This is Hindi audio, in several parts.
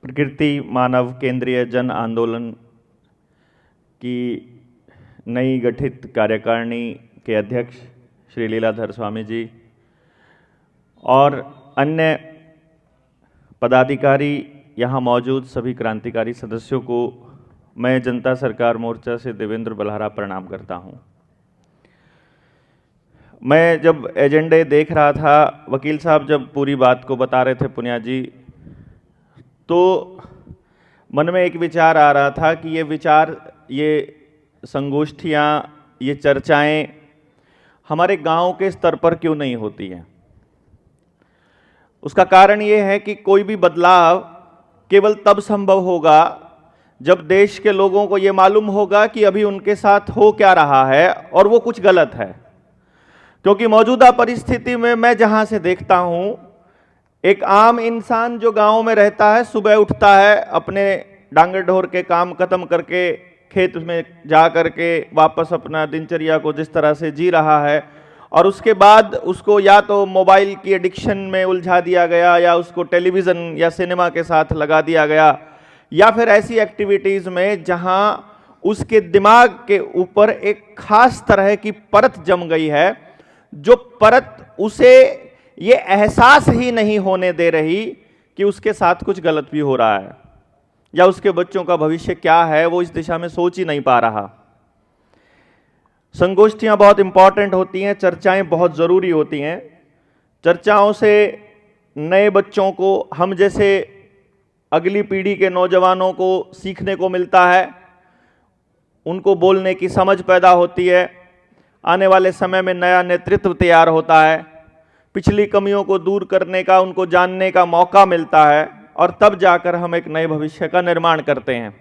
प्रकृति मानव केंद्रीय जन आंदोलन की नई गठित कार्यकारिणी के अध्यक्ष श्री लीलाधर स्वामी जी और अन्य पदाधिकारी, यहाँ मौजूद सभी क्रांतिकारी सदस्यों को मैं जनता सरकार मोर्चा से देवेंद्र बलहारा प्रणाम करता हूँ। मैं जब एजेंडे देख रहा था, वकील साहब जब पूरी बात को बता रहे थे पुनिया जी, तो मन में एक विचार आ रहा था कि ये संगोष्ठियाँ, ये चर्चाएं हमारे गांव के स्तर पर क्यों नहीं होती हैं। उसका कारण ये है कि कोई भी बदलाव केवल तब संभव होगा जब देश के लोगों को ये मालूम होगा कि अभी उनके साथ हो क्या रहा है और वो कुछ गलत है। क्योंकि मौजूदा परिस्थिति में मैं जहां से देखता हूं, एक आम इंसान जो गांव में रहता है, सुबह उठता है, अपने डांगर ढोर के काम खत्म करके खेत में जा करके वापस अपना दिनचर्या को जिस तरह से जी रहा है, और उसके बाद उसको या तो मोबाइल की एडिक्शन में उलझा दिया गया, या उसको टेलीविज़न या सिनेमा के साथ लगा दिया गया, या फिर ऐसी एक्टिविटीज़ में जहां उसके दिमाग के ऊपर एक खास तरह की परत जम गई है, जो परत उसे ये एहसास ही नहीं होने दे रही कि उसके साथ कुछ गलत भी हो रहा है, या उसके बच्चों का भविष्य क्या है, वो इस दिशा में सोच ही नहीं पा रहा। संगोष्ठियां बहुत इंपॉर्टेंट होती हैं, चर्चाएं बहुत ज़रूरी होती हैं। चर्चाओं से नए बच्चों को, हम जैसे अगली पीढ़ी के नौजवानों को सीखने को मिलता है, उनको बोलने की समझ पैदा होती है, आने वाले समय में नया नेतृत्व तैयार होता है, पिछली कमियों को दूर करने का, उनको जानने का मौका मिलता है, और तब जाकर हम एक नए भविष्य का निर्माण करते हैं।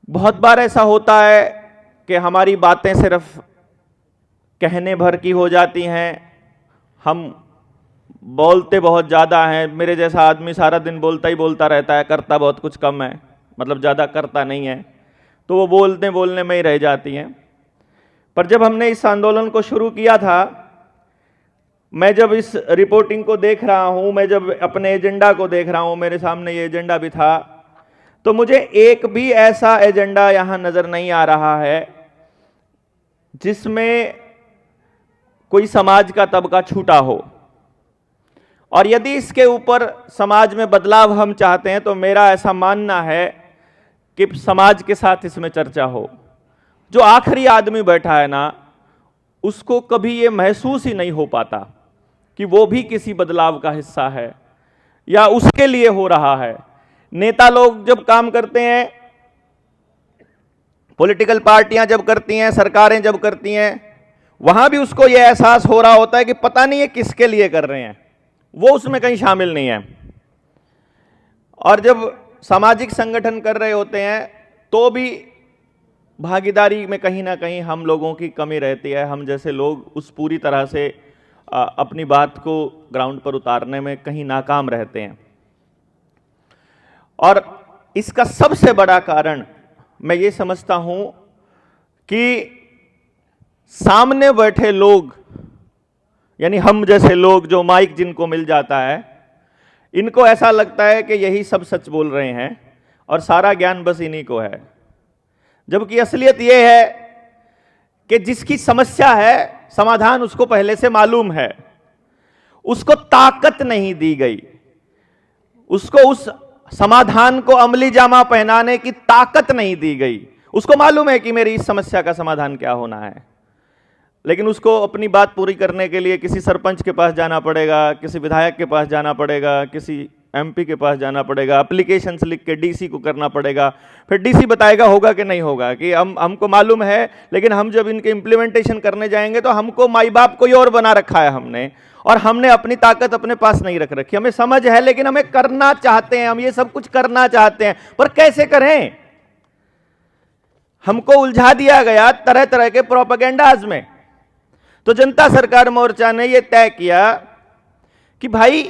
बहुत बार ऐसा होता है कि हमारी बातें सिर्फ कहने भर की हो जाती हैं, हम बोलते बहुत ज़्यादा हैं। मेरे जैसा आदमी सारा दिन बोलता ही बोलता रहता है, करता बहुत कुछ कम है, मतलब ज़्यादा करता नहीं है, तो वो बोलने बोलने में ही रह जाती हैं। पर जब हमने इस आंदोलन को शुरू किया था, मैं जब इस रिपोर्टिंग को देख रहा हूँ, मैं जब अपने एजेंडा को देख रहा हूँ, मेरे सामने ये एजेंडा भी था, तो मुझे एक भी ऐसा एजेंडा यहाँ नज़र नहीं आ रहा है जिसमें कोई समाज का तबका छूटा हो। और यदि इसके ऊपर समाज में बदलाव हम चाहते हैं, तो मेरा ऐसा मानना है कि समाज के साथ इसमें चर्चा हो। जो आखिरी आदमी बैठा है ना, उसको कभी ये महसूस ही नहीं हो पाता कि वो भी किसी बदलाव का हिस्सा है या उसके लिए हो रहा है। नेता लोग जब काम करते हैं, पॉलिटिकल पार्टियां जब करती हैं, सरकारें जब करती हैं, वहां भी उसको ये एहसास हो रहा होता है कि पता नहीं ये किसके लिए कर रहे हैं, वो उसमें कहीं शामिल नहीं है। और जब सामाजिक संगठन कर रहे होते हैं, तो भी भागीदारी में कहीं ना कहीं हम लोगों की कमी रहती है। हम जैसे लोग उस पूरी तरह से अपनी बात को ग्राउंड पर उतारने में कहीं नाकाम रहते हैं। और इसका सबसे बड़ा कारण मैं ये समझता हूं कि सामने बैठे लोग, यानी हम जैसे लोग जो माइक जिनको मिल जाता है, इनको ऐसा लगता है कि यही सब सच बोल रहे हैं और सारा ज्ञान बस इन्हीं को है। जबकि असलियत यह है कि जिसकी समस्या है, समाधान उसको पहले से मालूम है, उसको ताकत नहीं दी गई, उसको उस समाधान को अमली जामा पहनाने की ताकत नहीं दी गई। उसको मालूम है कि मेरी इस समस्या का समाधान क्या होना है, लेकिन उसको अपनी बात पूरी करने के लिए किसी सरपंच के पास जाना पड़ेगा, किसी विधायक के पास जाना पड़ेगा, किसी एमपी के पास जाना पड़ेगा, एप्लीकेशंस लिख के डीसी को करना पड़ेगा, फिर डीसी बताएगा होगा कि नहीं होगा, कि हमको मालूम है, लेकिन हम जब इनके इम्प्लीमेंटेशन करने जाएंगे तो हमको माई बाप कोई और बना रखा है हमने, और हमने अपनी ताकत अपने पास नहीं रख रखी। हमें समझ है, लेकिन हमें करना चाहते हैं, हम ये सब कुछ करना चाहते हैं, पर कैसे करें? हमको उलझा दिया गया तरह तरह के प्रोपेगेंडाज में। तो जनता सरकार मोर्चा ने यह तय किया कि भाई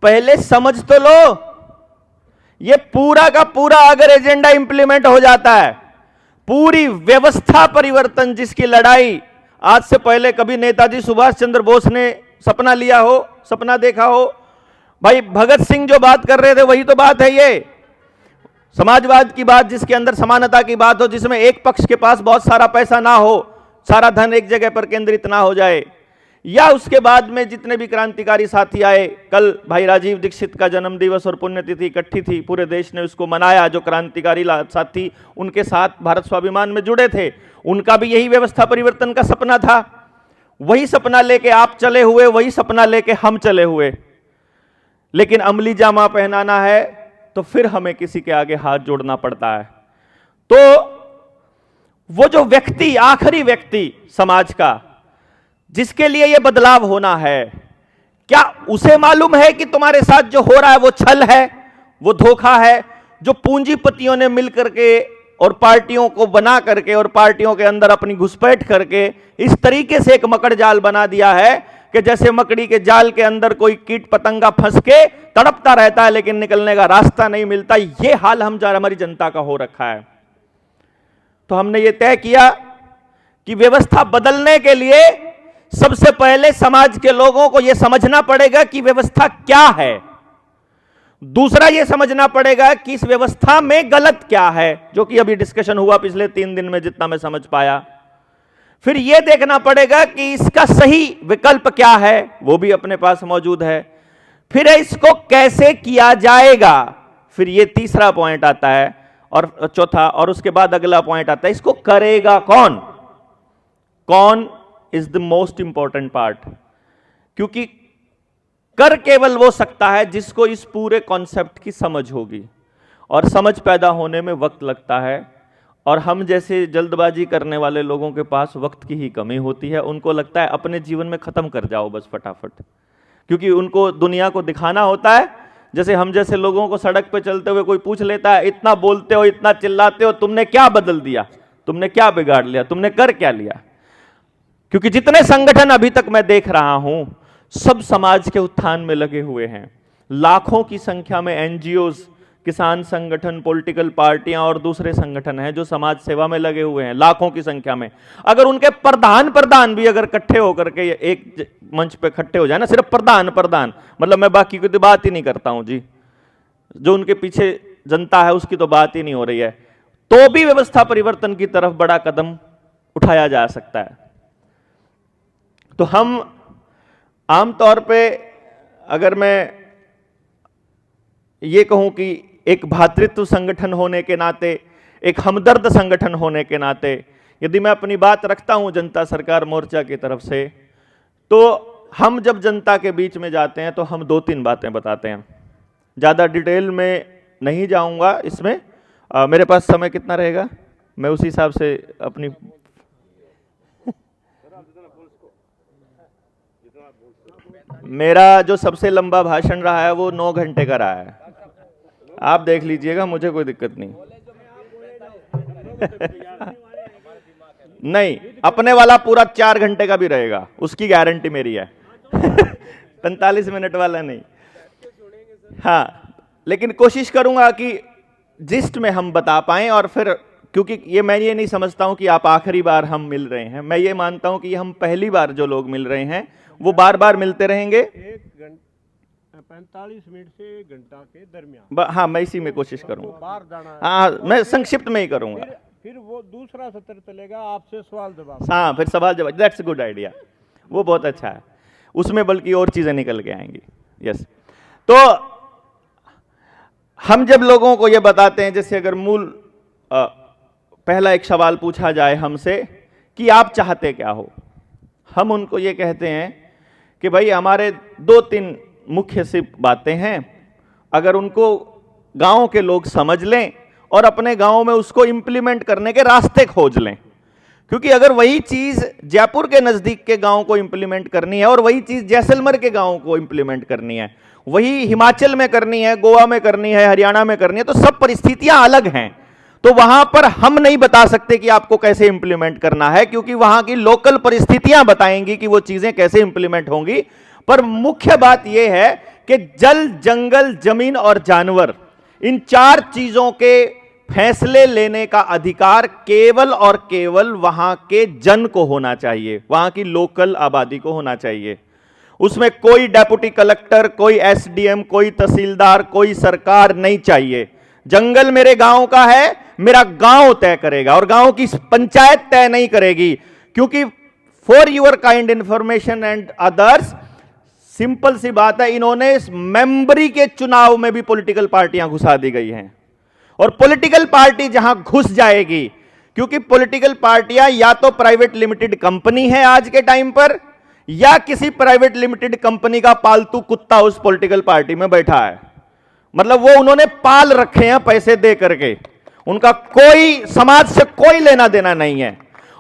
पहले समझ तो लो, ये पूरा का पूरा अगर एजेंडा इंप्लीमेंट हो जाता है, पूरी व्यवस्था परिवर्तन जिसकी लड़ाई आज से पहले कभी नेताजी सुभाष चंद्र बोस ने सपना लिया हो, सपना देखा हो, भाई भगत सिंह जो बात कर रहे थे वही तो बात है ये, समाजवाद की बात, जिसके अंदर समानता की बात हो, जिसमें एक पक्ष के पास बहुत सारा पैसा ना हो, सारा धन एक जगह पर केंद्रित ना हो जाए। या उसके बाद में जितने भी क्रांतिकारी साथी आए, कल भाई राजीव दीक्षित का जन्म दिवस और पुण्यतिथि इकट्ठी थी, पूरे देश ने उसको मनाया। जो क्रांतिकारी साथी उनके साथ भारत स्वाभिमान में जुड़े थे, उनका भी यही व्यवस्था परिवर्तन का सपना था। वही सपना लेके आप चले हुए, वही सपना लेके हम चले हुए, लेकिन अमली जामा पहनाना है तो फिर हमें किसी के आगे हाथ जोड़ना पड़ता है। तो वो जो व्यक्ति, आखिरी व्यक्ति समाज का, जिसके लिए यह बदलाव होना है, क्या उसे मालूम है कि तुम्हारे साथ जो हो रहा है वो छल है, वो धोखा है, जो पूंजीपतियों ने मिलकर के और पार्टियों को बना करके और पार्टियों के अंदर अपनी घुसपैठ करके इस तरीके से एक मकड़ जाल बना दिया है कि जैसे मकड़ी के जाल के अंदर कोई कीट पतंगा फंस के तड़पता रहता है लेकिन निकलने का रास्ता नहीं मिलता। यह हाल हमारी जनता का हो रखा है। तो हमने ये तय किया कि व्यवस्था बदलने के लिए सबसे पहले समाज के लोगों को यह समझना पड़ेगा कि व्यवस्था क्या है। दूसरा यह समझना पड़ेगा कि इस व्यवस्था में गलत क्या है, जो कि अभी डिस्कशन हुआ पिछले 3 दिन में जितना मैं समझ पाया। फिर यह देखना पड़ेगा कि इसका सही विकल्प क्या है, वो भी अपने पास मौजूद है। फिर इसको कैसे किया जाएगा, फिर यह तीसरा पॉइंट आता है, और चौथा, और उसके बाद अगला पॉइंट आता है, इसको करेगा कौन। कौन is the most important part, क्योंकि कर केवल वो सकता है जिसको इस पूरे कॉन्सेप्ट की समझ होगी, और समझ पैदा होने में वक्त लगता है। और हम जैसे जल्दबाजी करने वाले लोगों के पास वक्त की ही कमी होती है। उनको लगता है अपने जीवन में खत्म कर जाओ बस फटाफट, क्योंकि उनको दुनिया को दिखाना होता है। जैसे हम जैसे लोगों को सड़क पे चलते हुए कोई पूछ लेता है, इतना बोलते हो, इतना चिल्लाते हो, तुमने क्या बदल दिया, तुमने क्या बिगाड़ लिया, तुमने कर क्या लिया। क्योंकि जितने संगठन अभी तक मैं देख रहा हूं, सब समाज के उत्थान में लगे हुए हैं। लाखों की संख्या में एनजीओज, किसान संगठन, पॉलिटिकल पार्टियां और दूसरे संगठन हैं जो समाज सेवा में लगे हुए हैं, लाखों की संख्या में। अगर उनके प्रधान भी अगर इकट्ठे होकर के एक मंच पे इकट्ठे हो जाए ना, सिर्फ प्रधान, मतलब मैं बाकी की तो बात ही नहीं करता हूं जी, जो उनके पीछे जनता है उसकी तो बात ही नहीं हो रही है, तो भी व्यवस्था परिवर्तन की तरफ बड़ा कदम उठाया जा सकता है। तो हम आमतौर पे, अगर मैं ये कहूं कि एक भातृत्व संगठन होने के नाते, एक हमदर्द संगठन होने के नाते, यदि मैं अपनी बात रखता हूं जनता सरकार मोर्चा की तरफ से, तो हम जब जनता के बीच में जाते हैं तो हम 2-3 बातें बताते हैं। ज़्यादा डिटेल में नहीं जाऊंगा इसमें, मेरे पास समय कितना रहेगा मैं उसी हिसाब से अपनी मेरा जो सबसे लंबा भाषण रहा है वो 9 घंटे का रहा है, आप देख लीजिएगा, मुझे कोई दिक्कत नहीं। नहीं, अपने वाला पूरा 4 घंटे का भी रहेगा, उसकी गारंटी मेरी है। 45 मिनट वाला नहीं। हाँ, लेकिन कोशिश करूंगा कि जिस्ट में हम बता पाएं। और फिर क्योंकि मैं ये नहीं समझता हूं कि आप आखिरी बार हम मिल रहे हैं, मैं ये मानता हूं कि हम पहली बार जो लोग मिल रहे हैं वो बार बार मिलते रहेंगे। 45 मिनट से 1 घंटा के दरमियान। हाँ, मैं इसी में कोशिश करूंगा। हाँ, मैं संक्षिप्त में ही करूंगा। फिर वो दूसरा सत्र चलेगा, आपसे सवाल जवाब। हाँ, फिर सवाल जवाब, दैट्स गुड आइडिया, वो बहुत अच्छा है, उसमें बल्कि और चीजें निकल के आएंगी। यस, तो हम जब लोगों को ये बताते हैं, जैसे अगर पहला एक सवाल पूछा जाए हमसे कि आप चाहते क्या हो, हम उनको ये कहते हैं कि भाई हमारे 2-3 मुख्य सी बातें हैं, अगर उनको गांव के लोग समझ लें और अपने गांव में उसको इंप्लीमेंट करने के रास्ते खोज लें, क्योंकि अगर वही चीज जयपुर के नजदीक के गांव को इंप्लीमेंट करनी है और वही चीज जैसलमेर के गांव को इंप्लीमेंट करनी है, वही हिमाचल में करनी है, गोवा में करनी है, हरियाणा में करनी है, तो सब परिस्थितियां अलग हैं। तो वहां पर हम नहीं बता सकते कि आपको कैसे इंप्लीमेंट करना है, क्योंकि वहां की लोकल परिस्थितियां बताएंगी कि वो चीजें कैसे इंप्लीमेंट होंगी। पर मुख्य बात यह है कि जल, जंगल, जमीन और जानवर, इन 4 चीजों के फैसले लेने का अधिकार केवल और केवल वहां के जन को होना चाहिए, वहां की लोकल आबादी को होना चाहिए। उसमें कोई डेप्यूटी कलेक्टर, कोई एसडीएम, कोई तहसीलदार, कोई सरकार नहीं चाहिए। जंगल मेरे गांव का है, मेरा गांव तय करेगा और गांव की पंचायत तय नहीं करेगी। क्योंकि for your kind information and others, simple सी बात है, इन्होंने इस मेंबरी के चुनाव में भी पॉलिटिकल पार्टियां घुसा दी गई हैं। और पॉलिटिकल पार्टी जहां घुस जाएगी, क्योंकि पॉलिटिकल पार्टियां या तो प्राइवेट लिमिटेड कंपनी है आज के टाइम पर, या किसी प्राइवेट लिमिटेड कंपनी का पालतू कुत्ता उस पॉलिटिकल पार्टी में बैठा है। मतलब वो उन्होंने पाल रखे हैं पैसे दे करके, उनका कोई समाज से कोई लेना देना नहीं है।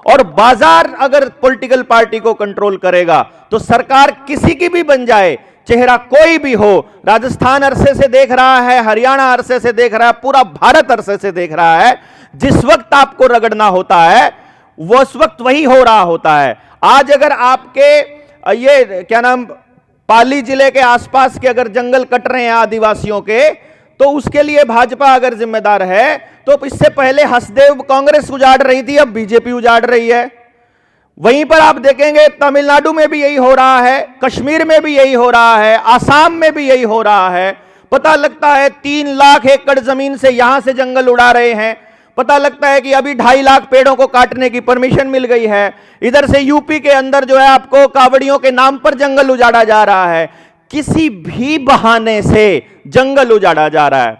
और बाजार अगर पॉलिटिकल पार्टी को कंट्रोल करेगा तो सरकार किसी की भी बन जाए, चेहरा कोई भी हो, राजस्थान अरसे से देख रहा है, हरियाणा अरसे से देख रहा है, पूरा भारत अरसे से देख रहा है, जिस वक्त आपको रगड़ना होता है वो उस वक्त वही हो रहा होता है। आज अगर आपके ये क्या नाम, पाली जिले के आसपास के अगर जंगल कट रहे हैं आदिवासियों के, तो उसके लिए भाजपा अगर जिम्मेदार है, तो इससे पहले हसदेव कांग्रेस उजाड़ रही थी, अब बीजेपी उजाड़ रही है। वहीं पर आप देखेंगे तमिलनाडु में भी यही हो रहा है, कश्मीर में भी यही हो रहा है, आसाम में भी यही हो रहा है। पता लगता है 3 लाख एकड़ जमीन से यहां से जंगल उड़ा रहे हैं, पता लगता है कि अभी 2.5 लाख पेड़ों को काटने की परमिशन मिल गई है। इधर से यूपी के अंदर जो है आपको कावड़ियों के नाम पर जंगल उजाड़ा जा रहा है, किसी भी बहाने से जंगल उजाड़ा जा रहा है।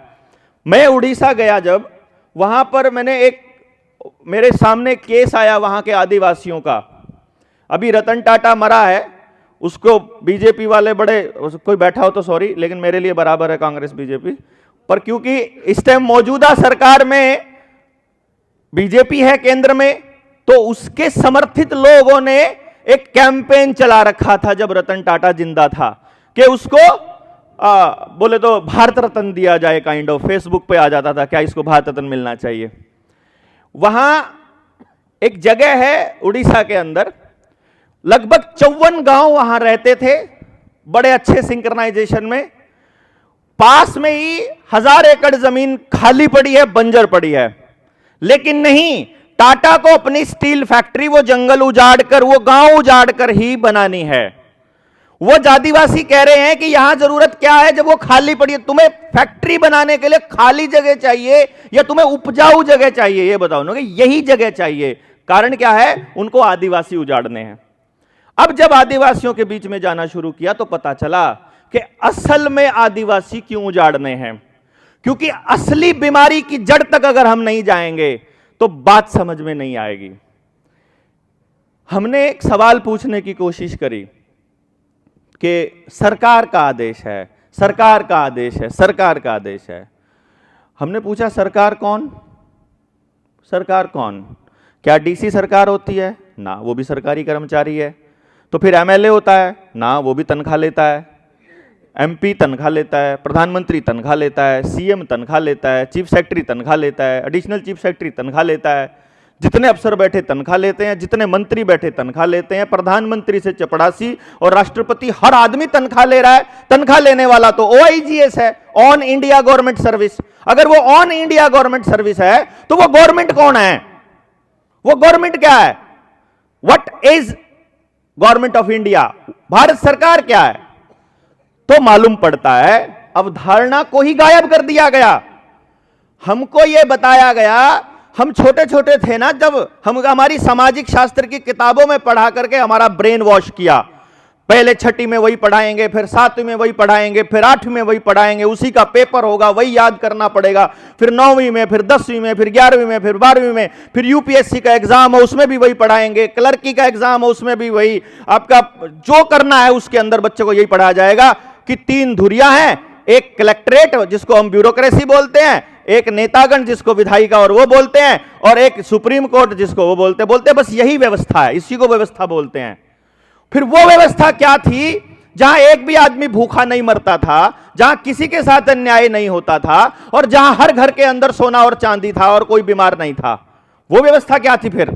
मैं उड़ीसा गया, जब वहां पर मेरे सामने केस आया वहां के आदिवासियों का। अभी रतन टाटा मरा है, उसको बीजेपी वाले बड़े, कोई बैठा हो तो सॉरी, लेकिन मेरे लिए बराबर है कांग्रेस बीजेपी, पर क्योंकि इस टाइम मौजूदा सरकार में बीजेपी है केंद्र में, तो उसके समर्थित लोगों ने एक कैंपेन चला रखा था जब रतन टाटा जिंदा था, कि उसको बोले तो भारत रत्न दिया जाए, काइंड ऑफ फेसबुक पे आ जाता था क्या इसको भारत रत्न मिलना चाहिए। वहां एक जगह है उड़ीसा के अंदर, लगभग 54 गांव वहां रहते थे, बड़े अच्छे सिंक्रनाइजेशन में। पास में ही 1000 एकड़ जमीन खाली पड़ी है, बंजर पड़ी है। लेकिन नहीं, टाटा को अपनी स्टील फैक्ट्री वो जंगल उजाड़ कर, वो गांव उजाड़ कर ही बनानी है। वो आदिवासी कह रहे हैं कि यहां जरूरत क्या है जब वो खाली पड़ी है, तुम्हें फैक्ट्री बनाने के लिए खाली जगह चाहिए या तुम्हें उपजाऊ जगह चाहिए, ये बताओ ना, कि यही जगह चाहिए। कारण क्या है, उनको आदिवासी उजाड़ने हैं। अब जब आदिवासियों के बीच में जाना शुरू किया तो पता चला कि असल में आदिवासी क्यों उजाड़ने हैं। क्योंकि असली बीमारी की जड़ तक अगर हम नहीं जाएंगे तो बात समझ में नहीं आएगी। हमने एक सवाल पूछने की कोशिश करी कि सरकार का आदेश है, सरकार का आदेश है, सरकार का आदेश है। हमने पूछा सरकार कौन? सरकार कौन? क्या डीसी सरकार होती है? ना, वो भी सरकारी कर्मचारी है। तो फिर एमएलए होता है? ना, वो भी तनख्वाह लेता है। एमपी तनख्वाह लेता है, प्रधानमंत्री तनख्वाह लेता है, सीएम तनख्वाह लेता है, चीफ सेक्रेटरी तनख्वाह लेता है, एडिशनल चीफ सेक्रेटरी तनख्वाह लेता है, जितने अफसर बैठे तनख्वाह लेते हैं, जितने मंत्री बैठे तनख्वाह लेते हैं, प्रधानमंत्री से चपड़ासी और राष्ट्रपति, हर आदमी तनख्वाह ले रहा है। तनख्वाह लेने वाला तो OIGS है, ऑन इंडिया गवर्नमेंट सर्विस। अगर वो ऑन इंडिया गवर्नमेंट सर्विस है तो वो गवर्नमेंट कौन है? वो गवर्नमेंट क्या है? What is government of India? Bharat सरकार क्या है? तो मालूम पड़ता है अवधारणा को ही गायब कर दिया गया। हमको यह बताया गया, हम छोटे छोटे थे ना, जब हमारी सामाजिक शास्त्र की किताबों में पढ़ा करके हमारा ब्रेन वॉश किया। पहले 6ठी में वही पढ़ाएंगे, फिर 7वीं में वही पढ़ाएंगे, फिर 8वीं में वही पढ़ाएंगे, उसी का पेपर होगा, वही याद करना पड़ेगा। फिर 9वीं में, फिर 10वीं में, फिर 11वीं में, फिर 12वीं में, फिर यूपीएससी का एग्जाम हो उसमें भी वही पढ़ाएंगे, क्लर्की का एग्जाम हो उसमें भी वही, आपका जो करना है उसके अंदर बच्चे को यही पढ़ाया जाएगा कि 3 धुरियां हैं, एक कलेक्ट्रेट जिसको हम ब्यूरोक्रेसी बोलते हैं, एक नेतागण जिसको विधायिका और वो बोलते हैं, और एक सुप्रीम कोर्ट जिसको वो बोलते बस यही व्यवस्था है, इसी को व्यवस्था बोलते हैं। फिर वो व्यवस्था क्या थी जहां एक भी आदमी भूखा नहीं मरता था, जहां किसी के साथ अन्याय नहीं होता था, और जहां हर घर के अंदर सोना और चांदी था और कोई बीमार नहीं था? वो व्यवस्था क्या थी? फिर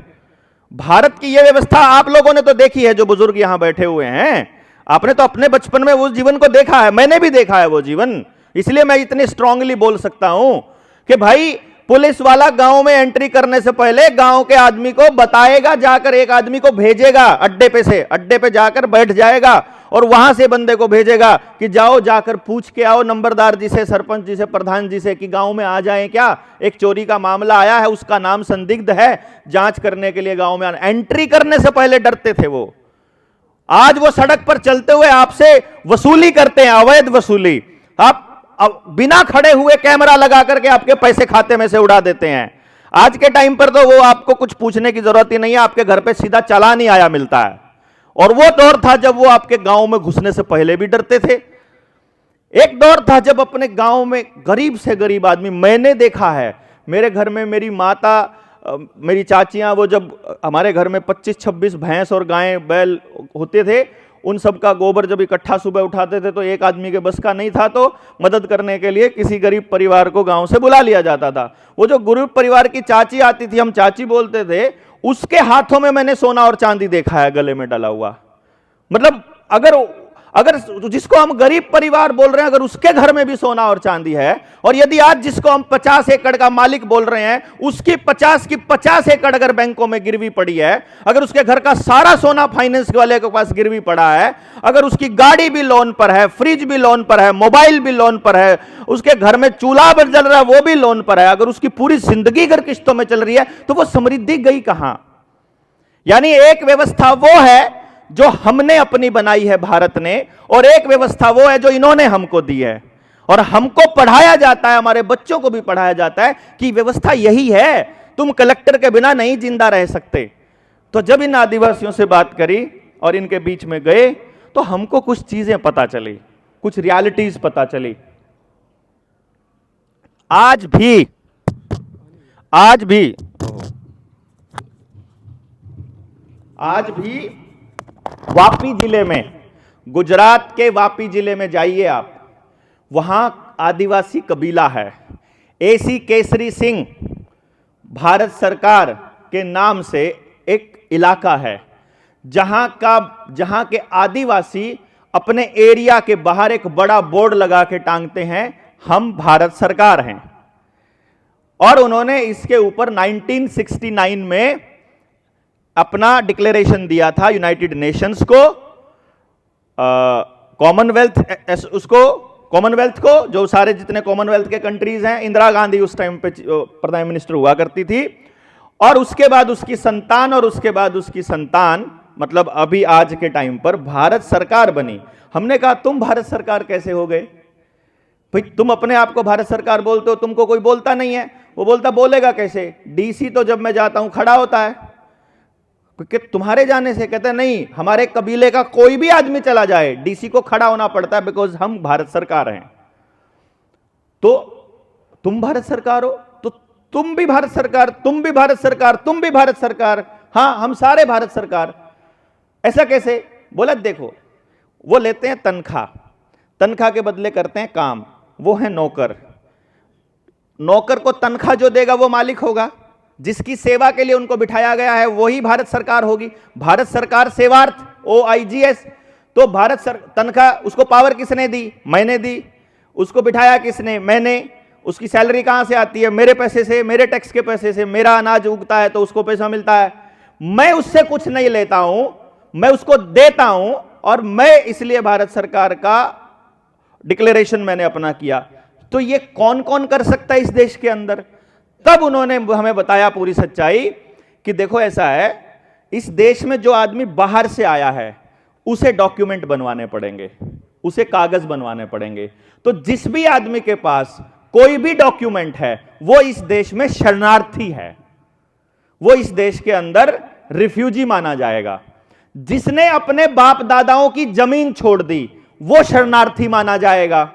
भारत की यह व्यवस्था आप लोगों ने तो देखी है, जो बुजुर्ग यहां बैठे हुए हैं, आपने तो अपने बचपन में उस जीवन को देखा है, मैंने भी देखा है वो जीवन। इसलिए मैं इतनी स्ट्रांगली बोल सकता हूं कि भाई, पुलिस वाला गांव में एंट्री करने से पहले गांव के आदमी को बताएगा, जाकर एक आदमी को भेजेगा अड्डे पे से, अड्डे पे जाकर बैठ जाएगा और वहां से बंदे को भेजेगा कि जाओ जाकर पूछ के आओ नंबरदार जी से, सरपंच जी से, प्रधान जी से कि गांव में आ जाएं क्या, एक चोरी का मामला आया है, उसका नाम संदिग्ध है, जांच करने के लिए गांव में आना। एंट्री करने से पहले डरते थे वो। आज वो सड़क पर चलते हुए आपसे वसूली करते हैं, अवैध वसूली। आप बिना खड़े हुए कैमरा लगा करके आपके पैसे खाते में से उड़ा देते हैं। आज के टाइम पर तो वो आपको कुछ पूछने की जरूरत ही नहीं है, आपके घर पे सीधा चालान ही आया मिलता है। और वो दौर था जब वो आपके गांव में घुसने से पहले भी डरते थे। एक दौर था जब अपने गांव में गरीब से गरीब आदमी, मैंने देखा है मेरे घर में, मेरी माता, मेरी चाचियां, वो जब हमारे घर में 25-26 भैंस और गायें बैल होते थे, उन सब का गोबर जब इकट्ठा सुबह उठाते थे तो एक आदमी के बस का नहीं था, तो मदद करने के लिए किसी गरीब परिवार को गांव से बुला लिया जाता था। वो जो गरीब परिवार की चाची आती थी, हम चाची बोलते थे, उसके हाथों में मैंने सोना और चांदी देखा है गले में डला हुआ। मतलब अगर जिसको हम गरीब परिवार बोल रहे हैं, अगर उसके घर में भी सोना और चांदी है, और यदि आज जिसको हम 50 एकड़ का मालिक बोल रहे हैं, उसकी 50 की 50 एकड़ अगर बैंकों में गिरवी पड़ी है, अगर उसके घर का सारा सोना फाइनेंस वाले के पास गिरवी पड़ा है, अगर उसकी गाड़ी भी लोन पर है, फ्रिज भी लोन पर है, मोबाइल भी लोन पर है, उसके घर में चूल्हा भी जल रहा है वो भी लोन पर है, अगर उसकी पूरी जिंदगी अगर किस्तों में चल रही है, तो वो समृद्धि गई कहां? यानी एक व्यवस्था वो है जो हमने अपनी बनाई है भारत ने, और एक व्यवस्था वो है जो इन्होंने हमको दी है। और हमको पढ़ाया जाता है, हमारे बच्चों को भी पढ़ाया जाता है कि व्यवस्था यही है, तुम कलेक्टर के बिना नहीं जिंदा रह सकते। तो जब इन आदिवासियों से बात करी और इनके बीच में गए, तो हमको कुछ चीजें पता चली, कुछ रियलिटीज पता चली। आज भी वापी जिले में, गुजरात के वापी जिले में जाइए आप, वहां आदिवासी कबीला है, एसी केसरी सिंह भारत सरकार के नाम से एक इलाका है, जहां के आदिवासी अपने एरिया के बाहर एक बड़ा बोर्ड लगा के टांगते हैं, हम भारत सरकार हैं। और उन्होंने इसके ऊपर 1969 में अपना डिक्लेरेशन दिया था यूनाइटेड नेशंस को, कॉमनवेल्थ को, जो सारे जितने कॉमनवेल्थ के कंट्रीज हैं, इंदिरा गांधी उस टाइम पे प्रधान मिनिस्टर हुआ करती थी, और उसके बाद उसकी संतान, और उसके बाद उसकी संतान, मतलब अभी आज के टाइम पर भारत सरकार बनी। हमने कहा तुम भारत सरकार कैसे हो गए भाई? तुम अपने आप को भारत सरकार बोलते हो, तुमको कोई बोलता नहीं है। वो बोलेगा कैसे? डीसी तो जब मैं जाता हूं खड़ा होता है, क्योंकि तुम्हारे जाने से। कहते नहीं, हमारे कबीले का कोई भी आदमी चला जाए डीसी को खड़ा होना पड़ता है, बिकॉज हम भारत सरकार हैं। तो तुम भारत सरकार हो, तो तुम भी भारत सरकार, तुम भी भारत सरकार, तुम भी भारत सरकार, हां हम सारे भारत सरकार। ऐसा कैसे? बोला देखो, वो लेते हैं तनख्वाह के बदले करते हैं काम, वो है नौकर। नौकर को तनख्वाह जो देगा वो मालिक होगा, जिसकी सेवा के लिए उनको बिठाया गया है वही भारत सरकार होगी। भारत सरकार सेवार्थ, OIGS। तो तनख्वाह, उसको पावर किसने दी? मैंने दी। उसको बिठाया किसने? मैंने। उसकी सैलरी कहां से आती है? मेरे पैसे से, मेरे टैक्स के पैसे से। मेरा अनाज उगता है तो उसको पैसा मिलता है। मैं उससे कुछ नहीं लेता हूं, मैं उसको देता हूं, और मैं इसलिए भारत सरकार का डिक्लेरेशन मैंने अपना किया। तो ये कौन कौन कर सकता है इस देश के अंदर? तब उन्होंने हमें बताया पूरी सच्चाई कि देखो ऐसा है, इस देश में जो आदमी बाहर से आया है उसे डॉक्यूमेंट बनवाने पड़ेंगे, उसे कागज बनवाने पड़ेंगे। तो जिस भी आदमी के पास कोई भी डॉक्यूमेंट है वो इस देश में शरणार्थी है, वो इस देश के अंदर रिफ्यूजी माना जाएगा। जिसने अपने बाप दादाओं की जमीन छोड़ दी वो शरणार्थी माना जाएगा।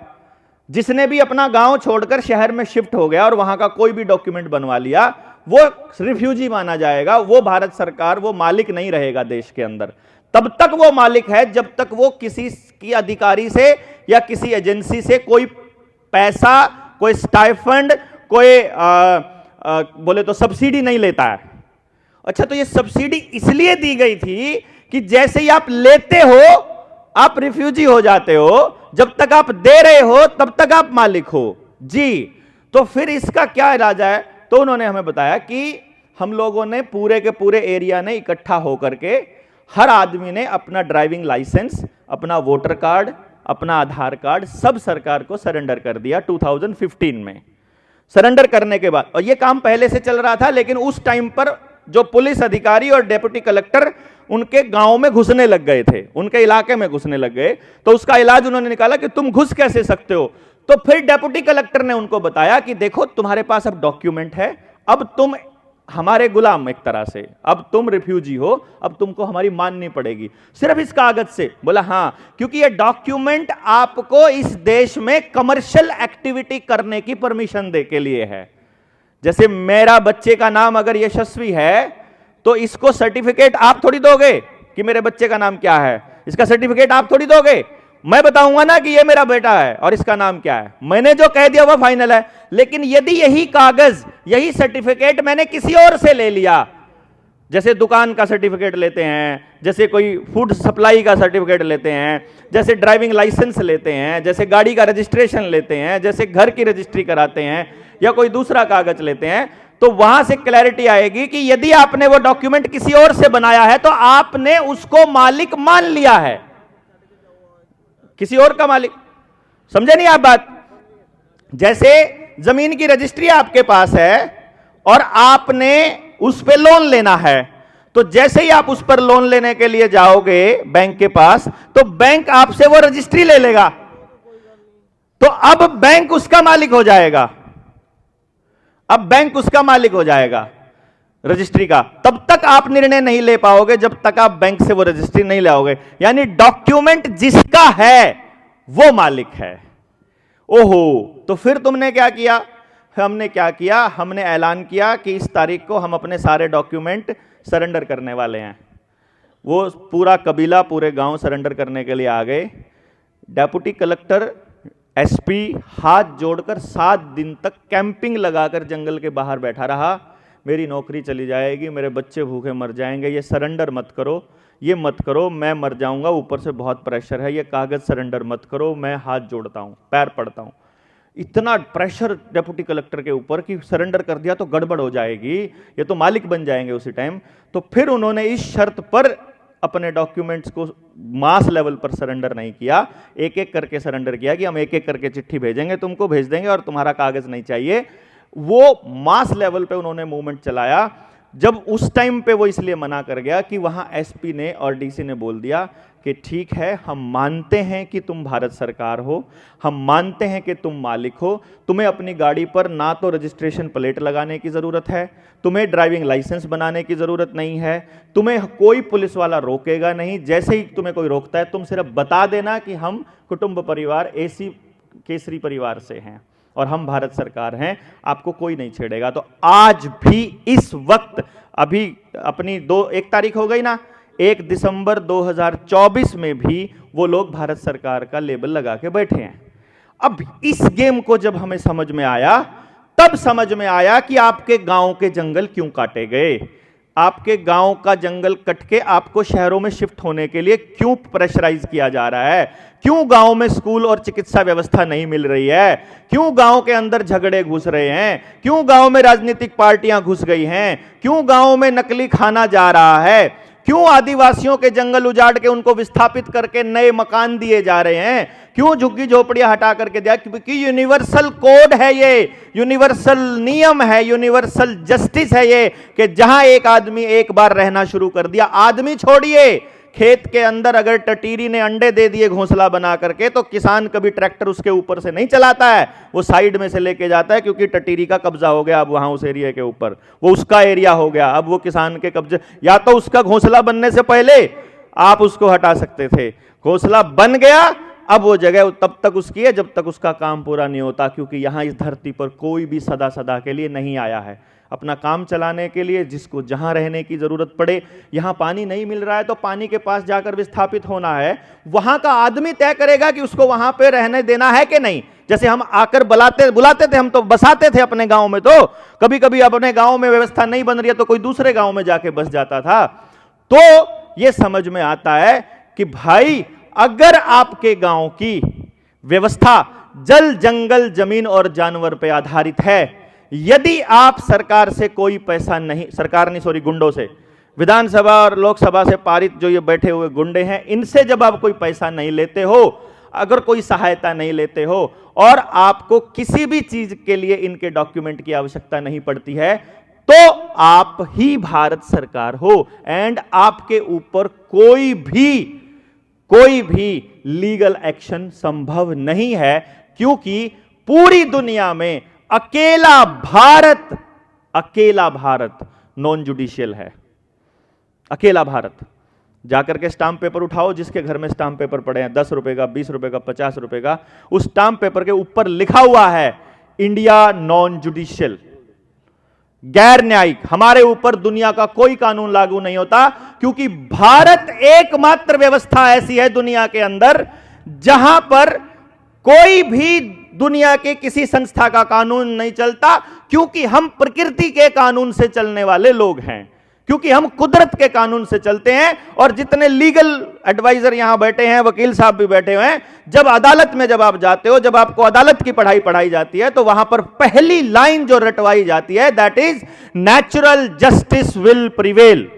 जिसने भी अपना गांव छोड़कर शहर में शिफ्ट हो गया और वहां का कोई भी डॉक्यूमेंट बनवा लिया वो रिफ्यूजी माना जाएगा। वो भारत सरकार, वो मालिक नहीं रहेगा देश के अंदर। तब तक वो मालिक है जब तक वो किसी की अधिकारी से या किसी एजेंसी से कोई पैसा, कोई स्टाइफंड, कोई बोले तो सब्सिडी नहीं लेता है। अच्छा, तो ये सब्सिडी इसलिए दी गई थी कि जैसे ही आप लेते हो आप रिफ्यूजी हो जाते हो, जब तक आप दे रहे हो तब तक आप मालिक हो जी। तो फिर इसका क्या इलाज है? तो उन्होंने हमें बताया कि हम लोगों ने पूरे के पूरे एरिया ने इकट्ठा होकर के हर आदमी ने अपना ड्राइविंग लाइसेंस, अपना वोटर कार्ड, अपना आधार कार्ड सब सरकार को सरेंडर कर दिया 2015 में। सरेंडर करने के बाद, और यह काम पहले से चल रहा था, लेकिन उस टाइम पर जो पुलिस अधिकारी और डेप्यूटी कलेक्टर उनके गांव में घुसने लग गए थे, उनके इलाके में घुसने लग गए, तो उसका इलाज उन्होंने निकाला कि तुम घुस कैसे सकते हो। तो फिर डेप्यूटी कलेक्टर ने उनको बताया कि देखो तुम्हारे पास अब डॉक्यूमेंट है, अब तुम हमारे गुलाम एक तरह से, अब तुम रिफ्यूजी हो, अब तुमको हमारी माननी पड़ेगी सिर्फ इस कागज से। बोला हाँ, क्योंकि ये डॉक्यूमेंट आपको इस देश में कमर्शियल एक्टिविटी करने की परमिशन दे के लिए है। जैसे मेरा बच्चे का नाम अगर यशस्वी है तो इसको सर्टिफिकेट आप थोड़ी दोगे कि मेरे बच्चे का नाम क्या है, इसका सर्टिफिकेट आप थोड़ी दोगे। मैं बताऊंगा ना कि ये मेरा बेटा है और इसका नाम क्या है, मैंने जो कह दिया वह फाइनल है। लेकिन यदि यही कागज, यही सर्टिफिकेट मैंने किसी और से ले लिया, जैसे दुकान का सर्टिफिकेट लेते हैं, जैसे कोई फूड सप्लाई का सर्टिफिकेट लेते हैं, जैसे ड्राइविंग लाइसेंस लेते हैं, जैसे गाड़ी का रजिस्ट्रेशन लेते हैं, जैसे घर की रजिस्ट्री कराते हैं, या कोई दूसरा कागज लेते हैं, तो वहां से क्लैरिटी आएगी कि यदि आपने वो डॉक्यूमेंट किसी और से बनाया है तो आपने उसको मालिक मान लिया है, किसी और का मालिक। समझे नहीं आप बात? जैसे जमीन की रजिस्ट्री आपके पास है और आपने उस पे लोन लेना है, तो जैसे ही आप उस पर लोन लेने के लिए जाओगे बैंक के पास, तो बैंक आपसे वो रजिस्ट्री ले लेगा, तो अब बैंक उसका मालिक हो जाएगा, अब बैंक उसका मालिक हो जाएगा रजिस्ट्री का। तब तक आप निर्णय नहीं ले पाओगे जब तक आप बैंक से वो रजिस्ट्री नहीं लाओगे। यानी डॉक्यूमेंट जिसका है वो मालिक है। ओहो, तो फिर तुमने क्या किया? हमने क्या किया, हमने ऐलान किया कि इस तारीख को हम अपने सारे डॉक्यूमेंट सरेंडर करने वाले हैं। वो पूरा कबीला, पूरे गांव सरेंडर करने के लिए आ गए। डेप्यूटी कलेक्टर, एसपी हाथ जोड़कर 7 दिन तक कैंपिंग लगाकर जंगल के बाहर बैठा रहा। मेरी नौकरी चली जाएगी, मेरे बच्चे भूखे मर जाएंगे, ये सरेंडर मत करो, ये मत करो, मैं मर जाऊंगा, ऊपर से बहुत प्रेशर है, ये कागज सरेंडर मत करो, मैं हाथ जोड़ता हूं, पैर पड़ता हूं। इतना प्रेशर डेप्यूटी कलेक्टर के ऊपर कि सरेंडर कर दिया तो गड़बड़ हो जाएगी, ये तो मालिक बन जाएंगे उसी टाइम। तो फिर उन्होंने इस शर्त पर अपने डॉक्यूमेंट्स को मास लेवल पर सरेंडर नहीं किया, एक एक करके सरेंडर किया कि हम एक एक करके चिट्ठी भेजेंगे, तुमको भेज देंगे और तुम्हारा कागज नहीं चाहिए। वो मास लेवल पे उन्होंने मूवमेंट चलाया। जब उस टाइम पे वो इसलिए मना कर गया कि वहां एसपी ने और डीसी ने बोल दिया कि ठीक है, हम मानते हैं कि तुम भारत सरकार हो, हम मानते हैं कि तुम मालिक हो, तुम्हें अपनी गाड़ी पर ना तो रजिस्ट्रेशन प्लेट लगाने की ज़रूरत है, तुम्हें ड्राइविंग लाइसेंस बनाने की ज़रूरत नहीं है, तुम्हें कोई पुलिस वाला रोकेगा नहीं, जैसे ही तुम्हें कोई रोकता है तुम सिर्फ बता देना कि हम कुटुंब परिवार एसी केसरी परिवार से हैं और हम भारत सरकार हैं, आपको कोई नहीं छेड़ेगा। तो आज भी इस वक्त, अभी अपनी 1 तारीख हो गई ना, 1 दिसंबर 2024 में भी वो लोग भारत सरकार का लेबल लगा के बैठे हैं। अब इस गेम को जब हमें समझ में आया, तब समझ में आया कि आपके गांव के जंगल क्यों काटे गए, आपके गांव का जंगल कट के आपको शहरों में शिफ्ट होने के लिए क्यों प्रेशराइज किया जा रहा है, क्यों गांव में स्कूल और चिकित्सा व्यवस्था नहीं मिल रही है, क्यों गांव के अंदर झगड़े घुस रहे हैं, क्यों गांव में राजनीतिक पार्टियां घुस गई हैं, क्यों गांव में नकली खाना जा रहा है, क्यों आदिवासियों के जंगल उजाड़ के उनको विस्थापित करके नए मकान दिए जा रहे हैं, क्यों झुग्गी झोपड़ियां हटा करके दिया, क्योंकि यूनिवर्सल कोड है, ये यूनिवर्सल नियम है, यूनिवर्सल जस्टिस है ये, कि जहां एक आदमी एक बार रहना शुरू कर दिया, आदमी छोड़िए, खेत के अंदर अगर टटीरी ने अंडे दे दिए घोंसला बना करके, तो किसान कभी ट्रैक्टर उसके ऊपर से नहीं चलाता है, वो साइड में से लेके जाता है, क्योंकि टटीरी का कब्जा हो गया अब वहां उस एरिया के ऊपर, वो उसका एरिया हो गया, अब वो किसान के कब्जे। या तो उसका घोंसला बनने से पहले आप उसको हटा सकते थे, घोंसला बन गया, अब वो जगह तब तक उसकी है जब तक उसका काम पूरा नहीं होता, क्योंकि यहां इस धरती पर कोई भी सदा सदा के लिए नहीं आया है अपना काम चलाने के लिए, जिसको जहां रहने की जरूरत पड़े। यहां पानी नहीं मिल रहा है तो पानी के पास जाकर विस्थापित होना है, वहां का आदमी तय करेगा कि उसको वहां पे रहने देना है कि नहीं। जैसे हम आकर बुलाते थे, हम तो बसाते थे अपने गांव में, तो कभी कभी अपने गांव में व्यवस्था नहीं बन रही है तो कोई दूसरे गांव में जाके बस जाता था। तो यह समझ में आता है कि भाई, अगर आपके गांव की व्यवस्था जल, जंगल, जमीन और जानवर पर आधारित है, यदि आप सरकार से कोई पैसा नहीं, सरकार नहीं सॉरी गुंडों से, विधानसभा और लोकसभा से पारित जो ये बैठे हुए गुंडे हैं, इनसे जब आप कोई पैसा नहीं लेते हो, अगर कोई सहायता नहीं लेते हो और आपको किसी भी चीज के लिए इनके डॉक्यूमेंट की आवश्यकता नहीं पड़ती है, तो आप ही भारत सरकार हो एंड आपके ऊपर कोई भी लीगल एक्शन संभव नहीं है, क्योंकि पूरी दुनिया में अकेला भारत नॉन जुडिशियल है। अकेला भारत। जाकर के स्टाम्प पेपर उठाओ, जिसके घर में स्टाम्प पेपर पड़े हैं 10 रुपए का, 20 रुपए का, 50 रुपए का, उस स्टाम्प पेपर के ऊपर लिखा हुआ है इंडिया नॉन जुडिशियल, गैर न्यायिक। हमारे ऊपर दुनिया का कोई कानून लागू नहीं होता, क्योंकि भारत एकमात्र व्यवस्था ऐसी है दुनिया के अंदर जहां पर कोई भी दुनिया के किसी संस्था का कानून नहीं चलता, क्योंकि हम प्रकृति के कानून से चलने वाले लोग हैं, क्योंकि हम कुदरत के कानून से चलते हैं। और जितने लीगल एडवाइजर यहां बैठे हैं, वकील साहब भी बैठे हुए हैं, जब अदालत में जब आप जाते हो, जब आपको अदालत की पढ़ाई जाती है, तो वहां पर पहली लाइन जो रटवाई जाती है, that is natural justice will prevail.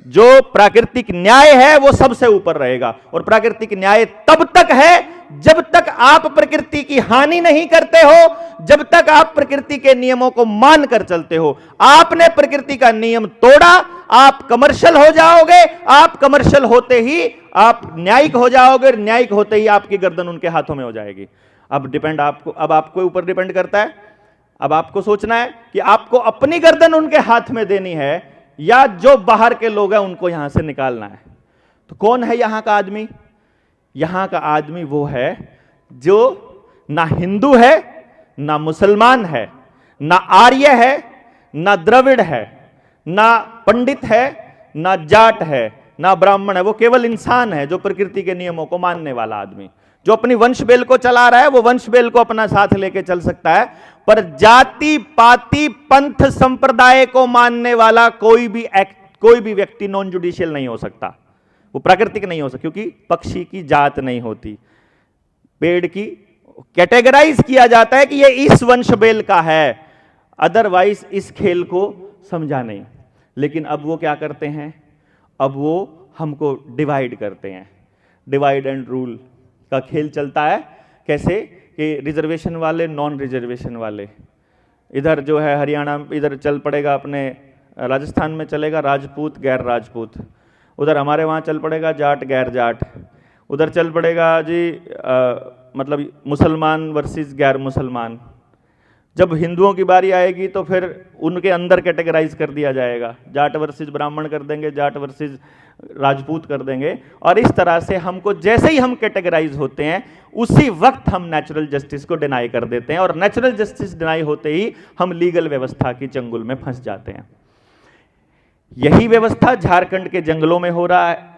जो प्राकृतिक न्याय है वो सबसे ऊपर रहेगा, और प्राकृतिक न्याय तब तक है जब तक आप प्रकृति की हानि नहीं करते हो, जब तक आप प्रकृति के नियमों को मानकर चलते हो। आपने प्रकृति का नियम तोड़ा, आप कमर्शियल हो जाओगे, आप कमर्शियल होते ही आप न्यायिक हो जाओगे, न्यायिक होते ही आपकी गर्दन उनके हाथों में हो जाएगी। अब आपको ऊपर डिपेंड करता है। अब आपको सोचना है कि आपको अपनी गर्दन उनके हाथ में देनी है या जो बाहर के लोग हैं उनको यहां से निकालना है। तो कौन है यहां का आदमी? यहां का आदमी वो है जो ना हिंदू है, ना मुसलमान है, ना आर्य है, ना द्रविड़ है, ना पंडित है, ना जाट है, ना ब्राह्मण है। वो केवल इंसान है, जो प्रकृति के नियमों को मानने वाला आदमी, जो अपनी वंश बेल को चला रहा है। वो वंश बेल को अपना साथ लेके चल सकता है, पर जाति पाति पंथ संप्रदाय को मानने वाला कोई भी व्यक्ति नॉन जुडिशियल नहीं हो सकता। वो प्राकृतिक नहीं हो सकता, क्योंकि पक्षी की जात नहीं होती, पेड़ की कैटेगराइज किया जाता है कि ये इस वंश बेल का है, अदरवाइज इस खेल को समझा नहीं। लेकिन अब वो क्या करते हैं? अब वो हमको डिवाइड करते हैं। डिवाइड एंड रूल का खेल चलता है। कैसे कि रिजर्वेशन वाले, नॉन रिजर्वेशन वाले, इधर जो है हरियाणा, इधर चल पड़ेगा अपने राजस्थान में चलेगा राजपूत गैर राजपूत, उधर हमारे वहाँ चल पड़ेगा जाट गैर जाट, उधर चल पड़ेगा जी मतलब मुसलमान वर्सेस गैर मुसलमान। जब हिंदुओं की बारी आएगी तो फिर उनके अंदर कैटेगराइज कर दिया जाएगा, जाट वर्सेस ब्राह्मण कर देंगे, जाट वर्सेस राजपूत कर देंगे। और इस तरह से हमको जैसे ही हम कैटेगराइज होते हैं, उसी वक्त हम नेचुरल जस्टिस को डिनाई कर देते हैं, और नेचुरल जस्टिस डिनाई होते ही हम लीगल व्यवस्था की चंगुल में फंस जाते हैं। यही व्यवस्था झारखंड के जंगलों में हो रहा है,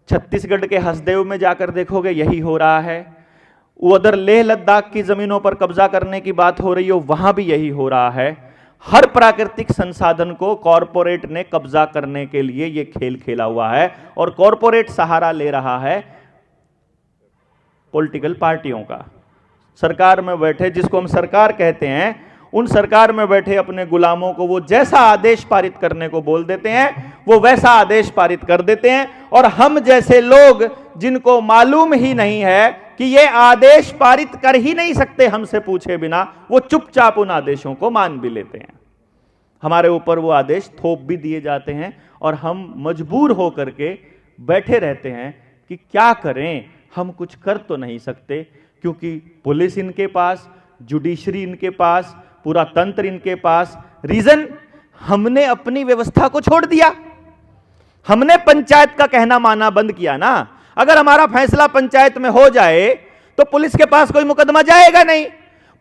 छत्तीसगढ़ के हसदेव में जाकर देखोगे यही हो रहा है, उधर लेह लद्दाख की जमीनों पर कब्जा करने की बात हो रही हो, वहां भी यही हो रहा है। हर प्राकृतिक संसाधन को कॉरपोरेट ने कब्जा करने के लिए यह खेल खेला हुआ है, और कॉरपोरेट सहारा ले रहा है पॉलिटिकल पार्टियों का। सरकार में बैठे, जिसको हम सरकार कहते हैं, उन सरकार में बैठे अपने गुलामों को वो जैसा आदेश पारित करने को बोल देते हैं, वो वैसा आदेश पारित कर देते हैं। और हम जैसे लोग, जिनको मालूम ही नहीं है कि ये आदेश पारित कर ही नहीं सकते हमसे पूछे बिना, वो चुपचाप उन आदेशों को मान भी लेते हैं। हमारे ऊपर वो आदेश थोप भी दिए जाते हैं, और हम मजबूर होकर के बैठे रहते हैं कि क्या करें, हम कुछ कर तो नहीं सकते, क्योंकि पुलिस इनके पास, जुडिशरी इनके पास, पूरा तंत्र इनके पास। रीजन, हमने अपनी व्यवस्था को छोड़ दिया, हमने पंचायत का कहना माना बंद किया ना। अगर हमारा फैसला पंचायत में हो जाए तो पुलिस के पास कोई मुकदमा जाएगा नहीं,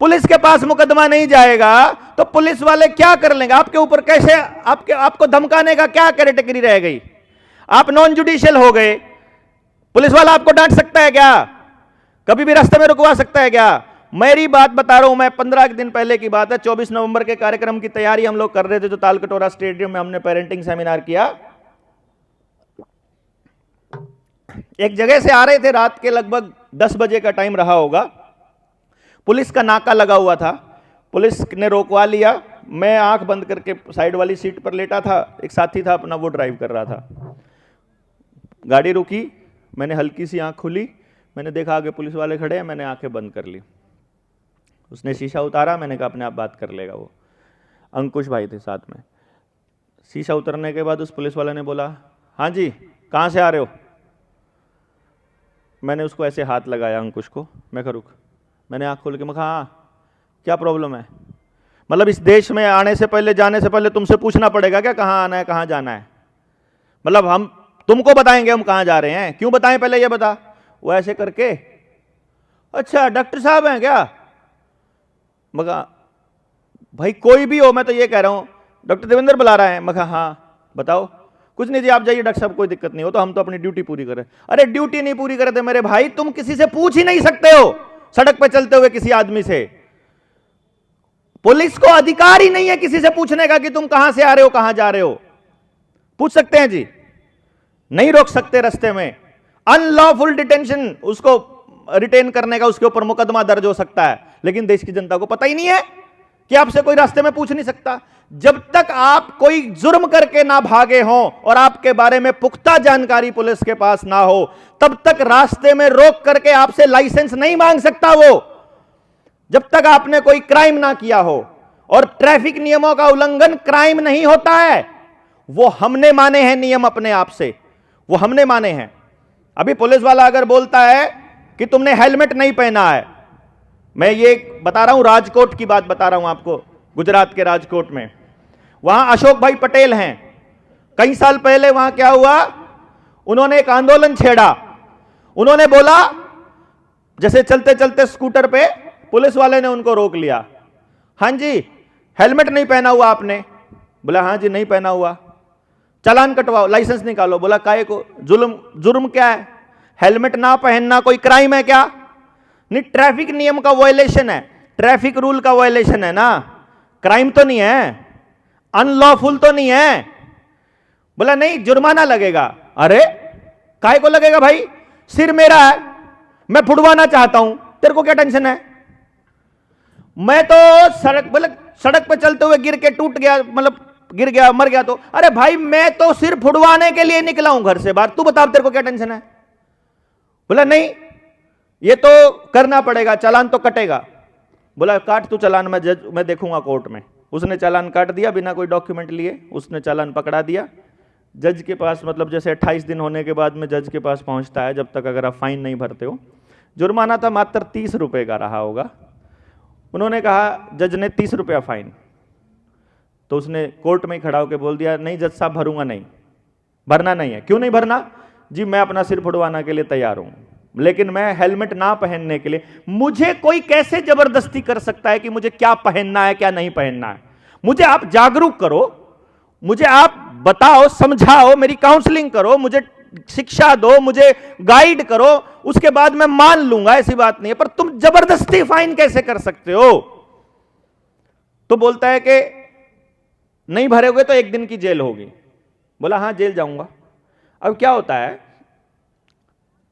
पुलिस के पास मुकदमा नहीं जाएगा तो पुलिस वाले क्या कर लेंगे आपके ऊपर? कैसे आपको धमकाने का क्या कैटेगरी रह गई? आप नॉन जुडिशियल हो गए, पुलिस वाला आपको डांट सकता है क्या? कभी भी रास्ते में रुकवा सकता है क्या? मेरी बात बता रहा हूं मैं, 15 दिन पहले की बात है, 24 नवंबर के कार्यक्रम की तैयारी हम लोग कर रहे थे, जो तालकटोरा स्टेडियम में हमने पेरेंटिंग सेमिनार किया। एक जगह से आ रहे थे, रात के लगभग 10 बजे का टाइम रहा होगा, पुलिस का नाका लगा हुआ था, पुलिस ने रोकवा लिया, मैं आंख बंद करके साइड वाली सीट पर लेटा था, एक साथी था अपना, वो ड्राइव कर रहा था। गाड़ी रुकी, मैंने हल्की सी आंख खुली, मैंने देखा आगे पुलिस वाले खड़े हैं, मैंने आंखें बंद कर ली। उसने शीशा उतारा, मैंने कहा अपने आप बात कर लेगा वो। अंकुश भाई थे साथ में। शीशा उतरने के बाद उस पुलिस वाले ने बोला, हाँ जी कहाँ से आ रहे हो? मैंने उसको ऐसे हाथ लगाया अंकुश को, मैं कहा रुक। मैंने आंख खोल के मैं कहा हाँ क्या प्रॉब्लम है? मतलब इस देश में आने से पहले, जाने से पहले तुमसे पूछना पड़ेगा क्या कहाँ आना है कहाँ जाना है? मतलब हम तुमको बताएंगे हम कहाँ जा रहे हैं? क्यों बताएं, पहले ये बता। वो ऐसे करके, अच्छा डॉक्टर साहब हैं क्या? मगा भाई कोई भी हो, मैं तो ये कह रहा हूं डॉक्टर देवेंद्र बुला रहा है। मैं कहा हाँ बताओ। कुछ नहीं जी आप जाइए डॉक्टर साहब, कोई दिक्कत नहीं हो, तो हम तो अपनी ड्यूटी पूरी करें। अरे ड्यूटी नहीं पूरी करे थे मेरे भाई, तुम किसी से पूछ ही नहीं सकते हो सड़क पे चलते हुए किसी आदमी से। पुलिस को अधिकार ही नहीं है किसी से पूछने का कि तुम कहां से आ रहे हो कहां जा रहे हो। पूछ सकते हैं जी? नहीं रोक सकते रास्ते में। अनलॉफुल डिटेंशन, उसको रिटेन करने का उसके ऊपर मुकदमा दर्ज हो सकता है। लेकिन देश की जनता को पता ही नहीं है कि आपसे कोई रास्ते में पूछ नहीं सकता। जब तक आप कोई जुर्म करके ना भागे हों और आपके बारे में पुख्ता जानकारी पुलिस के पास ना हो, तब तक रास्ते में रोक करके आपसे लाइसेंस नहीं मांग सकता वो, जब तक आपने कोई क्राइम ना किया हो। और ट्रैफिक नियमों का उल्लंघन क्राइम नहीं होता है, वो हमने माने हैं नियम अपने आप से, वो हमने माने हैं। अभी पुलिस वाला अगर बोलता है कि तुमने हेलमेट नहीं पहना है, मैं ये बता रहा हूं, राजकोट की बात बता रहा हूं आपको, गुजरात के राजकोट में, वहां अशोक भाई पटेल हैं। कई साल पहले वहां क्या हुआ, उन्होंने एक आंदोलन छेड़ा। उन्होंने बोला, जैसे चलते चलते स्कूटर पे पुलिस वाले ने उनको रोक लिया, हां जी हेलमेट नहीं पहना हुआ आपने? बोला हां जी नहीं पहना हुआ। चालान कटवाओ, लाइसेंस निकालो। बोला काहे को? जुर्म क्या है? हेलमेट ना पहनना कोई क्राइम है क्या? नहीं, ट्रैफिक नियम का वायलेशन है, ट्रैफिक रूल का वायलेशन है ना, क्राइम तो नहीं है, अनलॉफुल तो नहीं है। बोला नहीं जुर्माना लगेगा। अरे काहे को लगेगा भाई? सिर मेरा है, मैं फुड़वाना चाहता हूं, तेरे को क्या टेंशन है? मैं तो सड़क पे चलते हुए गिर के टूट गया, मतलब गिर गया मर गया तो, अरे भाई मैं तो सिर फुड़वाने के लिए निकला हूं घर से बाहर, तू बता तेरे को क्या टेंशन है? बोला नहीं ये तो करना पड़ेगा, चालान तो कटेगा। बोला काट तू चालान, मैं देखूंगा कोर्ट में। उसने चालान काट दिया बिना कोई डॉक्यूमेंट लिए, उसने चालान पकड़ा दिया। जज के पास, मतलब जैसे 28 दिन होने के बाद में जज के पास पहुंचता है, जब तक अगर आप फाइन नहीं भरते हो। जुर्माना था मात्र 30 रुपए का रहा होगा। उन्होंने कहा, जज ने 30 रुपया फाइन, तो उसने कोर्ट में ही खड़ा होकर बोल दिया, नहीं जज साहब भरूंगा नहीं, भरना नहीं है। क्यों नहीं भरना? जी मैं अपना सिर फुड़वाने के लिए तैयार हूं, लेकिन मैं हेलमेट ना पहनने के लिए, मुझे कोई कैसे जबरदस्ती कर सकता है कि मुझे क्या पहनना है क्या नहीं पहनना है? मुझे आप जागरूक करो, मुझे आप बताओ, समझाओ, मेरी काउंसलिंग करो, मुझे शिक्षा दो, मुझे गाइड करो, उसके बाद मैं मान लूंगा, ऐसी बात नहीं है। पर तुम जबरदस्ती फाइन कैसे कर सकते हो? तो बोलता है कि नहीं भरोगे तो 1 दिन की जेल होगी। बोला हाँ जेल जाऊंगा। अब क्या होता है,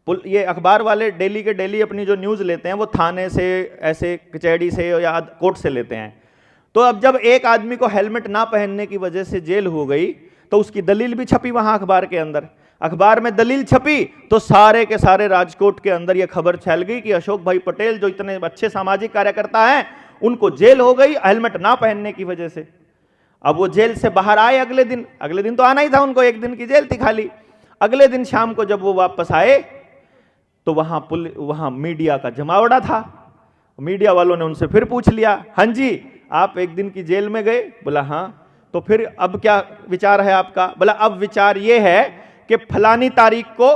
ये अखबार वाले डेली के डेली अपनी जो न्यूज़ लेते हैं वो थाने से, ऐसे कचहरी से या कोर्ट से लेते हैं। तो अब जब एक आदमी को हेलमेट ना पहनने की वजह से जेल हो गई, तो उसकी दलील भी छपी वहां अखबार के अंदर। अखबार में दलील छपी तो सारे के सारे राजकोट के अंदर यह खबर फैल गई कि अशोक भाई पटेल जो इतने अच्छे सामाजिक कार्यकर्ता हैं, उनको जेल हो गई हेलमेट ना पहनने की वजह से। अब वो जेल से बाहर आए अगले दिन तो आना ही था उनको, 1 दिन की जेल थी खाली। अगले दिन शाम को जब वो वापस आए तो वहां मीडिया का जमावड़ा था। मीडिया वालों ने उनसे फिर पूछ लिया, हां जी आप 1 दिन की जेल में गए? बोला हां। तो फिर अब क्या विचार है आपका? बोला अब विचार यह है कि फलानी तारीख को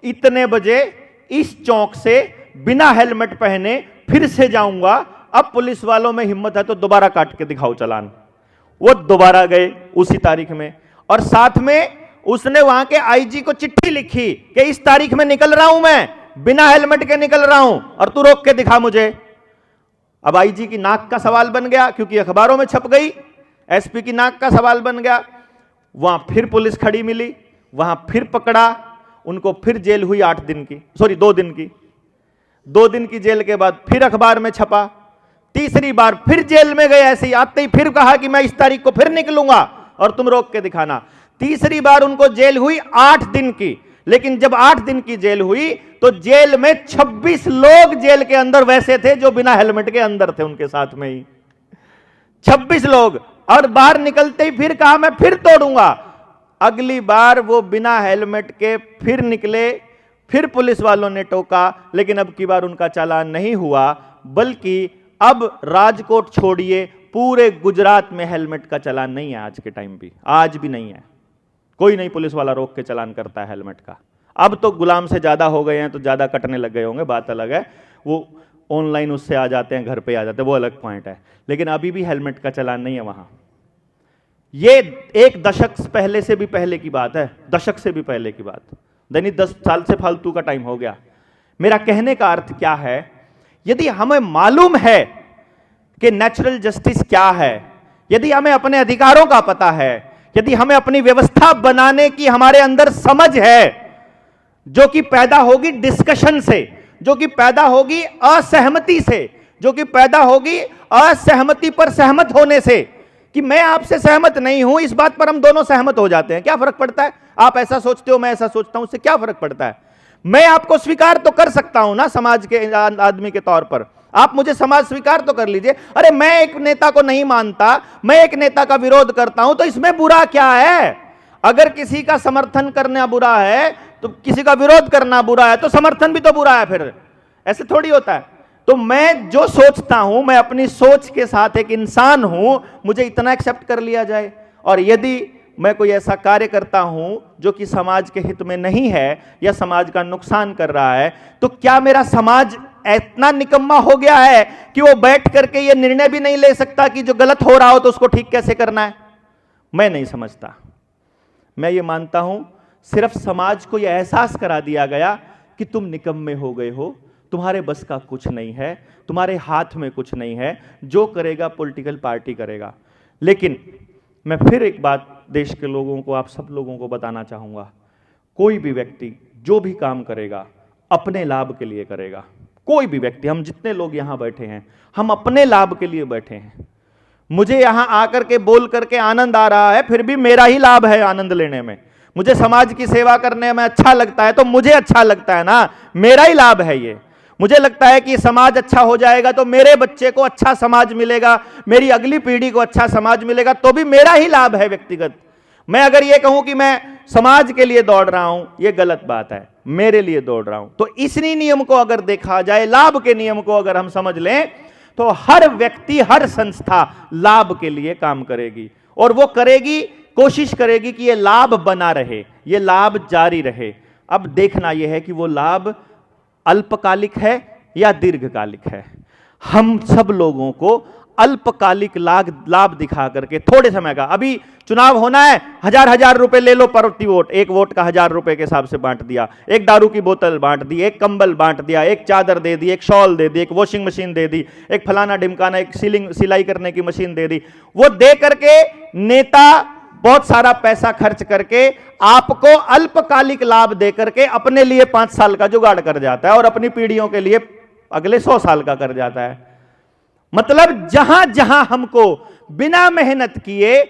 इतने बजे इस चौक से बिना हेलमेट पहने फिर से जाऊंगा। अब पुलिस वालों में हिम्मत है तो दोबारा काट के दिखाओ चालान। वो दोबारा गए उसी तारीख में, और साथ में उसने वहां के आईजी को चिट्ठी लिखी कि इस तारीख में निकल रहा हूं, मैं बिना हेलमेट के निकल रहा हूं और तू रोक के दिखा मुझे। अब आईजी की नाक का सवाल बन गया, क्योंकि अखबारों में छप गई। एसपी की नाक का सवाल बन गया। वहां फिर पुलिस खड़ी मिली, वहां फिर पकड़ा उनको, फिर जेल हुई 2 दिन की। 2 दिन की जेल के बाद फिर अखबार में छपा, तीसरी बार फिर जेल में गए, ऐसे ही आते ही फिर कहा कि मैं इस तारीख को फिर निकलूंगा और तुम रोक के दिखाना। तीसरी बार उनको जेल हुई 8 दिन की, लेकिन जब 8 दिन की जेल हुई तो जेल में 26 लोग जेल के अंदर वैसे थे जो बिना हेलमेट के अंदर थे, उनके साथ में ही 26 लोग। और बाहर निकलते ही फिर कहा मैं फिर तोड़ूंगा। अगली बार वो बिना हेलमेट के फिर निकले, फिर पुलिस वालों ने टोका, लेकिन अब की बार उनका चालान नहीं हुआ, बल्कि अब राजकोट छोड़िए पूरे गुजरात में हेलमेट का चालान नहीं है। आज के टाइम भी, आज भी नहीं है, कोई नहीं पुलिस वाला रोक के चालान करता है हेलमेट का। अब तो गुलाम से ज्यादा हो गए हैं तो ज्यादा कटने लग गए होंगे, बात अलग है, वो ऑनलाइन उससे आ जाते हैं, घर पे आ जाते हैं, वो अलग पॉइंट है, लेकिन अभी भी हेलमेट का चालान नहीं है वहां। ये 1 दशक पहले से भी पहले की बात है, दशक से भी पहले की बात, यानी 10 साल से फालतू का टाइम हो गया। मेरा कहने का अर्थ क्या है, यदि हमें मालूम है कि नेचुरल जस्टिस क्या है, यदि हमें अपने अधिकारों का पता है, यदि हमें अपनी व्यवस्था बनाने की हमारे अंदर समझ है, जो कि पैदा होगी डिस्कशन से, जो कि पैदा होगी असहमति से, जो कि पैदा होगी असहमति पर सहमत होने से, कि मैं आपसे सहमत नहीं हूं, इस बात पर हम दोनों सहमत हो जाते हैं, क्या फर्क पड़ता है, आप ऐसा सोचते हो मैं ऐसा सोचता हूं, उससे क्या फर्क पड़ता है। मैं आपको स्वीकार तो कर सकता हूं ना समाज के आदमी के तौर पर, आप मुझे समाज स्वीकार तो कर लीजिए। अरे मैं एक नेता को नहीं मानता, मैं एक नेता का विरोध करता हूं, तो इसमें बुरा क्या है। अगर किसी का समर्थन करना बुरा है तो किसी का विरोध करना बुरा है, तो समर्थन भी तो बुरा है, फिर ऐसे थोड़ी होता है। तो मैं जो सोचता हूं, मैं अपनी सोच के साथ एक इंसान हूं, मुझे इतना एक्सेप्ट कर लिया जाए। और यदि मैं कोई ऐसा कार्य करता हूं जो कि समाज के हित में नहीं है या समाज का नुकसान कर रहा है, तो क्या मेरा समाज इतना निकम्मा हो गया है कि वो बैठ करके ये निर्णय भी नहीं ले सकता कि जो गलत हो रहा हो तो उसको ठीक कैसे करना है। मैं नहीं समझता। मैं ये मानता हूं सिर्फ समाज को यह एहसास करा दिया गया कि तुम निकम्मे हो गए हो, तुम्हारे बस का कुछ नहीं है, तुम्हारे हाथ में कुछ नहीं है, जो करेगा पॉलिटिकल पार्टी करेगा। लेकिन मैं फिर एक बात देश के लोगों को, आप सब लोगों को बताना चाहूंगा, कोई भी व्यक्ति जो भी काम करेगा अपने लाभ के लिए करेगा। कोई भी व्यक्ति, हम जितने लोग यहां बैठे हैं, हम अपने लाभ के लिए बैठे हैं। मुझे यहां आकर के बोल करके आनंद आ रहा है, फिर भी मेरा ही लाभ है आनंद लेने में। मुझे समाज की सेवा करने में अच्छा लगता है तो मुझे अच्छा लगता है ना, मेरा ही लाभ है ये। मुझे लगता है कि समाज अच्छा हो जाएगा तो मेरे बच्चे को अच्छा समाज मिलेगा, मेरी अगली पीढ़ी को अच्छा समाज मिलेगा, तो भी मेरा ही लाभ है व्यक्तिगत। मैं अगर ये कहूं कि मैं समाज के लिए दौड़ रहा हूं, ये गलत बात है, मेरे लिए दौड़ रहा हूं। तो इसी नियम को अगर देखा जाए, लाभ के नियम को अगर हम समझ लें, तो हर व्यक्ति, हर संस्था लाभ के लिए काम करेगी, और वो करेगी, कोशिश करेगी कि ये लाभ बना रहे, ये लाभ जारी रहे। अब देखना यह है कि वो लाभ अल्पकालिक है या दीर्घकालिक है। हम सब लोगों को अल्पकालिक लाभ दिखा करके थोड़े समय का, अभी चुनाव होना है, 1000 रुपए ले लो प्रति वोट, एक वोट का 1000 रुपए के हिसाब से बांट दिया, एक दारू की बोतल बांट दी, एक कंबल बांट दिया, एक चादर दे दी, एक शॉल दे दी, एक वॉशिंग मशीन दे दी, एक फलाना ढिमकाना, एक सिलाई करने की मशीन दे दी। वो दे करके नेता बहुत सारा पैसा खर्च करके आपको अल्पकालिक लाभ दे करके अपने लिए 5 साल का जुगाड़ कर जाता है और अपनी पीढ़ियों के लिए अगले 100 साल का कर जाता है। मतलब जहां जहां हमको बिना मेहनत किए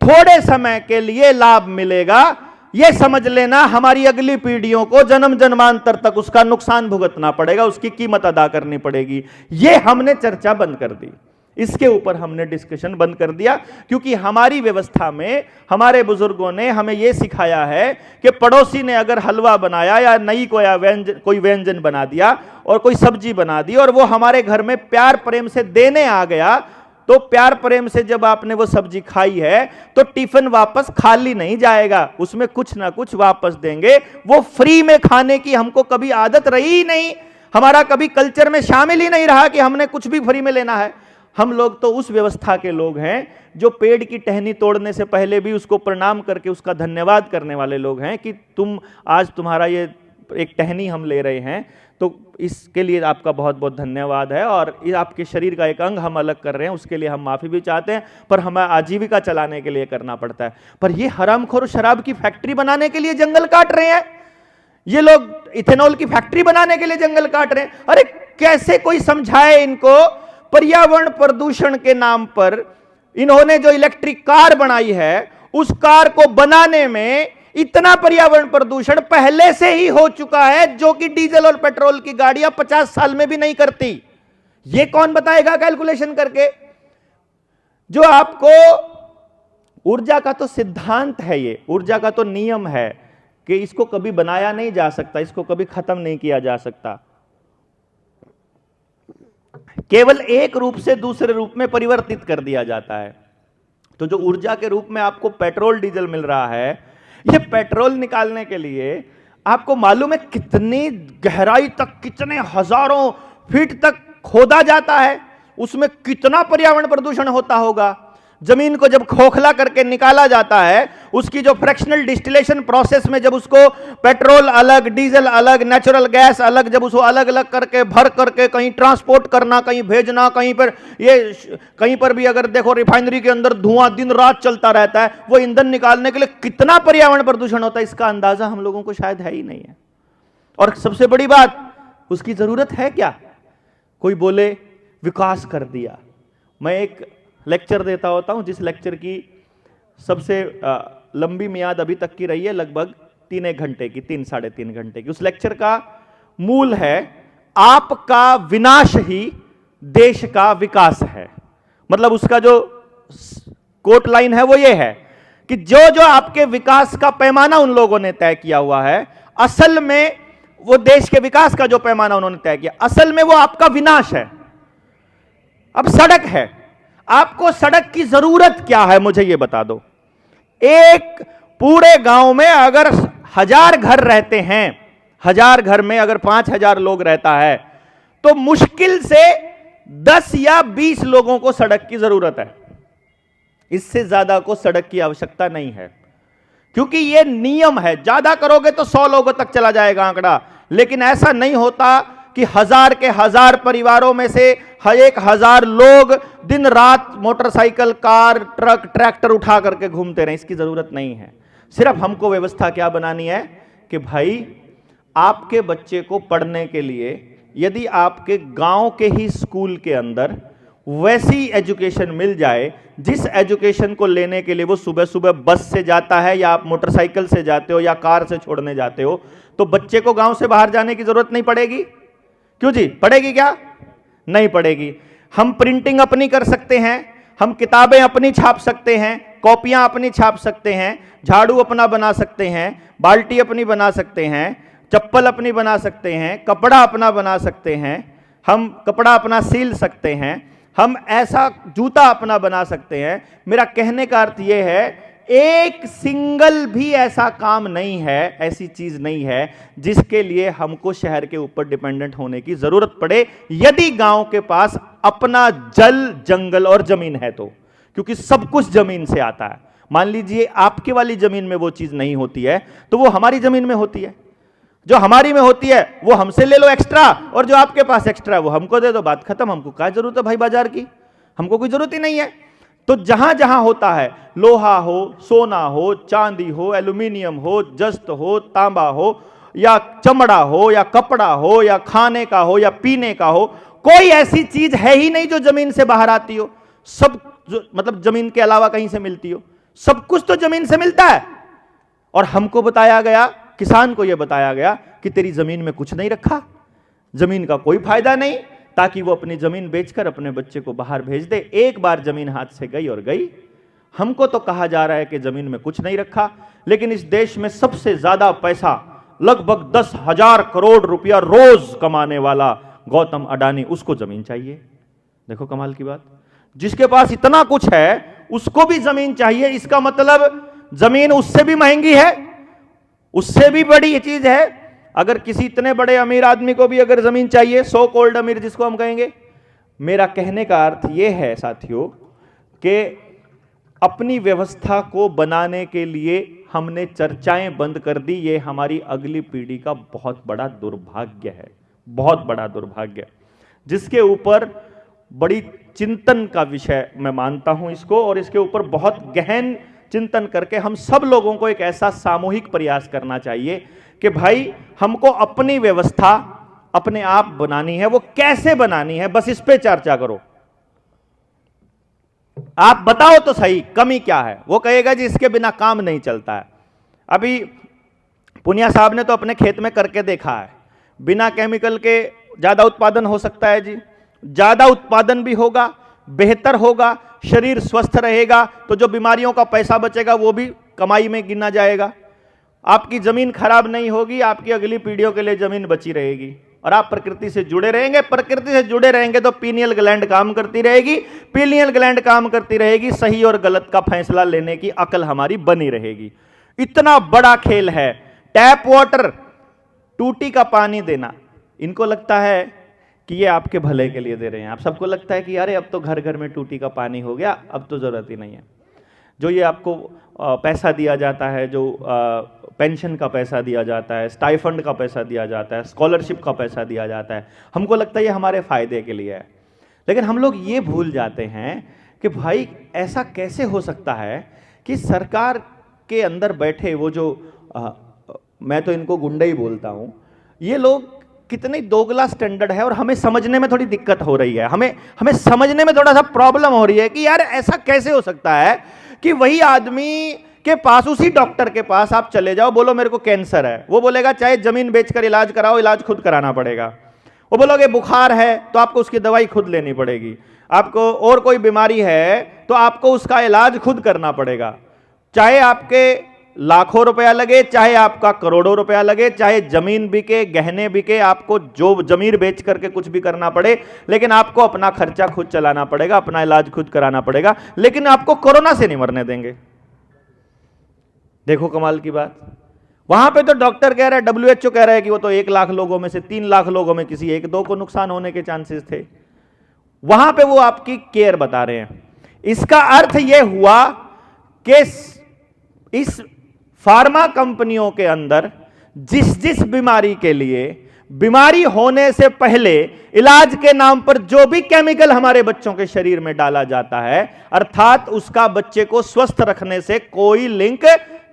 थोड़े समय के लिए लाभ मिलेगा, यह समझ लेना हमारी अगली पीढ़ियों को जन्म जन्मांतर तक उसका नुकसान भुगतना पड़ेगा, उसकी कीमत अदा करनी पड़ेगी। यह हमने चर्चा बंद कर दी, इसके ऊपर हमने डिस्कशन बंद कर दिया, क्योंकि हमारी व्यवस्था में हमारे बुजुर्गों ने हमें यह सिखाया है कि पड़ोसी ने अगर हलवा बनाया या नई कोई व्यंजन बना दिया और कोई सब्जी बना दी और वो हमारे घर में प्यार प्रेम से देने आ गया, तो प्यार प्रेम से जब आपने वो सब्जी खाई है तो टिफिन वापस खाली नहीं जाएगा, उसमें कुछ ना कुछ वापस देंगे। वो फ्री में खाने की हमको कभी आदत रही ही नहीं, हमारा कभी कल्चर में शामिल ही नहीं रहा कि हमने कुछ भी फ्री में लेना है। हम लोग तो उस व्यवस्था के लोग हैं जो पेड़ की टहनी तोड़ने से पहले भी उसको प्रणाम करके उसका धन्यवाद करने वाले लोग हैं कि आज तुम्हारा ये एक टहनी हम ले रहे हैं, तो इसके लिए आपका बहुत बहुत धन्यवाद है, और ये आपके शरीर का एक अंग हम अलग कर रहे हैं, उसके लिए हम माफ़ी भी चाहते हैं, पर हमें आजीविका चलाने के लिए करना पड़ता है। पर ये हरामखोर शराब की फैक्ट्री बनाने के लिए जंगल काट रहे हैं, ये लोग इथेनॉल की फैक्ट्री बनाने के लिए जंगल काट रहे हैं। अरे कैसे कोई समझाए इनको, पर्यावरण प्रदूषण के नाम पर इन्होंने जो इलेक्ट्रिक कार बनाई है, उस कार को बनाने में इतना पर्यावरण प्रदूषण पहले से ही हो चुका है, जो कि डीजल और पेट्रोल की गाड़ियां 50 साल में भी नहीं करती। यह कौन बताएगा कैलकुलेशन करके? जो आपको ऊर्जा का तो सिद्धांत है, ये ऊर्जा का तो नियम है कि इसको कभी बनाया नहीं जा सकता, इसको कभी खत्म नहीं किया जा सकता, केवल एक रूप से दूसरे रूप में परिवर्तित कर दिया जाता है। तो जो ऊर्जा के रूप में आपको पेट्रोल डीजल मिल रहा है, ये पेट्रोल निकालने के लिए आपको मालूम है कितनी गहराई तक, कितने हजारों फीट तक खोदा जाता है, उसमें कितना पर्यावरण प्रदूषण होता होगा। जमीन को जब खोखला करके निकाला जाता है, उसकी जो फ्रैक्शनल डिस्टिलेशन प्रोसेस में जब उसको पेट्रोल अलग, डीजल अलग, नेचुरल गैस अलग, जब उसको अलग अलग करके भर करके कहीं ट्रांसपोर्ट करना, कहीं भेजना, कहीं पर ये कहीं पर भी अगर देखो रिफाइनरी के अंदर धुआं दिन रात चलता रहता है, वो ईंधन निकालने के लिए कितना पर्यावरण प्रदूषण होता है, इसका अंदाजा हम लोगों को शायद है ही नहीं है। और सबसे बड़ी बात, उसकी जरूरत है क्या? कोई बोले विकास कर दिया। मैं एक लेक्चर देता होता हूं, जिस लेक्चर की सबसे लंबी मियाद अभी तक की रही है, लगभग 3 घंटे की, 3 साढ़े 3 घंटे की। उस लेक्चर का मूल है, आपका विनाश ही देश का विकास है। मतलब उसका जो कोट लाइन है वो ये है कि जो जो आपके विकास का पैमाना उन लोगों ने तय किया हुआ है, असल में वो देश के विकास का जो पैमाना उन्होंने तय किया, असल में वो आपका विनाश है। अब सड़क है, आपको सड़क की जरूरत क्या है, मुझे यह बता दो। एक पूरे गांव में अगर 1000 घर रहते हैं, 1000 घर में अगर 5000 लोग रहता है, तो मुश्किल से 10 या 20 लोगों को सड़क की जरूरत है। इससे ज्यादा को सड़क की आवश्यकता नहीं है, क्योंकि यह नियम है। ज्यादा करोगे तो 100 लोगों तक चला जाएगा आंकड़ा, लेकिन ऐसा नहीं होता कि 1000 के 1000 परिवारों में से 1000 लोग दिन रात मोटरसाइकिल, कार, ट्रक, ट्रैक्टर उठा करके घूमते रहे। इसकी जरूरत नहीं है। सिर्फ हमको व्यवस्था क्या बनानी है कि भाई आपके बच्चे को पढ़ने के लिए यदि आपके गांव के ही स्कूल के अंदर वैसी एजुकेशन मिल जाए, जिस एजुकेशन को लेने के लिए वो सुबह सुबह बस से जाता है, या आप मोटरसाइकिल से जाते हो, या कार से छोड़ने जाते हो, तो बच्चे को गांव से बाहर जाने की जरूरत नहीं पड़ेगी। क्यों जी? पड़ेगी क्या? नहीं पड़ेगी। हम प्रिंटिंग अपनी कर सकते हैं, हम किताबें अपनी छाप सकते हैं, कॉपियां अपनी छाप सकते हैं, झाड़ू अपना बना सकते हैं, बाल्टी अपनी बना सकते हैं, चप्पल अपनी बना सकते हैं, कपड़ा अपना बना सकते हैं, हम कपड़ा अपना सील सकते हैं, हम ऐसा जूता अपना बना सकते हैं। मेरा कहने का अर्थ यह है, एक सिंगल भी ऐसा काम नहीं है, ऐसी चीज नहीं है जिसके लिए हमको शहर के ऊपर डिपेंडेंट होने की जरूरत पड़े, यदि गांव के पास अपना जल, जंगल और जमीन है तो। क्योंकि सब कुछ जमीन से आता है। मान लीजिए आपके वाली जमीन में वो चीज नहीं होती है, तो वो हमारी जमीन में होती है। जो हमारी में होती है वो हमसे ले लो एक्स्ट्रा, और जो आपके पास एक्स्ट्रा है वो हमको दे दो, बात खत्म। हमको क्या जरूरत है भाई बाजार की? हमको कोई जरूरत ही नहीं है। तो जहां जहां होता है, लोहा हो, सोना हो, चांदी हो, एल्यूमिनियम हो, जस्त हो, तांबा हो, या चमड़ा हो, या कपड़ा हो, या खाने का हो, या पीने का हो, कोई ऐसी चीज है ही नहीं जो जमीन से बाहर आती हो। सब मतलब जमीन के अलावा कहीं से मिलती हो। सब कुछ तो जमीन से मिलता है। और हमको बताया गया, किसान को यह बताया गया कि तेरी जमीन में कुछ नहीं रखा, जमीन का कोई फायदा नहीं, ताकि वो अपनी जमीन बेचकर अपने बच्चे को बाहर भेज दे। एक बार जमीन हाथ से गई और गई। हमको तो कहा जा रहा है कि जमीन में कुछ नहीं रखा, लेकिन इस देश में सबसे ज्यादा पैसा, लगभग 10,000 करोड़ रुपया रोज कमाने वाला गौतम अडानी, उसको जमीन चाहिए। देखो कमाल की बात, जिसके पास इतना कुछ है उसको भी जमीन चाहिए। इसका मतलब जमीन उससे भी महंगी है, उससे भी बड़ी चीज है। अगर किसी इतने बड़े अमीर आदमी को भी अगर जमीन चाहिए, सो कॉल्ड अमीर जिसको हम कहेंगे, मेरा कहने का अर्थ यह है साथियों कि अपनी व्यवस्था को बनाने के लिए हमने चर्चाएं बंद कर दी। ये हमारी अगली पीढ़ी का बहुत बड़ा दुर्भाग्य है, बहुत बड़ा दुर्भाग्य, जिसके ऊपर बड़ी चिंतन का विषय मैं मानता हूं इसको। और इसके ऊपर बहुत गहन चिंतन करके हम सब लोगों को एक ऐसा सामूहिक प्रयास करना चाहिए कि भाई हमको अपनी व्यवस्था अपने आप बनानी है। वो कैसे बनानी है, बस इस पे चर्चा करो। आप बताओ तो सही कमी क्या है। वो कहेगा जी इसके बिना काम नहीं चलता है। अभी पुनिया साहब ने तो अपने खेत में करके देखा है, बिना केमिकल के ज्यादा उत्पादन हो सकता है जी, ज्यादा उत्पादन भी होगा, बेहतर होगा, शरीर स्वस्थ रहेगा, तो जो बीमारियों का पैसा बचेगा वो भी कमाई में गिना जाएगा। आपकी जमीन खराब नहीं होगी, आपकी अगली पीढ़ियों के लिए जमीन बची रहेगी और आप प्रकृति से जुड़े रहेंगे। प्रकृति से जुड़े रहेंगे तो पीनियल ग्लैंड काम करती रहेगी, पीनियल ग्लैंड काम करती रहेगी, सही और गलत का फैसला लेने की अकल हमारी बनी रहेगी। इतना बड़ा खेल है। टैप वाटर, टूटी का पानी देना, इनको लगता है कि ये आपके भले के लिए दे रहे हैं। आप सबको लगता है कि अरे अब तो घर घर में टूटी का पानी हो गया, अब तो जरूरत ही नहीं है। जो ये आपको पैसा दिया जाता है, जो पेंशन का पैसा दिया जाता है, स्टाइफंड का पैसा दिया जाता है, स्कॉलरशिप का पैसा दिया जाता है, हमको लगता है ये हमारे फायदे के लिए है। लेकिन हम लोग ये भूल जाते हैं कि भाई ऐसा कैसे हो सकता है कि सरकार के अंदर बैठे वो जो मैं तो इनको गुंडे ही बोलता हूं, ये लोग कितनी दोगला स्टैंडर्ड है और हमें समझने में थोड़ी दिक्कत हो रही है। हमें समझने में थोड़ा सा प्रॉब्लम हो रही है कि यार ऐसा कैसे हो सकता है कि वही आदमी के पास, उसी डॉक्टर के पास आप चले जाओ, बोलो मेरे को कैंसर है, वो बोलेगा चाहे जमीन बेचकर इलाज कराओ, इलाज खुद कराना पड़ेगा। वो बोलोगे बुखार है तो आपको उसकी दवाई खुद लेनी पड़ेगी, आपको और कोई बीमारी है तो आपको उसका इलाज खुद करना पड़ेगा, चाहे आपके लाखों रुपया लगे, चाहे आपका करोड़ों रुपया लगे, चाहे जमीन बिके, गहने बिके, आपको जो जमीन बेच करके कुछ भी करना पड़े, लेकिन आपको अपना खर्चा खुद चलाना पड़ेगा, अपना इलाज खुद कराना पड़ेगा। लेकिन आपको कोरोना से नहीं मरने देंगे। देखो कमाल की बात, वहां पे तो डॉक्टर कह रहा है, WHO कह रहा है कि वो तो 1 लाख लोगों में से 3 लाख लोगों में किसी 1-2 को नुकसान होने के चांसेस थे, वहां पे वो आपकी केयर बता रहे हैं। इसका अर्थ यह हुआ कि इस फार्मा कंपनियों के अंदर जिस बीमारी के लिए बीमारी होने से पहले इलाज के नाम पर जो भी केमिकल हमारे बच्चों के शरीर में डाला जाता है, अर्थात उसका बच्चे को स्वस्थ रखने से कोई लिंक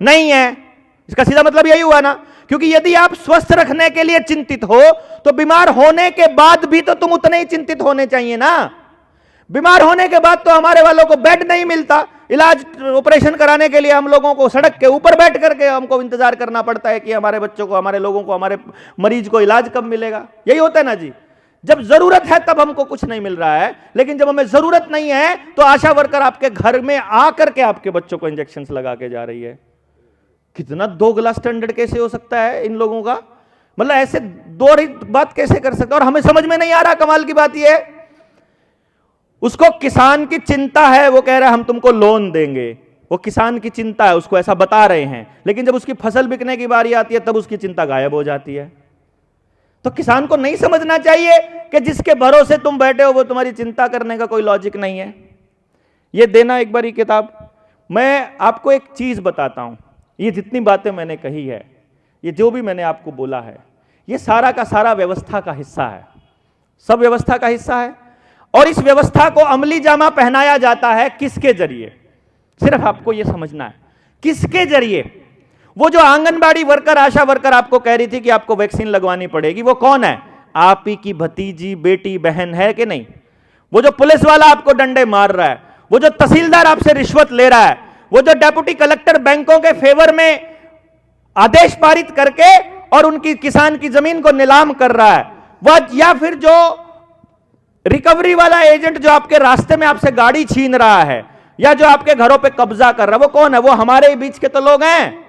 नहीं है। इसका सीधा मतलब यही हुआ ना, क्योंकि यदि आप स्वस्थ रखने के लिए चिंतित हो तो बीमार होने के बाद भी तो तुम उतने ही चिंतित होने चाहिए ना। बीमार होने के बाद तो हमारे वालों को बेड नहीं मिलता, इलाज ऑपरेशन कराने के लिए हम लोगों को सड़क के ऊपर बैठ करके हमको इंतजार करना पड़ता है कि हमारे बच्चों को, हमारे लोगों को, हमारे मरीज को इलाज कब मिलेगा। यही होता है ना जी, जब जरूरत है तब हमको कुछ नहीं मिल रहा है, लेकिन जब हमें जरूरत नहीं है तो आशा वर्कर आपके घर में आकर के आपके बच्चों को इंजेक्शन लगा के जा रही है। कितना दोगला स्टैंडर्ड कैसे हो सकता है इन लोगों का, मतलब ऐसे दो बात कैसे कर सकते, और हमें समझ में नहीं आ रहा। कमाल की बात यह है, उसको किसान की चिंता है, वो कह रहा है हम तुमको लोन देंगे, वो किसान की चिंता है, उसको ऐसा बता रहे हैं, लेकिन जब उसकी फसल बिकने की बारी आती है तब उसकी चिंता गायब हो जाती है। तो किसान को नहीं समझना चाहिए कि जिसके भरोसे तुम बैठे हो वो तुम्हारी चिंता करने का कोई लॉजिक नहीं है। ये देना एक बारी किताब। मैं आपको एक चीज बताता हूं, ये जितनी बातें मैंने कही है, ये जो भी मैंने आपको बोला है, ये सारा का सारा व्यवस्था का हिस्सा है, सब व्यवस्था का हिस्सा है। और इस व्यवस्था को अमली जामा पहनाया जाता है किसके जरिए, सिर्फ आपको यह समझना है किसके जरिए। वो जो आंगनबाड़ी वर्कर, आशा वर्कर आपको कह रही थी कि आपको वैक्सीन लगवानी पड़ेगी, वो कौन है? आप ही की भतीजी, बेटी, बहन है कि नहीं? वो जो पुलिस वाला आपको डंडे मार रहा है, वो जो तहसीलदार आपसे रिश्वत ले रहा है, वो जो डिप्टी कलेक्टर बैंकों के फेवर में आदेश पारित करके और उनकी किसान की जमीन को नीलाम कर रहा है, वह, या फिर जो रिकवरी वाला एजेंट जो आपके रास्ते में आपसे गाड़ी छीन रहा है, या जो आपके घरों पे कब्जा कर रहा है, वो कौन है? वो हमारे ही बीच के तो लोग हैं,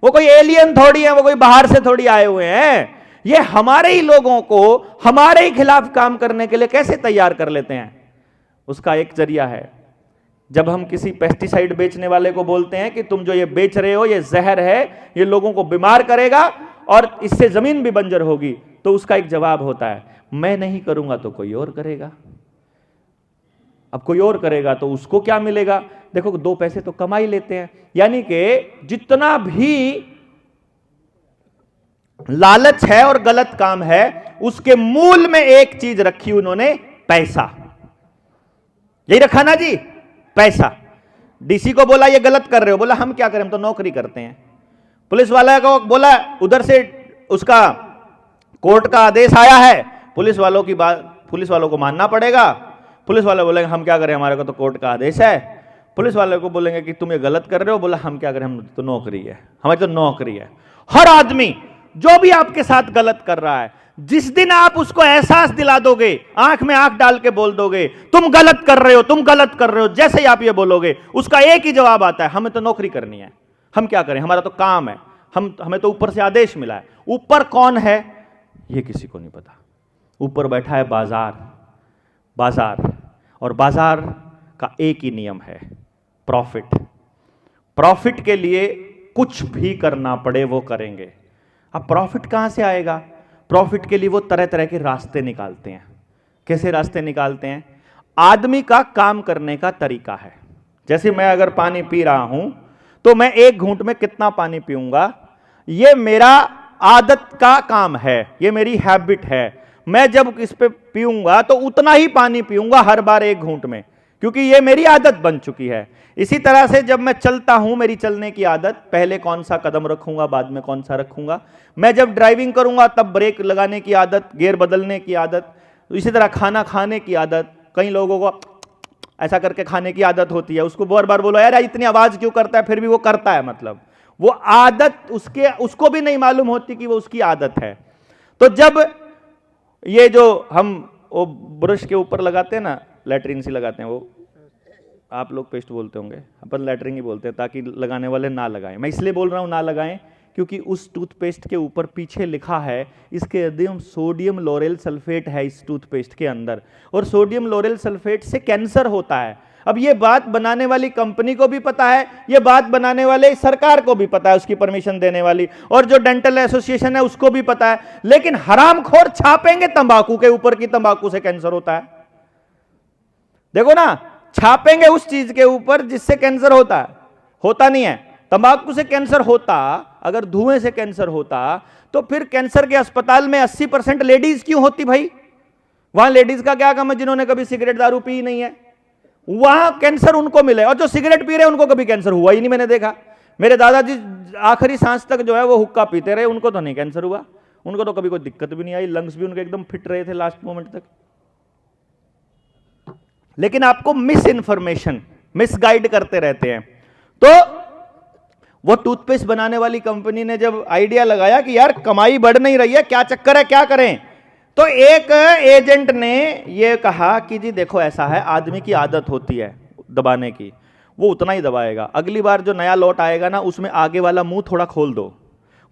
वो कोई एलियन थोड़ी है, वो कोई बाहर से थोड़ी आए हुए हैं। ये हमारे ही लोगों को हमारे ही खिलाफ काम करने के लिए कैसे तैयार कर लेते हैं? उसका एक जरिया है, जब हम किसी पेस्टिसाइड बेचने वाले को बोलते हैं कि तुम जो ये बेच रहे हो ये जहर है, ये लोगों को बीमार करेगा और इससे जमीन भी बंजर होगी, तो उसका एक जवाब होता है, मैं नहीं करूंगा तो कोई और करेगा। अब कोई और करेगा तो उसको क्या मिलेगा? देखो 2 पैसे तो कमा ही लेते हैं। यानी कि जितना भी लालच है और गलत काम है, उसके मूल में एक चीज रखी उन्होंने, पैसा। यही रखा ना जी, पैसा। डीसी को बोला ये गलत कर रहे हो, बोला हम क्या करें, हम तो नौकरी करते हैं। पुलिस वाला को बोला उधर से उसका कोर्ट का आदेश आया है, पुलिस वालों की बात पुलिस वालों को मानना पड़ेगा। पुलिस वाले बोलेंगे हम क्या करें, हमारे को तो कोर्ट का आदेश है। पुलिस वाले को बोलेंगे कि तुम ये गलत कर रहे हो, बोला हम क्या करें, हम तो नौकरी है, हमारी तो नौकरी है। हर आदमी जो भी आपके साथ गलत कर रहा है, जिस दिन आप उसको एहसास दिला दोगे, आंख में आंख डाल के बोल दोगे तुम गलत कर रहे हो, तुम गलत कर रहे हो, जैसे ही आप ये बोलोगे उसका एक ही जवाब आता है, हमें तो नौकरी करनी है, हम क्या करें, हमारा तो काम है, हमें तो ऊपर से आदेश मिला है। ऊपर कौन है ये किसी को नहीं पता। ऊपर बैठा है बाजार, और बाजार का एक ही नियम है, प्रॉफिट के लिए कुछ भी करना पड़े वो करेंगे। अब प्रॉफिट कहां से आएगा? प्रॉफिट के लिए वो तरह तरह के रास्ते निकालते हैं। कैसे रास्ते निकालते हैं? आदमी का काम करने का तरीका है। जैसे मैं अगर पानी पी रहा हूं तो मैं एक घूंट में कितना पानी पीऊंगा, ये मेरा आदत का काम है, ये मेरी हैबिट है। मैं जब इस पे पीऊंगा तो उतना ही पानी पीऊंगा हर बार एक घूंट में, क्योंकि ये मेरी आदत बन चुकी है। इसी तरह से जब मैं चलता हूं, मेरी चलने की आदत, पहले कौन सा कदम रखूंगा, बाद में कौन सा रखूंगा। मैं जब ड्राइविंग करूंगा तब ब्रेक लगाने की आदत, गियर बदलने की आदत। इसी तरह खाना खाने की आदत, कई लोगों को ऐसा करके खाने की आदत होती है, उसको बार बार बोलो यार इतनी आवाज क्यों करता है, फिर भी वो करता है, मतलब वो आदत उसको भी नहीं मालूम होती कि वो उसकी आदत है। तो जब ये जो हम वो ब्रश के ऊपर लगाते हैं ना, लैट्रिन सी लगाते हैं, वो आप लोग पेस्ट बोलते होंगे, अपन लैट्रिन ही बोलते हैं, ताकि लगाने वाले ना लगाएं। मैं इसलिए बोल रहा हूं ना लगाएं क्योंकि उस टूथपेस्ट के ऊपर पीछे लिखा है इसके अंदर सोडियम लोरेल सल्फेट है इस टूथपेस्ट के अंदर, और सोडियम लोरेल सल्फेट से कैंसर होता है। अब ये बात बनाने वाली कंपनी को भी पता है, ये बात बनाने वाले सरकार को भी पता है, उसकी परमिशन देने वाली, और जो डेंटल एसोसिएशन है उसको भी पता है, लेकिन हरामखोर छापेंगे तंबाकू के ऊपर कि तंबाकू से कैंसर होता है। देखो ना, छापेंगे उस चीज के ऊपर जिससे कैंसर होता नहीं है। तंबाकू से कैंसर होता, अगर धुएं से कैंसर होता, तो फिर कैंसर के अस्पताल में 80% लेडीज क्यों होती भाई? वहां लेडीज का क्या काम है जिन्होंने कभी सिगरेट दारू पी नहीं है, वहां कैंसर उनको मिले। और जो सिगरेट पी रहे उनको कभी कैंसर हुआ ही नहीं, मैंने देखा। मेरे दादाजी आखिरी सांस तक जो है वो हुक्का पीते रहे, उनको तो नहीं कैंसर हुआ, उनको तो कभी कोई दिक्कत भी नहीं आई, लंग्स भी उनके एकदम फिट रहे थे लास्ट मोमेंट तक। लेकिन आपको मिस इन्फॉर्मेशन, मिसगाइड करते रहते हैं। तो वो टूथपेस्ट बनाने वाली कंपनी ने जब आइडिया लगाया कि यार कमाई बढ़ नहीं रही है, क्या चक्कर है, क्या करें, तो एक एजेंट ने ये कहा कि जी देखो ऐसा है, आदमी की आदत होती है दबाने की, वो उतना ही दबाएगा। अगली बार जो नया लॉट आएगा ना, उसमें आगे वाला मुंह थोड़ा खोल दो,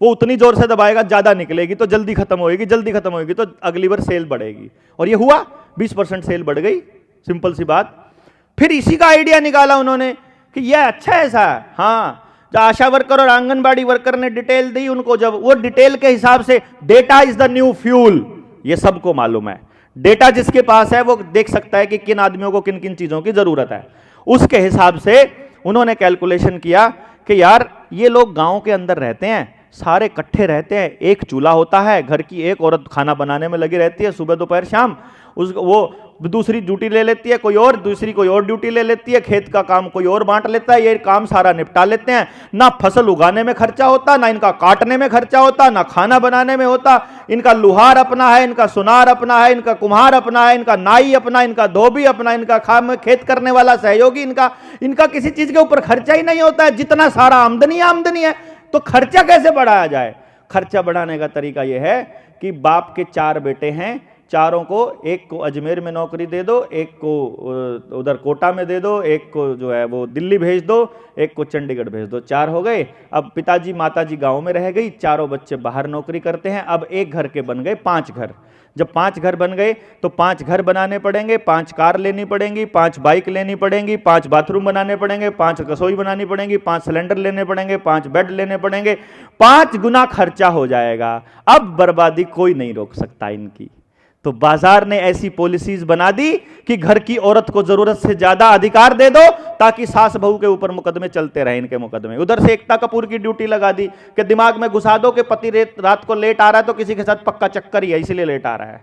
वो उतनी जोर से दबाएगा, ज्यादा निकलेगी तो जल्दी खत्म होएगी, तो अगली बार सेल बढ़ेगी। और ये हुआ, 20% सेल बढ़ गई, सिंपल सी बात। फिर इसी का आइडिया निकाला उन्होंने कि यह अच्छा ऐसा है। हाँ, जो आशा वर्कर और आंगनबाड़ी वर्कर ने डिटेल दी उनको, जब वो डिटेल के हिसाब से, data is the new fuel, ये सबको मालूम है। डेटा जिसके पास है वो देख सकता है कि किन आदमियों को किन किन चीजों की जरूरत है। उसके हिसाब से उन्होंने कैलकुलेशन किया कि यार ये लोग गांव के अंदर रहते हैं, सारे इकट्ठे रहते हैं, एक चूल्हा होता है, घर की एक औरत खाना बनाने में लगी रहती है सुबह दोपहर शाम, वो दूसरी ड्यूटी ले लेती है कोई और, दूसरी कोई और ड्यूटी ले लेती है, खेत का काम कोई और बांट लेता है, ये काम सारा निपटा लेते हैं। ना फसल उगाने में खर्चा होता, ना इनका काटने में खर्चा होता, ना खाना बनाने में होता। इनका लुहार अपना है, इनका सुनार अपना है, इनका कुम्हार अपना है, इनका नाई अपना, इनका धोबी अपना, इनका खेत करने वाला सहयोगी इनका किसी चीज के ऊपर खर्चा ही नहीं होता है। जितना सारा आमदनी है, तो खर्चा कैसे बढ़ाया जाए? खर्चा बढ़ाने का तरीका यह है कि बाप के 4 बेटे हैं, चारों को, एक को अजमेर में नौकरी दे दो, एक को उधर कोटा में दे दो, एक को जो है वो दिल्ली भेज दो, एक को चंडीगढ़ भेज दो, 4 हो गए। अब पिताजी माताजी गांव में रह गई, चारों बच्चे बाहर नौकरी करते हैं। अब एक घर के बन गए 5 घर। जब 5 घर बन गए तो 5 घर बनाने पड़ेंगे, 5 कार लेनी पड़ेंगी, 5 बाइक लेनी पड़ेंगी, 5 बाथरूम बनाने पड़ेंगे, 5 रसोई बनानी पड़ेंगी, 5 सिलेंडर लेने पड़ेंगे, 5 बेड लेने पड़ेंगे, 5 गुना खर्चा हो जाएगा। अब बर्बादी कोई नहीं रोक सकता इनकी। तो बाजार ने ऐसी पॉलिसीज बना दी कि घर की औरत को जरूरत से ज्यादा अधिकार दे दो, ताकि सास बहू के ऊपर मुकदमे चलते रहे, इनके मुकदमे। उधर से एकता कपूर की ड्यूटी लगा दी कि दिमाग में घुसा दो कि पति रात को लेट आ रहा है तो किसी के साथ पक्का चक्कर ही है, इसीलिए लेट आ रहा है।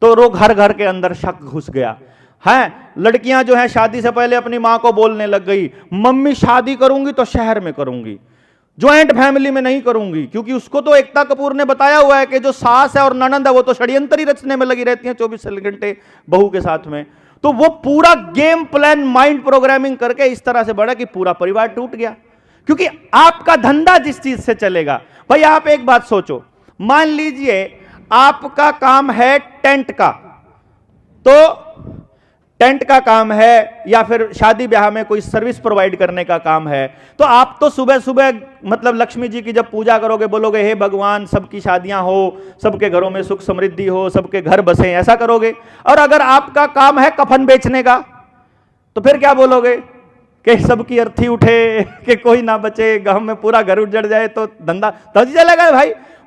तो वो घर के अंदर शक घुस गया है। लड़कियां जो है शादी से पहले अपनी मां को बोलने लग गई, मम्मी शादी करूंगी तो शहर में करूंगी, ज्वाइंट फैमिली में नहीं करूंगी, क्योंकि उसको तो एकता कपूर ने बताया हुआ है कि जो सास है और ननंद है वो तो षड्यंत्र ही रचने में लगी रहती हैं 24 घंटे बहू के साथ में। तो वो पूरा गेम प्लान माइंड प्रोग्रामिंग करके इस तरह से बढ़ा कि पूरा परिवार टूट गया। क्योंकि आपका धंधा जिस चीज से चलेगा, भाई आप एक बात सोचो, मान लीजिए आपका काम है टेंट का, तो टेंट का काम है या फिर शादी ब्याह में कोई सर्विस प्रोवाइड करने का काम है, तो आप तो सुबह सुबह मतलब लक्ष्मी जी की जब पूजा करोगे, बोलोगे हे भगवान सबकी शादियां हो, सबके घरों में सुख समृद्धि हो, सबके घर बसे, ऐसा करोगे। और अगर आपका काम है कफन बेचने का, तो फिर क्या बोलोगे कि सबकी अर्थी उठे, कि कोई ना बचे, गांव में पूरा घर उजड़ जाए तो धंधा तभी चलेगा।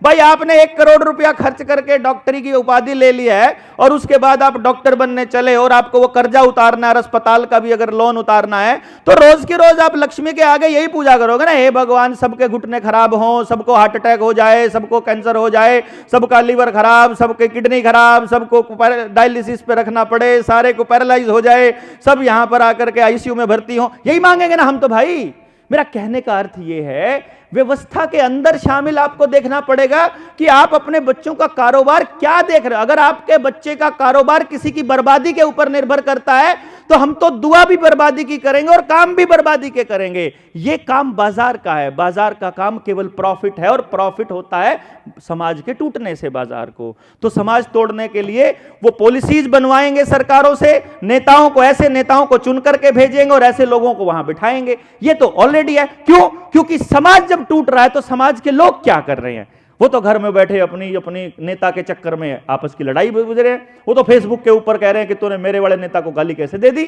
भाई आपने 1 करोड़ रुपया खर्च करके डॉक्टरी की उपाधि ले लिया है और उसके बाद आप डॉक्टर बनने चले और आपको वो कर्जा उतारना है और अस्पताल का भी अगर लोन उतारना है, तो रोज की रोज आप लक्ष्मी के आगे यही पूजा करोगे ना, हे भगवान सबके घुटने खराब हो, सबको हार्ट अटैक हो जाए, सबको कैंसर हो जाए, सबका लीवर खराब, सबके किडनी खराब, सबको डायलिसिस पे रखना पड़े, सारे को पैरालाइज हो जाए, सब यहां पर आकर के आईसीयू में भर्ती हो, यही मांगेंगे ना हम तो। भाई मेरा कहने का अर्थ यह है, व्यवस्था के अंदर शामिल आपको देखना पड़ेगा कि आप अपने बच्चों का कारोबार क्या देख रहे हो। अगर आपके बच्चे का कारोबार किसी की बर्बादी के ऊपर निर्भर करता है, तो हम तो दुआ भी बर्बादी की करेंगे और काम भी बर्बादी के करेंगे। यह काम बाजार का है, बाजार का काम केवल प्रॉफिट है, और प्रॉफिट होता है समाज के टूटने से बाजार को। तो समाज तोड़ने के लिए वो पॉलिसीज बनवाएंगे सरकारों से, नेताओं को, ऐसे नेताओं को चुन करके भेजेंगे और ऐसे लोगों को वहां बिठाएंगे। ये तो ऑलरेडी है। क्यों? क्योंकि समाज जब टूट रहा है तो समाज के लोग क्या कर रहे हैं, वो तो घर में बैठे अपनी अपनी नेता के चक्कर में आपस की लड़ाई गुजरे हैं। वो तो फेसबुक के ऊपर कह रहे हैं कि तूने मेरे वाले नेता को गाली कैसे दे दी।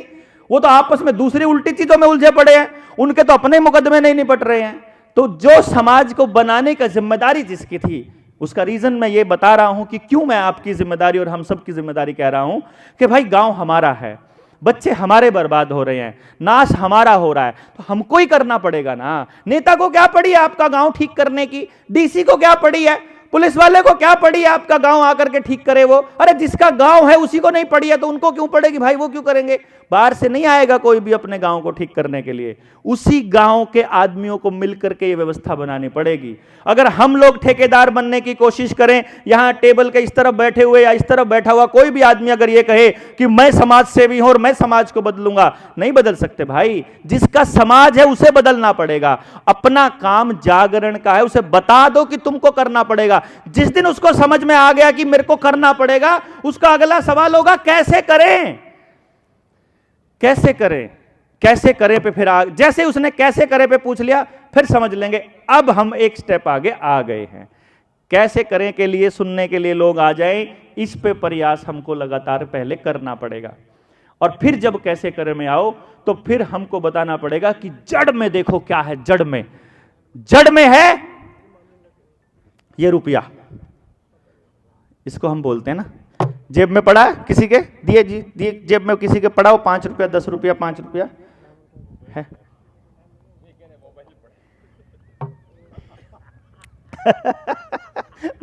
वो तो आपस में दूसरी उल्टी चीजों में उलझे पड़े हैं, उनके तो अपने मुकदमे नहीं निपट रहे हैं। तो जो समाज को बनाने का जिम्मेदारी जिसकी थी, उसका रीजन मैं ये बता रहा हूं कि क्यों मैं आपकी जिम्मेदारी और हम सब की जिम्मेदारी कह रहा हूं कि भाई गांव हमारा है, बच्चे हमारे बर्बाद हो रहे हैं, नाश हमारा हो रहा है, तो हमको ही करना पड़ेगा ना। नेता को क्या पड़ी है आपका गांव ठीक करने की, डीसी को क्या पड़ी है, पुलिस वाले को क्या पड़ी है आपका गांव आकर के ठीक करे वो। अरे जिसका गांव है उसी को नहीं पड़ी है तो उनको क्यों पड़ेगी भाई, वो क्यों करेंगे। बाहर से नहीं आएगा कोई भी अपने गांव को ठीक करने के लिए, उसी गांव के आदमियों को मिलकर के ये व्यवस्था बनानी पड़ेगी। अगर हम लोग ठेकेदार बनने की कोशिश करें, यहां टेबल के इस तरफ बैठे हुए या इस तरफ बैठा हुआ कोई भी आदमी अगर ये कहे कि मैं समाज सेवी हूं और मैं समाज को बदलूंगा, नहीं बदल सकते भाई। जिसका समाज है उसे बदलना पड़ेगा। अपना काम जागरण का है, उसे बता दो कि तुमको करना पड़ेगा। जिस दिन उसको समझ में आ गया कि मेरे को करना पड़ेगा, उसका अगला सवाल होगा कैसे करें, कैसे करें, कैसे करें पे फिर जैसे उसने कैसे करें पे पूछ लिया, फिर समझ लेंगे अब हम एक स्टेप आगे आ गए हैं। कैसे करें के लिए सुनने के लिए लोग आ जाएं, इस पे प्रयास हमको लगातार पहले करना पड़ेगा। और फिर जब कैसे करें में आओ तो फिर हमको बताना पड़ेगा कि जड़ में देखो क्या है। जड़ में है ये रुपया, इसको हम बोलते हैं ना, जेब में पड़ा किसी के, दिए जी दिए, जेब में किसी के पड़ा हो 5 रुपया 10 रुपया 5 रुपया है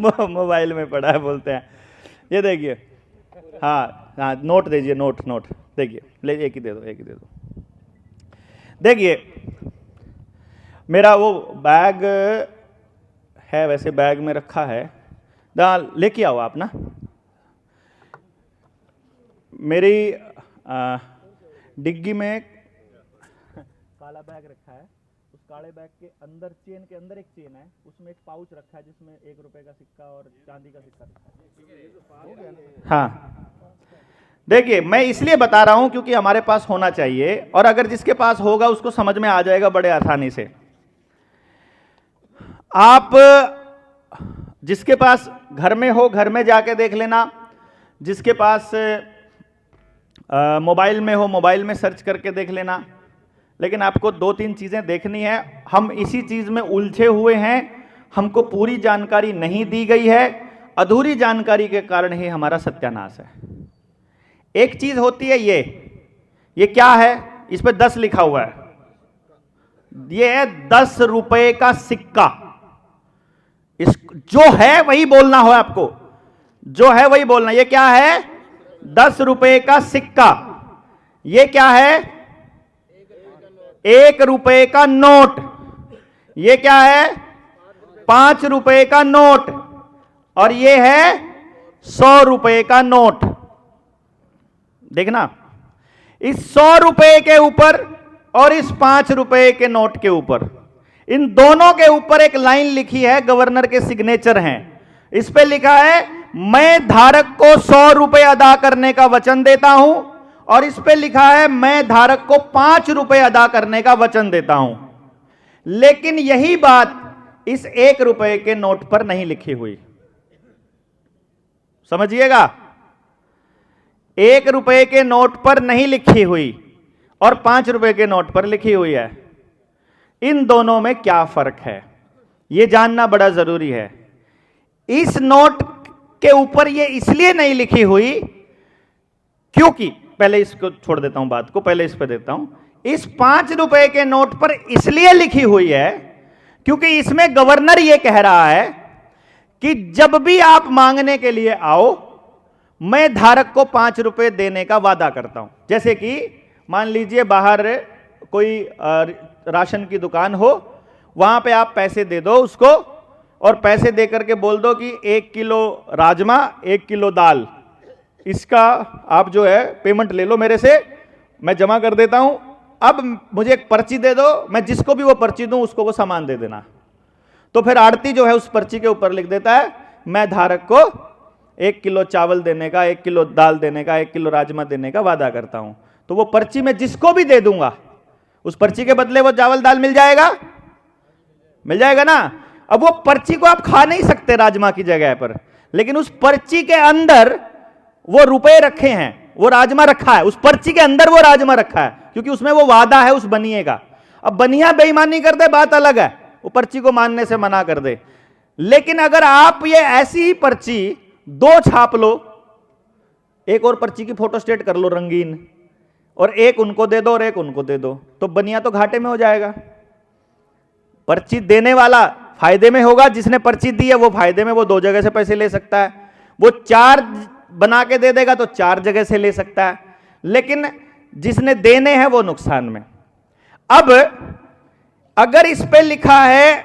मोबाइल में पड़ा है बोलते हैं। ये देखिए, हाँ नोट दीजिए, नोट देखिए, ले एक ही दे दो। देखिए मेरा वो बैग है, वैसे बैग में रखा है, लेके आओ आप ना। मेरी डिग्गी में काला बैग रखा है, उस काले बैग के अंदर चेन के अंदर एक चेन है, उसमें एक पाउच रखा है जिसमें 1 रुपए का सिक्का और चांदी का सिक्का रखा है। हाँ देखिए, मैं इसलिए बता रहा हूं क्योंकि हमारे पास होना चाहिए, और अगर जिसके पास होगा उसको समझ में आ जाएगा बड़े आसानी से। आप जिसके पास घर में हो, घर में जाके देख लेना, जिसके पास मोबाइल में हो, मोबाइल में सर्च करके देख लेना। लेकिन आपको 2-3 चीजें देखनी है। हम इसी चीज में उलझे हुए हैं, हमको पूरी जानकारी नहीं दी गई है, अधूरी जानकारी के कारण ही हमारा सत्यानाश है। एक चीज होती है ये क्या है, इस पे 10 लिखा हुआ है, ये है 10 रुपए का सिक्का। इस जो है वही बोलना हो आपको, जो है वही बोलना। ये क्या है? 10 रुपए का सिक्का। ये क्या है? 1 रुपए का नोट। ये क्या है? 5 रुपए का नोट। और ये है 100 रुपए का नोट। देखना, इस 100 रुपए के ऊपर और इस 5 रुपए के नोट के ऊपर, इन दोनों के ऊपर एक लाइन लिखी है, गवर्नर के सिग्नेचर हैं। इस पे लिखा है मैं धारक को 100 रुपए अदा करने का वचन देता हूं, और इस पे लिखा है मैं धारक को 5 रुपए अदा करने का वचन देता हूं। लेकिन यही बात इस 1 रुपए के नोट पर नहीं लिखी हुई। समझिएगा, 1 रुपए के नोट पर नहीं लिखी हुई और 5 रुपए के नोट पर लिखी हुई है। इन दोनों में क्या फर्क है, यह जानना बड़ा जरूरी है। इस नोट के ऊपर यह इसलिए नहीं लिखी हुई क्योंकि, पहले इसको छोड़ देता हूं बात को, पहले इस पे देता हूं। इस 5 रुपए के नोट पर इसलिए लिखी हुई है क्योंकि इसमें गवर्नर यह कह रहा है कि जब भी आप मांगने के लिए आओ, मैं धारक को 5 रुपए देने का वादा करता हूं। जैसे कि मान लीजिए बाहर कोई राशन की दुकान हो, वहां पे आप पैसे दे दो उसको, और पैसे दे करके बोल दो कि 1 किलो राजमा, 1 किलो दाल, इसका आप जो है पेमेंट ले लो मेरे से, मैं जमा कर देता हूं। अब मुझे एक पर्ची दे दो, मैं जिसको भी वो पर्ची दूं उसको वो सामान दे देना। तो फिर आड़ती जो है उस पर्ची के ऊपर लिख देता है मैं धारक को 1 किलो चावल देने का, 1 किलो दाल देने का, 1 किलो राजमा देने का वादा करता हूं। तो वो पर्ची मैं जिसको भी दे दूंगा, उस पर्ची के बदले वो चावल दाल मिल जाएगा, मिल जाएगा ना। अब वो पर्ची को आप खा नहीं सकते राजमा की जगह पर, लेकिन उस पर्ची के अंदर वो रुपए रखे हैं, वो राजमा रखा है, उस पर्ची के अंदर वो राजमा रखा है, क्योंकि उसमें वो वादा है उस बनिए का। अब बनिया बेईमानी कर दे बात अलग है, वो पर्ची को मानने से मना कर दे। लेकिन अगर आप ये ऐसी ही पर्ची 2 छाप लो, एक और पर्ची की फोटो स्टेट कर लो रंगीन, और एक उनको दे दो और एक उनको दे दो, तो बनिया तो घाटे में हो जाएगा। पर्ची देने वाला फायदे में होगा, जिसने पर्ची दी है वो फायदे में, वो 2 जगह से पैसे ले सकता है। वो 4 बना के दे देगा तो 4 जगह से ले सकता है, लेकिन जिसने देने हैं वो नुकसान में। अब अगर इस पे लिखा है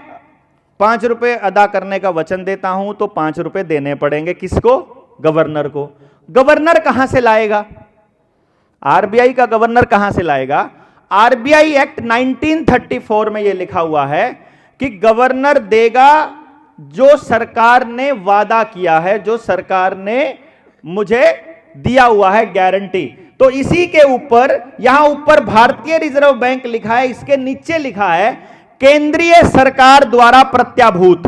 5 रुपए अदा करने का वचन देता हूं, तो 5 रुपए देने पड़ेंगे किसको? गवर्नर को। गवर्नर कहां से लाएगा? आरबीआई का गवर्नर कहां से लाएगा? आरबीआई एक्ट 1934 में यह लिखा हुआ है कि गवर्नर देगा जो सरकार ने वादा किया है, जो सरकार ने मुझे दिया हुआ है गारंटी। तो इसी के ऊपर, यहां ऊपर भारतीय रिजर्व बैंक लिखा है, इसके नीचे लिखा है केंद्रीय सरकार द्वारा प्रत्याभूत,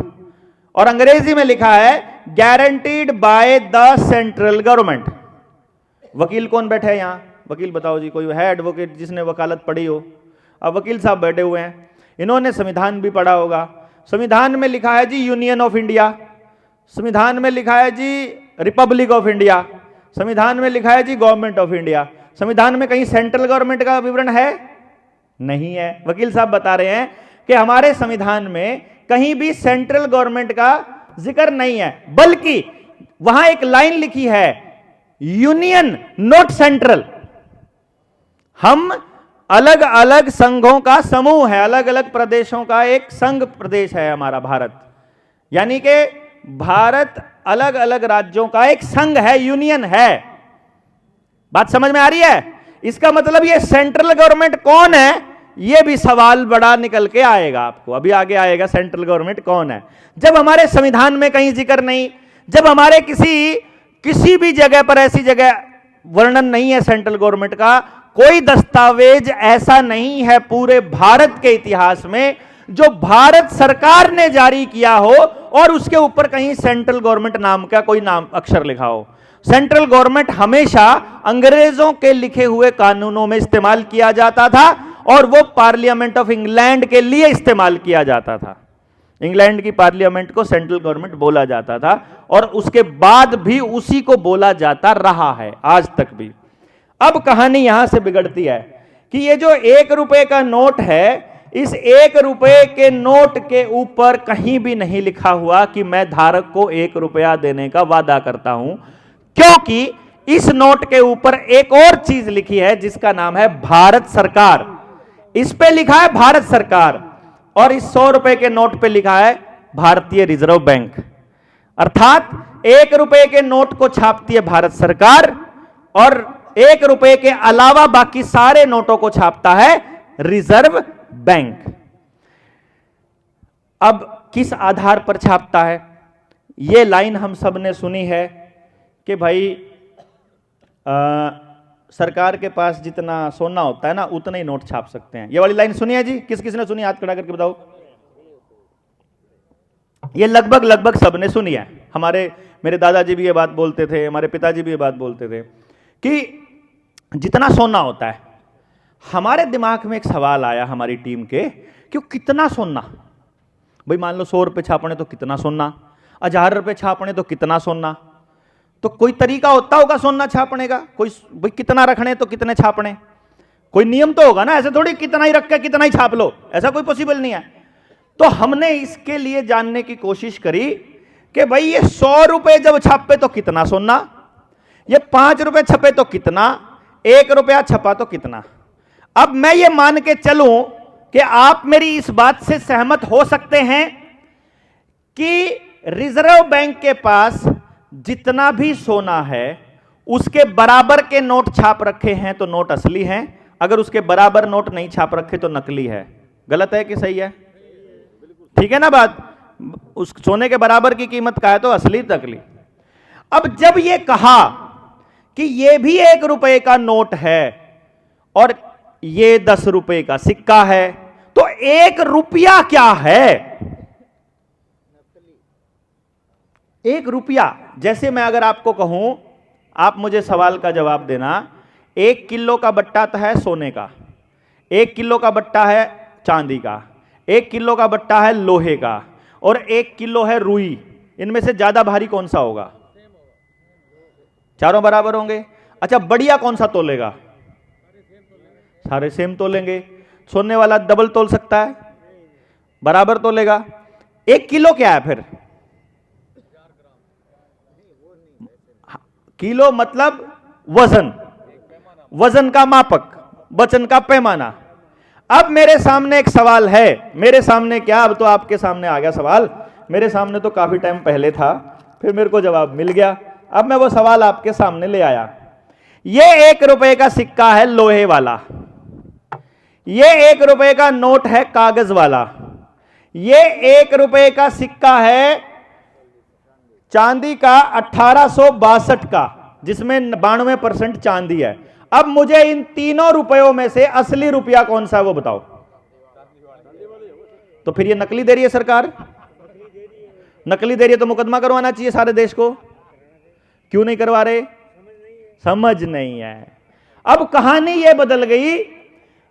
और अंग्रेजी में लिखा है guaranteed by the central government. वकील कौन बैठे हैं यहां? वकील बताओ जी, कोई है एडवोकेट जिसने वकालत पढ़ी हो? अब वकील साहब बैठे हुए हैं, इन्होंने संविधान भी पढ़ा होगा। संविधान में लिखा है जी यूनियन ऑफ इंडिया, संविधान में लिखा है जी रिपब्लिक ऑफ इंडिया, संविधान में लिखा है जी गवर्नमेंट ऑफ इंडिया। संविधान में कहीं सेंट्रल गवर्नमेंट का विवरण है? नहीं है। वकील साहब बता रहे हैं कि हमारे संविधान में कहीं भी सेंट्रल गवर्नमेंट का जिक्र नहीं है, बल्कि वहां एक लाइन लिखी है यूनियन नॉट सेंट्रल। हम अलग अलग संघों का समूह है, अलग अलग प्रदेशों का एक संघ प्रदेश है हमारा भारत, यानी कि भारत अलग अलग राज्यों का एक संघ है, यूनियन है। बात समझ में आ रही है? इसका मतलब ये सेंट्रल गवर्नमेंट कौन है, ये भी सवाल बड़ा निकल के आएगा आपको, अभी आगे आएगा सेंट्रल गवर्नमेंट कौन है। जब हमारे संविधान में कहीं जिक्र नहीं, जब हमारे किसी भी जगह पर ऐसी जगह वर्णन नहीं है सेंट्रल गवर्नमेंट का, कोई दस्तावेज ऐसा नहीं है पूरे भारत के इतिहास में जो भारत सरकार ने जारी किया हो और उसके ऊपर कहीं सेंट्रल गवर्नमेंट नाम का कोई नाम अक्षर लिखा हो। सेंट्रल गवर्नमेंट हमेशा अंग्रेजों के लिखे हुए कानूनों में इस्तेमाल किया जाता था, और वो पार्लियामेंट ऑफ इंग्लैंड के लिए इस्तेमाल किया जाता था। इंग्लैंड की पार्लियामेंट को सेंट्रल गवर्नमेंट बोला जाता था, और उसके बाद भी उसी को बोला जाता रहा है आज तक भी। अब कहानी यहां से बिगड़ती है कि ये जो 1 रुपए का नोट है, इस 1 रुपए के नोट के ऊपर कहीं भी नहीं लिखा हुआ कि मैं धारक को 1 रुपया देने का वादा करता हूं, क्योंकि इस नोट के ऊपर एक और चीज लिखी है जिसका नाम है भारत सरकार। इस पे लिखा है भारत सरकार, और इस 100 रुपए के नोट पे लिखा है भारतीय रिजर्व बैंक। अर्थात 1 रुपए के नोट को छापती है भारत सरकार, और ₹1 के अलावा बाकी सारे नोटों को छापता है रिजर्व बैंक। अब किस आधार पर छापता है? यह लाइन हम सब ने सुनी है कि भाई सरकार के पास जितना सोना होता है ना उतना ही नोट छाप सकते हैं। ये वाली लाइन सुनी है जी? किस किस ने सुनी? हाथ खड़ा करके बताओ। ये लगभग लगभग सबने सुनी है। मेरे दादाजी भी ये बात बोलते थे, हमारे पिताजी भी ये बात बोलते थे कि जितना सोना होता है। हमारे दिमाग में एक सवाल आया हमारी टीम के कि कितना सोना, भाई मान लो 100 रुपए छापने तो कितना सोना, 1000 रुपए छापने तो कितना सोना। तो कोई तरीका होता होगा सोना छापने का, कोई भाई कितना रखने तो कितने छापने, कोई नियम तो होगा ना। ऐसे थोड़ी कितना ही रख के कितना ही छाप लो, ऐसा कोई पॉसिबल नहीं है। तो हमने इसके लिए जानने की कोशिश करी कि भाई ये 100 रुपए जब छापे तो कितना सोना, ये 5 रुपए छपे तो कितना, 1 रुपया छपा तो कितना। अब मैं ये मान के चलूं कि आप मेरी इस बात से सहमत हो सकते हैं कि रिजर्व बैंक के पास जितना भी सोना है उसके बराबर के नोट छाप रखे हैं तो नोट असली हैं, अगर उसके बराबर नोट नहीं छाप रखे तो नकली है। गलत है कि सही है? ठीक है ना बात? उस सोने के बराबर की कीमत का है तो असली नकली। अब जब यह कहा कि यह भी 1 रुपए का नोट है और ये 10 रुपए का सिक्का है, तो 1 रुपया क्या है? 1 रुपया, जैसे मैं अगर आपको कहूं, आप मुझे सवाल का जवाब देना। 1 किलो का बट्टा है सोने का, 1 किलो का बट्टा है चांदी का, 1 किलो का बट्टा है लोहे का और 1 किलो है रुई। इनमें से ज्यादा भारी कौन सा होगा? चारों बराबर होंगे। अच्छा, बढ़िया कौन सा तोलेगा? सारे सेम तोलेंगे। सोने वाला डबल तोल सकता है, बराबर तोलेगा। 1 किलो क्या है फिर? किलो मतलब वजन, वजन का मापक, वजन का पैमाना। अब मेरे सामने एक सवाल है, मेरे सामने क्या, अब तो आपके सामने आ गया सवाल, मेरे सामने तो काफी टाइम पहले था, फिर मेरे को जवाब मिल गया। अब मैं वो सवाल आपके सामने ले आया। ये 1 रुपए का सिक्का है लोहे वाला, ये 1 रुपए का नोट है कागज वाला, ये 1 रुपए का सिक्का है चांदी का 1862 का, जिसमें 92% चांदी है। अब मुझे इन तीनों रुपयों में से असली रुपया कौन सा है वो बताओ। तो फिर ये नकली दे रही है सरकार, नकली दे रही है तो मुकदमा करवाना चाहिए सारे देश को। क्यों नहीं करवा रहे? समझ नहीं है। अब कहानी ये बदल गई।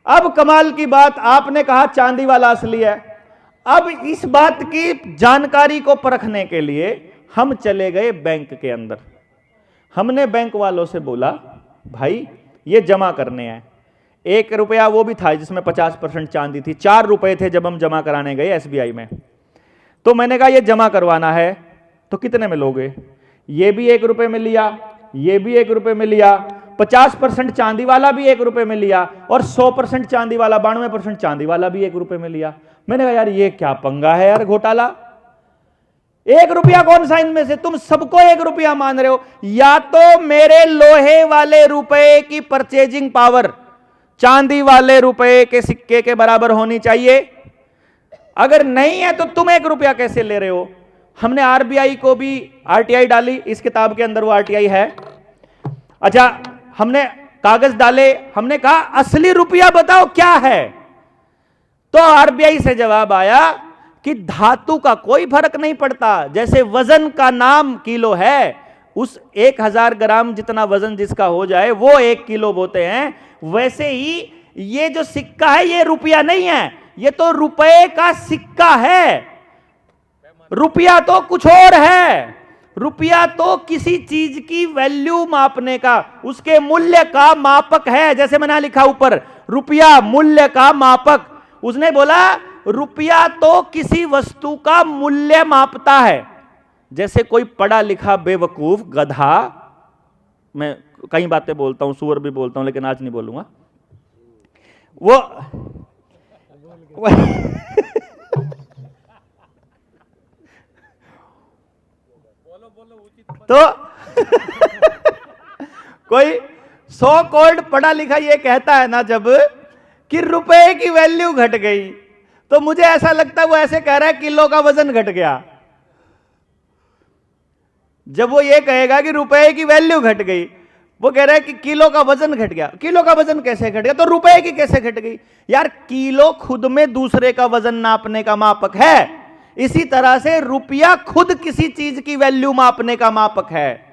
अब कमाल की बात, आपने कहा चांदी वाला असली है। अब इस बात की जानकारी को परखने के लिए हम चले गए बैंक के अंदर। हमने बैंक वालों से बोला, भाई ये जमा करने हैं। 1 रुपया वो भी था जिसमें 50% चांदी थी। 4 रुपए थे जब हम जमा कराने गए एसबीआई में। तो मैंने कहा ये जमा करवाना है तो कितने में लोगे? ये भी 1 रुपए में लिया, ये भी 1 रुपए में लिया, 50% चांदी वाला भी 1 रुपए में लिया और 100% चांदी वाला, 92% चांदी वाला भी 1 रुपए में लिया। मैंने कहा यार ये क्या पंगा है यार, घोटाला। 1 रुपया कौन सा इनमें से? तुम सबको 1 रुपया मान रहे हो। या तो मेरे लोहे वाले रुपए की परचेजिंग पावर चांदी वाले रुपए के सिक्के के बराबर होनी चाहिए, अगर नहीं है तो तुम 1 रुपया कैसे ले रहे हो? हमने आरबीआई को भी आरटीआई डाली, इस किताब के अंदर वो आरटीआई है। अच्छा, हमने कागज डाले, हमने कहा असली रुपया बताओ क्या है? तो आरबीआई से जवाब आया कि धातु का कोई फर्क नहीं पड़ता। जैसे वजन का नाम किलो है, उस 1000 ग्राम जितना वजन जिसका हो जाए वो 1 किलो बोते हैं, वैसे ही ये जो सिक्का है ये रुपया नहीं है, ये तो रुपए का सिक्का है। रुपया तो कुछ और है। रुपया तो किसी चीज की वैल्यू मापने का, उसके मूल्य का मापक है। जैसे मैंने लिखा ऊपर, रुपया मूल्य का मापक। उसने बोला रुपया तो किसी वस्तु का मूल्य मापता है। जैसे कोई पढ़ा लिखा बेवकूफ गधा, मैं कई बातें बोलता हूं, सुअर भी बोलता हूं, लेकिन आज नहीं बोलूंगा, वो तो कोई सो कॉल्ड पढ़ा लिखा ये कहता है ना जब कि रुपए की वैल्यू घट गई, तो मुझे ऐसा लगता है वो ऐसे कह रहा है किलो का वजन घट गया। जब वो ये कहेगा कि रुपए की वैल्यू घट गई, वो कह रहा है कि किलो का वजन घट गया। किलो का वजन कैसे घट गया? तो रुपए की कैसे घट गई? यार किलो खुद में दूसरे का वजन नापने का मापक है, इसी तरह से रुपया खुद किसी चीज की वैल्यू मापने का मापक है।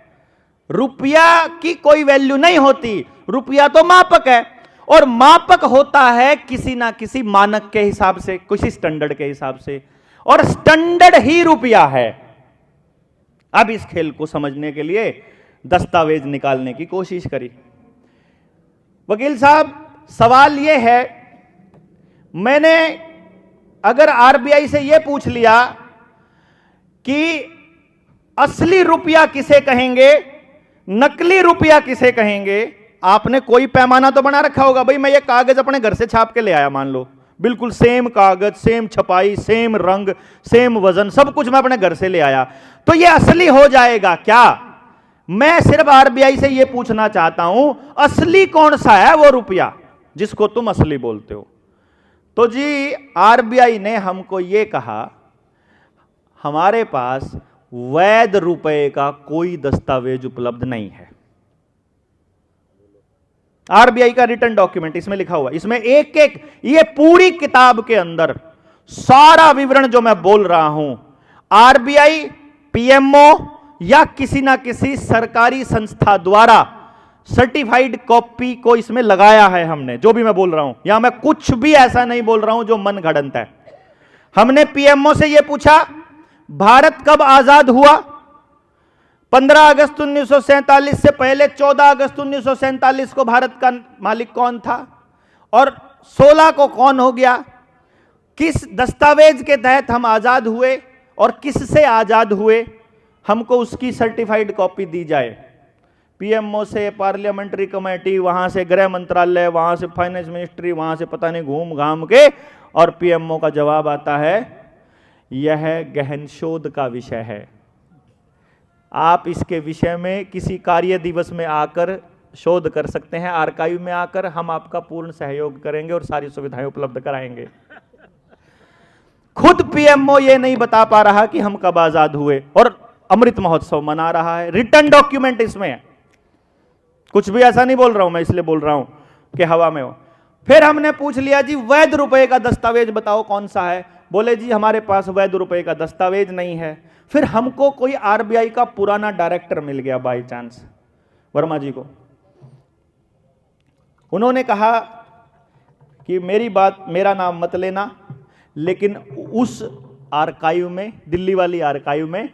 रुपया की कोई वैल्यू नहीं होती, रुपया तो मापक है, और मापक होता है किसी ना किसी मानक के हिसाब से, किसी स्टैंडर्ड के हिसाब से, और स्टैंडर्ड ही रुपया है। अब इस खेल को समझने के लिए दस्तावेज निकालने की कोशिश करी। वकील साहब, सवाल यह है, मैंने अगर आरबीआई से यह पूछ लिया कि असली रुपया किसे कहेंगे, नकली रुपया किसे कहेंगे, आपने कोई पैमाना तो बना रखा होगा। भाई मैं ये कागज अपने घर से छाप के ले आया, मान लो बिल्कुल सेम कागज, सेम छपाई, सेम रंग, सेम वजन, सब कुछ मैं अपने घर से ले आया, तो ये असली हो जाएगा क्या? मैं सिर्फ आरबीआई से ये पूछना चाहता हूं, असली कौन सा है वो रुपया जिसको तुम असली बोलते हो? तो जी आरबीआई ने हमको ये कहा, हमारे पास वैध रुपए का कोई दस्तावेज उपलब्ध नहीं है। आरबीआई का रिटर्न डॉक्यूमेंट इसमें लिखा हुआ, इसमें एक एक, ये पूरी किताब के अंदर सारा विवरण जो मैं बोल रहा हूं, आरबीआई, पीएमओ या किसी ना किसी सरकारी संस्था द्वारा सर्टिफाइड कॉपी को इसमें लगाया है हमने। जो भी मैं बोल रहा हूं, या मैं कुछ भी ऐसा नहीं बोल रहा हूं जो मन गढ़ंत है। हमने पीएमओ से यह पूछा, भारत कब आजाद हुआ? 15 अगस्त 1947 से पहले 14 अगस्त 1947 को भारत का मालिक कौन था, और 16 को कौन हो गया? किस दस्तावेज के तहत हम आजाद हुए और किससे आजाद हुए, हमको उसकी सर्टिफाइड कॉपी दी जाए। पीएमओ से पार्लियामेंट्री कमेटी, वहां से गृह मंत्रालय, वहां से फाइनेंस मिनिस्ट्री, वहां से पता नहीं घूम घाम के, और पीएमओ का जवाब आता है यह गहन शोध का विषय है, आप इसके विषय में किसी कार्य दिवस में आकर शोध कर सकते हैं, आर्काइव में आकर हम आपका पूर्ण सहयोग करेंगे और सारी सुविधाएं उपलब्ध कराएंगे। खुद पीएमओ ये नहीं बता पा रहा कि हम कब आजाद हुए, और अमृत महोत्सव मना रहा है। रिटर्न डॉक्यूमेंट इसमें है, कुछ भी ऐसा नहीं बोल रहा हूं मैं, इसलिए बोल रहा हूं कि हवा में हो। फिर हमने पूछ लिया जी वैध रुपए का दस्तावेज बताओ कौन सा है, बोले जी हमारे पास वैध रुपए का दस्तावेज नहीं है। फिर हमको कोई आरबीआई का पुराना डायरेक्टर मिल गया बाय चांस, वर्मा जी को। उन्होंने कहा कि मेरी बात, मेरा नाम मत लेना, लेकिन उस आर्काइव में, दिल्ली वाली आर्काइव में,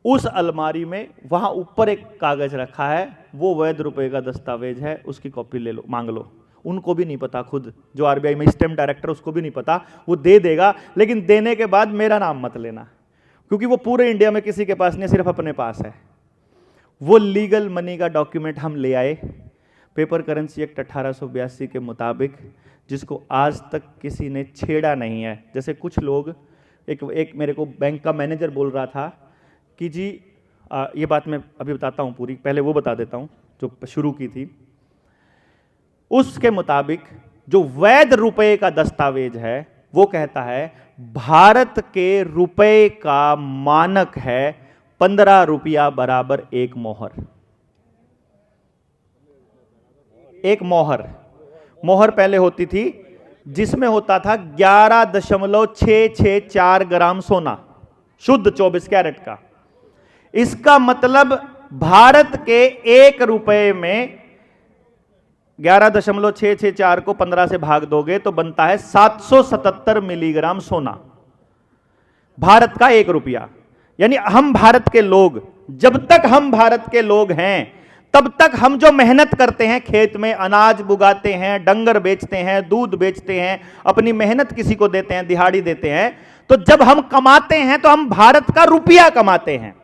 उस अलमारी में, वहां ऊपर एक कागज रखा है, वो वैध रुपए का दस्तावेज है, उसकी कॉपी ले लो, मांग लो। उनको भी नहीं पता, खुद जो आरबीआई में स्टैम्प डायरेक्टर, उसको भी नहीं पता, वो दे देगा, लेकिन देने के बाद मेरा नाम मत लेना, क्योंकि वो पूरे इंडिया में किसी के पास नहीं, सिर्फ अपने पास है। वो लीगल मनी का डॉक्यूमेंट हम ले आए, पेपर करेंसी एक्ट 1882 के मुताबिक, जिसको आज तक किसी ने छेड़ा नहीं है। जैसे कुछ लोग, एक मेरे को बैंक का मैनेजर बोल रहा था कि जी ये बात मैं अभी बताता हूँ पूरी, पहले वो बता देता हूँ जो शुरू की थी। उसके मुताबिक जो वैध रुपए का दस्तावेज है वो कहता है भारत के रुपए का मानक है 15 रुपया बराबर एक मोहर। एक मोहर पहले होती थी जिसमें होता था 11.664 ग्राम सोना, शुद्ध 24 कैरेट का। इसका मतलब भारत के एक रुपए में 11.664 को 15 से भाग दोगे तो बनता है 777 मिलीग्राम सोना, भारत का एक रुपया। यानी हम भारत के लोग, जब तक हम भारत के लोग हैं तब तक हम जो मेहनत करते हैं, खेत में अनाज बुगाते हैं, डंगर बेचते हैं, दूध बेचते हैं, अपनी मेहनत किसी को देते हैं, दिहाड़ी देते हैं, तो जब हम कमाते हैं तो हम भारत का रुपया कमाते हैं।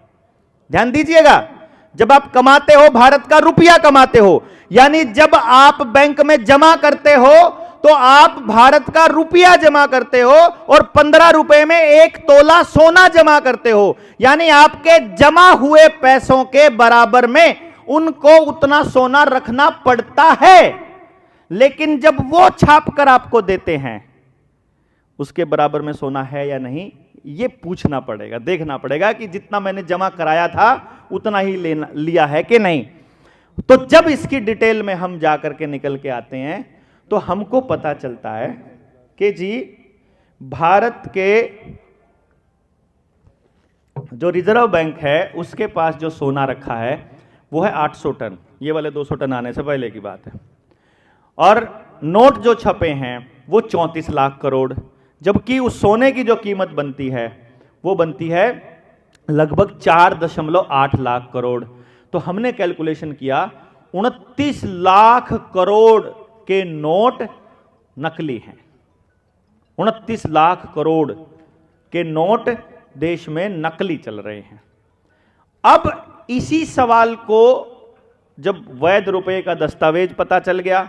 ध्यान दीजिएगा, जब आप कमाते हो भारत का रुपया कमाते हो, यानी जब आप बैंक में जमा करते हो तो आप भारत का रुपया जमा करते हो और 15 रुपए में 1 तोला सोना जमा करते हो। यानी आपके जमा हुए पैसों के बराबर में उनको उतना सोना रखना पड़ता है, लेकिन जब वो छाप कर आपको देते हैं उसके बराबर में सोना है या नहीं, ये पूछना पड़ेगा, देखना पड़ेगा कि जितना मैंने जमा कराया था उतना ही लिया है कि नहीं। तो जब इसकी डिटेल में हम जाकर के निकल के आते हैं तो हमको पता चलता है कि जी भारत के जो रिजर्व बैंक है उसके पास जो सोना रखा है वो है 800 टन। ये वाले 200 टन आने से पहले की बात है। और नोट जो छपे हैं वो 34 लाख करोड़, जबकि उस सोने की जो कीमत बनती है वो बनती है लगभग 4.8 लाख करोड़। तो हमने कैलकुलेशन किया 29 लाख करोड़ के नोट नकली हैं। 29 लाख करोड़ के नोट देश में नकली चल रहे हैं। अब इसी सवाल को जब वैध रुपए का दस्तावेज पता चल गया,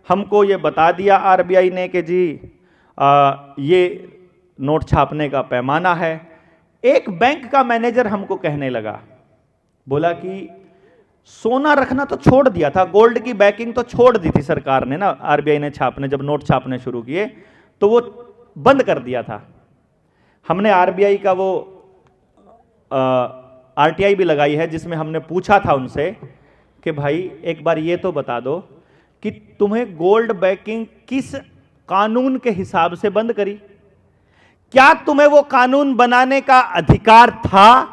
हमको ये बता दिया आरबीआई ने कि जी ये नोट छापने का पैमाना है। एक बैंक का मैनेजर हमको कहने लगा, बोला कि सोना रखना तो छोड़ दिया था, गोल्ड की बैकिंग तो छोड़ दी थी सरकार ने ना, आरबीआई ने छापने, जब नोट छापने शुरू किए तो वो बंद कर दिया था। हमने आरबीआई का वो आरटीआई भी लगाई है जिसमें हमने पूछा था उनसे कि भाई एक बार ये तो बता दो कि तुम्हें गोल्ड बैकिंग किस कानून के हिसाब से बंद करी, क्या तुम्हें वो कानून बनाने का अधिकार था?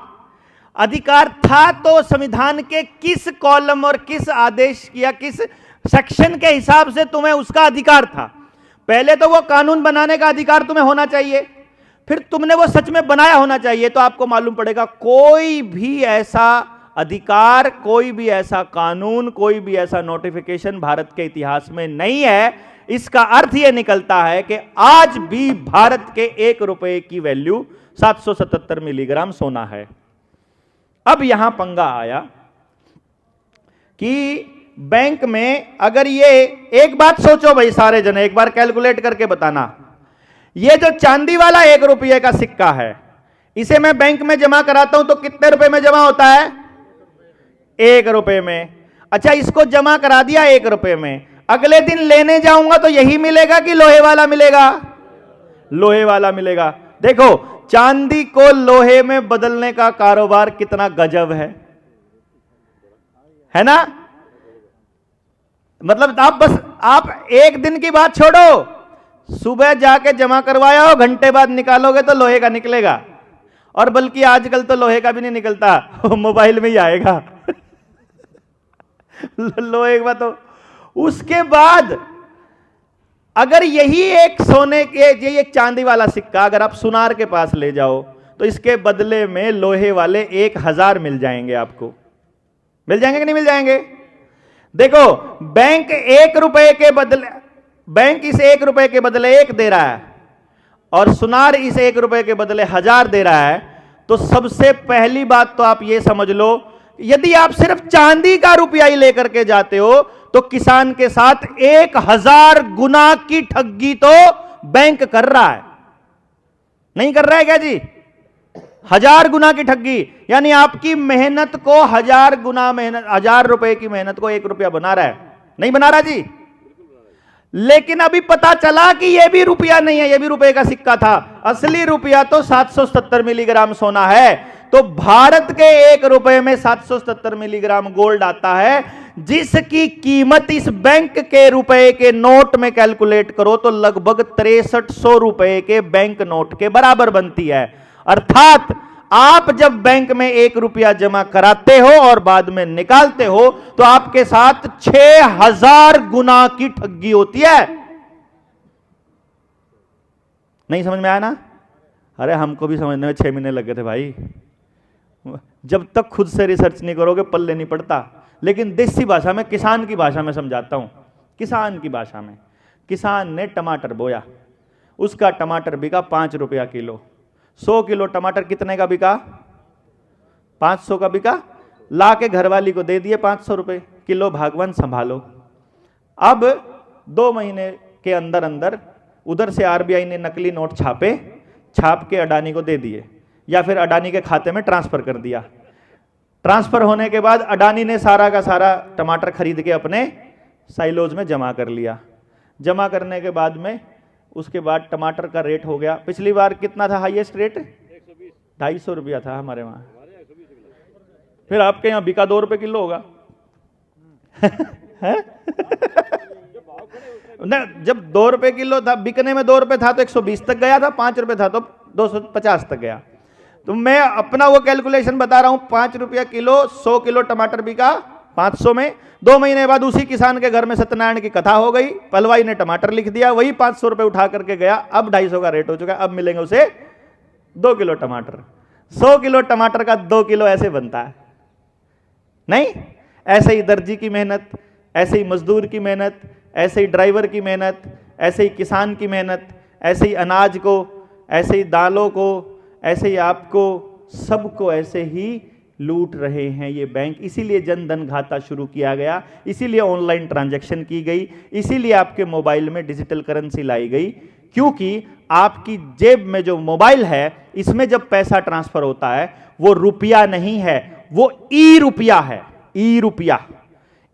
अधिकार था तो संविधान के किस कॉलम और किस आदेश या किस सेक्शन के हिसाब से तुम्हें उसका अधिकार था? पहले तो वो कानून बनाने का अधिकार तुम्हें होना चाहिए, फिर तुमने वो सच में बनाया होना चाहिए। तो आपको मालूम पड़ेगा कोई भी ऐसा अधिकार, कोई भी ऐसा कानून, कोई भी ऐसा नोटिफिकेशन भारत के इतिहास में नहीं है। इसका अर्थ यह निकलता है कि आज भी भारत के 1 रुपए की वैल्यू 777 मिलीग्राम सोना है। अब यहां पंगा आया कि बैंक में अगर ये, एक बात सोचो भाई सारे जने, एक बार कैलकुलेट करके बताना, ये जो चांदी वाला 1 रुपये का सिक्का है इसे मैं बैंक में जमा कराता हूं तो कितने रुपए में जमा होता है? 1 रुपए में। अच्छा, इसको जमा करा दिया 1 रुपए में, अगले दिन लेने जाऊंगा तो यही मिलेगा कि लोहे वाला मिलेगा? लोहे वाला मिलेगा। देखो चांदी को लोहे में बदलने का कारोबार कितना गजब है ना? मतलब आप एक दिन की बात छोड़ो, सुबह जाके जमा करवाया हो, घंटे बाद निकालोगे तो लोहे का निकलेगा। और बल्कि आजकल तो लोहे का भी नहीं निकलता, मोबाइल में ही आएगा लोहे का। तो उसके बाद अगर यही एक सोने के, ये एक चांदी वाला सिक्का अगर आप सुनार के पास ले जाओ तो इसके बदले में लोहे वाले 1000 मिल जाएंगे। आपको मिल जाएंगे कि नहीं मिल जाएंगे? देखो बैंक 1 रुपए के बदले, बैंक इस 1 रुपए के बदले 1 दे रहा है और सुनार इस 1 रुपए के बदले 1000 दे रहा है। तो सबसे पहली बात तो आप ये समझ लो, यदि आप सिर्फ चांदी का रुपया ही लेकर के जाते हो तो किसान के साथ 1000 गुना की ठगी तो बैंक कर रहा है। नहीं कर रहा है क्या जी? 1000 गुना की ठगी, यानी आपकी मेहनत को 1000 गुना मेहनत, 1000 रुपए की मेहनत को 1 रुपया बना रहा है। नहीं बना रहा जी? लेकिन अभी पता चला कि यह भी रुपया नहीं है, यह भी रुपए का सिक्का था। असली रुपया तो 770 मिलीग्राम सोना है। तो भारत के 1 रुपए में 770 मिलीग्राम गोल्ड आता है, जिसकी कीमत इस बैंक के रुपए के नोट में कैलकुलेट करो तो लगभग 6300 रुपए के बैंक नोट के बराबर बनती है। अर्थात आप जब बैंक में 1 रुपया जमा कराते हो और बाद में निकालते हो तो आपके साथ 6000 गुना की ठगी होती है। नहीं समझ में आया ना? अरे हमको भी समझने में 6 महीने लग गए थे भाई। जब तक खुद से रिसर्च नहीं करोगे पल्ले नहीं पड़ता। लेकिन देसी भाषा में, किसान की भाषा में समझाता हूं। किसान की भाषा में, किसान ने टमाटर बोया, उसका टमाटर बिका 5 रुपया किलो। 100 किलो टमाटर कितने का बिका? 500 का बिका। ला के घरवाली को दे दिए 500 रुपए किलो, भागवान संभालो। अब 2 महीने के अंदर अंदर उधर से आरबीआई ने नकली नोट छापे, छाप के अडानी को दे दिए या फिर अडानी के खाते में ट्रांसफर कर दिया। ट्रांसफर होने के बाद अडानी ने सारा का सारा टमाटर खरीद के अपने साइलोज में जमा कर लिया। जमा करने के बाद में उसके बाद टमाटर का रेट हो गया, पिछली बार कितना था हाईएस्ट रेट? 250 रुपया था हमारे वहां। फिर आपके यहाँ बिका 2 रुपए किलो होगा। ना, जब 2 रुपए किलो था, बिकने में 2 रुपए था तो 120 तक गया था, 5 रुपए था तो 250 तक गया। तो मैं अपना वो कैलकुलेशन बता रहा हूं, 5 रुपया किलो, 100 किलो टमाटर बिका 500 में। 2 महीने बाद उसी किसान के घर में सत्यनारायण की कथा हो गई, पलवाई ने टमाटर लिख दिया, वही 500 रुपए उठा करके गया, अब 250 का रेट हो चुका है, अब मिलेंगे उसे 2 किलो टमाटर। 100 किलो टमाटर का 2 किलो ऐसे बनता है नहीं? ऐसे ही दर्जी की मेहनत, ऐसे ही मजदूर की मेहनत, ऐसे ही ड्राइवर की मेहनत, ऐसे ही किसान की मेहनत, ऐसे ही अनाज को, ऐसे ही दालों को, ऐसे ही आपको, सबको ऐसे ही लूट रहे हैं ये बैंक। इसीलिए जन धन खाता शुरू किया गया, इसीलिए ऑनलाइन ट्रांजैक्शन की गई, इसीलिए आपके मोबाइल में डिजिटल करेंसी लाई गई, क्योंकि आपकी जेब में जो मोबाइल है इसमें जब पैसा ट्रांसफर होता है वो रुपया नहीं है, वो ई रुपया है। ई रुपया,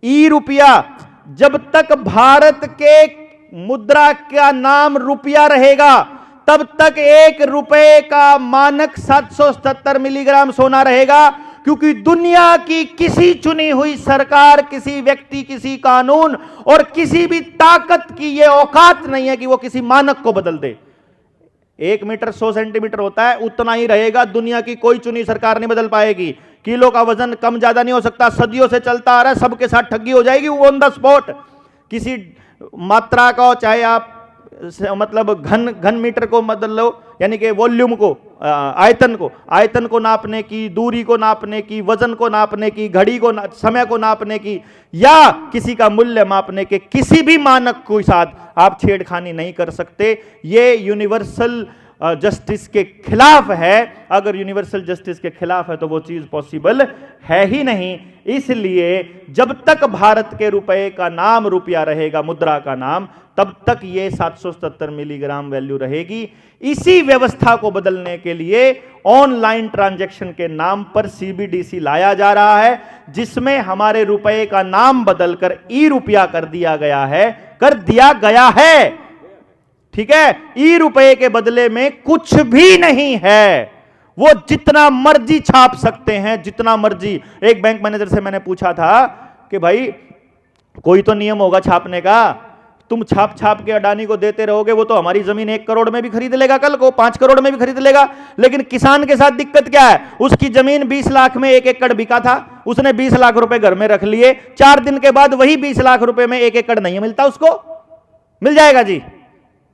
ई रुपया। जब तक भारत के मुद्रा का नाम रुपया रहेगा तब तक 1 रुपए का मानक 777 मिलीग्राम सोना रहेगा, क्योंकि दुनिया की किसी चुनी हुई सरकार, किसी व्यक्ति, किसी कानून और किसी भी ताकत की यह औकात नहीं है कि वो किसी मानक को बदल दे। 1 मीटर 100 सेंटीमीटर होता है, उतना ही रहेगा, दुनिया की कोई चुनी सरकार नहीं बदल पाएगी। किलो का वजन कम ज्यादा नहीं हो सकता, सदियों से चलता आ रहा है, सबके साथ ठगी हो जाएगी ऑन द स्पॉट। किसी मात्रा का, चाहे आप मतलब घन मीटर को बदल लो, यानी कि वॉल्यूम को, आयतन को नापने की, दूरी को नापने की, वजन को नापने की, घड़ी को समय को नापने की, या किसी का मूल्य मापने के किसी भी मानक के साथ आप छेड़खानी नहीं कर सकते। ये यूनिवर्सल जस्टिस के खिलाफ है। अगर यूनिवर्सल जस्टिस के खिलाफ है तो वो चीज पॉसिबल है ही नहीं। इसलिए जब तक भारत के रुपए का नाम रुपया रहेगा, मुद्रा का नाम, तब तक ये 777 मिलीग्राम वैल्यू रहेगी। इसी व्यवस्था को बदलने के लिए ऑनलाइन ट्रांजैक्शन के नाम पर सीबीडीसी लाया जा रहा है, जिसमें हमारे रुपए का नाम बदलकर ई रुपया कर दिया गया है। ठीक है, ई रुपए के बदले में कुछ भी नहीं है, वो जितना मर्जी छाप सकते हैं, जितना मर्जी। एक बैंक मैनेजर से मैंने पूछा था कि भाई कोई तो नियम होगा छापने का, तुम छाप के अडानी को देते रहोगे, वो तो हमारी जमीन 1 करोड़ में भी खरीद लेगा, कल को 5 करोड़ में भी खरीद लेगा। लेकिन किसान के साथ दिक्कत क्या है? उसकी जमीन 20 लाख में 1 एकड़ बिका था, उसने 20 लाख रुपए घर में रख लिए, 4 दिन के बाद वही 20 लाख रुपए में 1 एकड़ नहीं मिलता उसको। मिल जाएगा जी?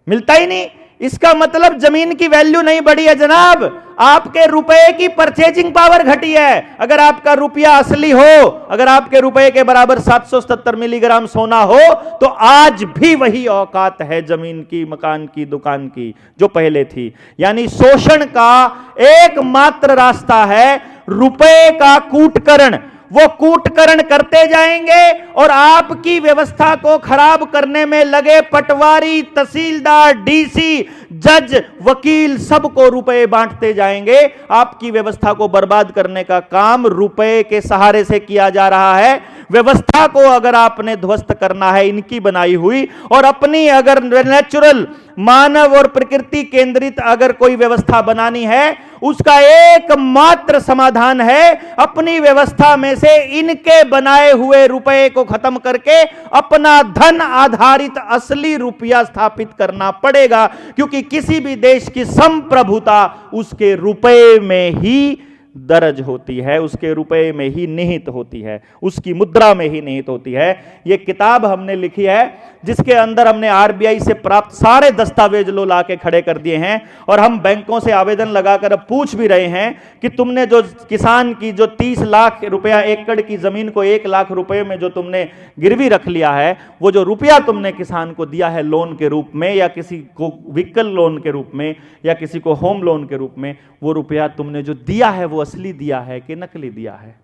मिलता ही नहीं। इसका मतलब जमीन की वैल्यू नहीं बढ़ी है जनाब, आपके रुपए की परचेजिंग पावर घटी है। अगर आपका रुपया असली हो, अगर आपके रुपए के बराबर 777 मिलीग्राम सोना हो, तो आज भी वही औकात है जमीन की, मकान की, दुकान की जो पहले थी। यानी शोषण का एकमात्र रास्ता है रुपए का कूटकरण। वो कूटकरण करते जाएंगे और आपकी व्यवस्था को खराब करने में लगे पटवारी, तहसीलदार, डीसी, जज, वकील, सबको रुपए बांटते जाएंगे। आपकी व्यवस्था को बर्बाद करने का काम रुपए के सहारे से किया जा रहा है। व्यवस्था को अगर आपने ध्वस्त करना है इनकी बनाई हुई, और अपनी अगर नेचुरल, मानव और प्रकृति केंद्रित अगर कोई व्यवस्था बनानी है, उसका एकमात्र समाधान है अपनी व्यवस्था में से इनके बनाए हुए रुपए को खत्म करके अपना धन आधारित असली रुपया स्थापित करना पड़ेगा। क्योंकि किसी भी देश की संप्रभुता उसके रुपए में ही दर्ज होती है, उसके रुपए में ही निहित होती है, उसकी मुद्रा में ही निहित होती है। यह किताब हमने लिखी है जिसके अंदर हमने आरबीआई से प्राप्त सारे दस्तावेज लो ला के खड़े कर दिए हैं, और हम बैंकों से आवेदन लगाकर अब पूछ भी रहे हैं कि तुमने जो किसान की जो 30 लाख रुपया एकड़ की जमीन को 1 लाख रुपए में जो तुमने गिरवी रख लिया है, वो जो रुपया तुमने किसान को दिया है लोन के रूप में, या किसी को व्हीकल लोन के रूप में, या किसी को होम लोन के रूप में, वो रुपया तुमने जो दिया है वो असली दिया है कि नकली दिया है।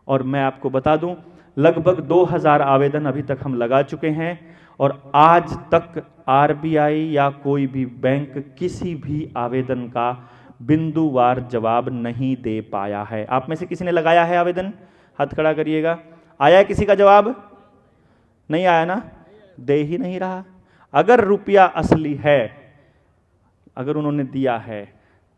और मैं आपको बता दूं, लगभग 2000 आवेदन अभी तक हम लगा चुके हैं, और आज तक आरबीआई या कोई भी बैंक किसी भी आवेदन का बिंदुवार जवाब नहीं दे पाया है। आप में से किसी ने लगाया है आवेदन? हाथ खड़ा करिएगा। आया है किसी का जवाब? नहीं आया ना, दे ही नहीं रहा। अगर रुपया असली है, अगर उन्होंने दिया है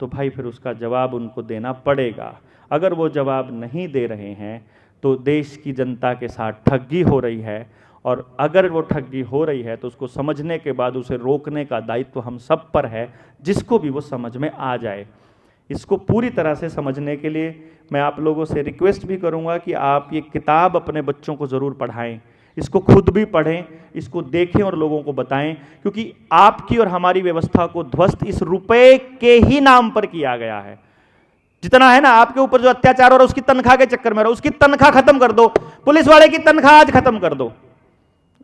तो भाई फिर उसका जवाब उनको देना पड़ेगा। अगर वो जवाब नहीं दे रहे हैं तो देश की जनता के साथ ठगी हो रही है, और अगर वो ठगी हो रही है तो उसको समझने के बाद उसे रोकने का दायित्व हम सब पर है, जिसको भी वो समझ में आ जाए। इसको पूरी तरह से समझने के लिए मैं आप लोगों से रिक्वेस्ट भी करूंगा कि आप ये किताब अपने बच्चों को ज़रूर पढ़ाएं, इसको खुद भी पढ़ें, इसको देखें और लोगों को बताएं, क्योंकि आपकी और हमारी व्यवस्था को ध्वस्त इस रुपए के ही नाम पर किया गया है। जितना है ना आपके ऊपर जो अत्याचार हो रहा है उसकी तनख्वाह के चक्कर में रहो, उसकी तनख्वाह खत्म कर दो। पुलिस वाले की तनख्वाह आज खत्म कर दो,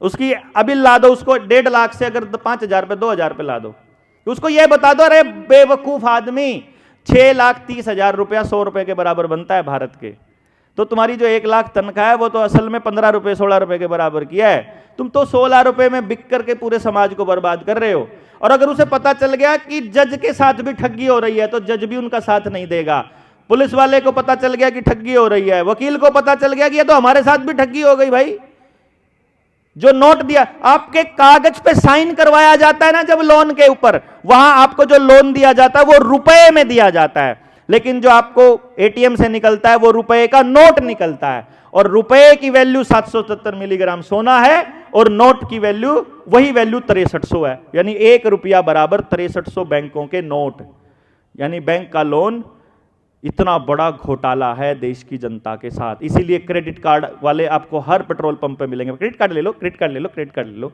उसकी अभी ला दो उसको 1.5 लाख से अगर 5,000 पे 2,000 पे ला दो, उसको यह बता दो अरे बेवकूफ आदमी 6,30,000 रुपया 100 रुपए के बराबर बनता है भारत के, तो तुम्हारी जो 1 लाख तनख्वाह है वो तो असल में 15 रुपए 16 रुपए के बराबर किया है। तुम तो 16 रुपए में बिक करके पूरे समाज को बर्बाद कर रहे हो। और अगर उसे पता चल गया कि जज के साथ भी ठगी हो रही है तो जज भी उनका साथ नहीं देगा। पुलिस वाले को पता चल गया कि ठगी हो रही है, वकील को पता चल गया कि ये तो हमारे साथ भी ठगी हो गई। भाई जो नोट दिया, आपके कागज पे साइन करवाया जाता है ना जब लोन के ऊपर, वहां आपको जो लोन दिया जाता है वो रुपए में दिया जाता है, लेकिन जो आपको एटीएम से निकलता है वो रुपए का नोट निकलता है। और रुपए की वैल्यू 770 मिलीग्राम सोना है और नोट की वैल्यू वही वैल्यू 6300 है, यानी 1 रुपया बराबर 6300 बैंकों के नोट। यानी बैंक का लोन इतना बड़ा घोटाला है देश की जनता के साथ। इसीलिए क्रेडिट कार्ड वाले आपको हर पेट्रोल पंप पे मिलेंगे, क्रेडिट कार्ड ले लो, क्रेडिट कार्ड ले लो, क्रेडिट कार्ड ले लो।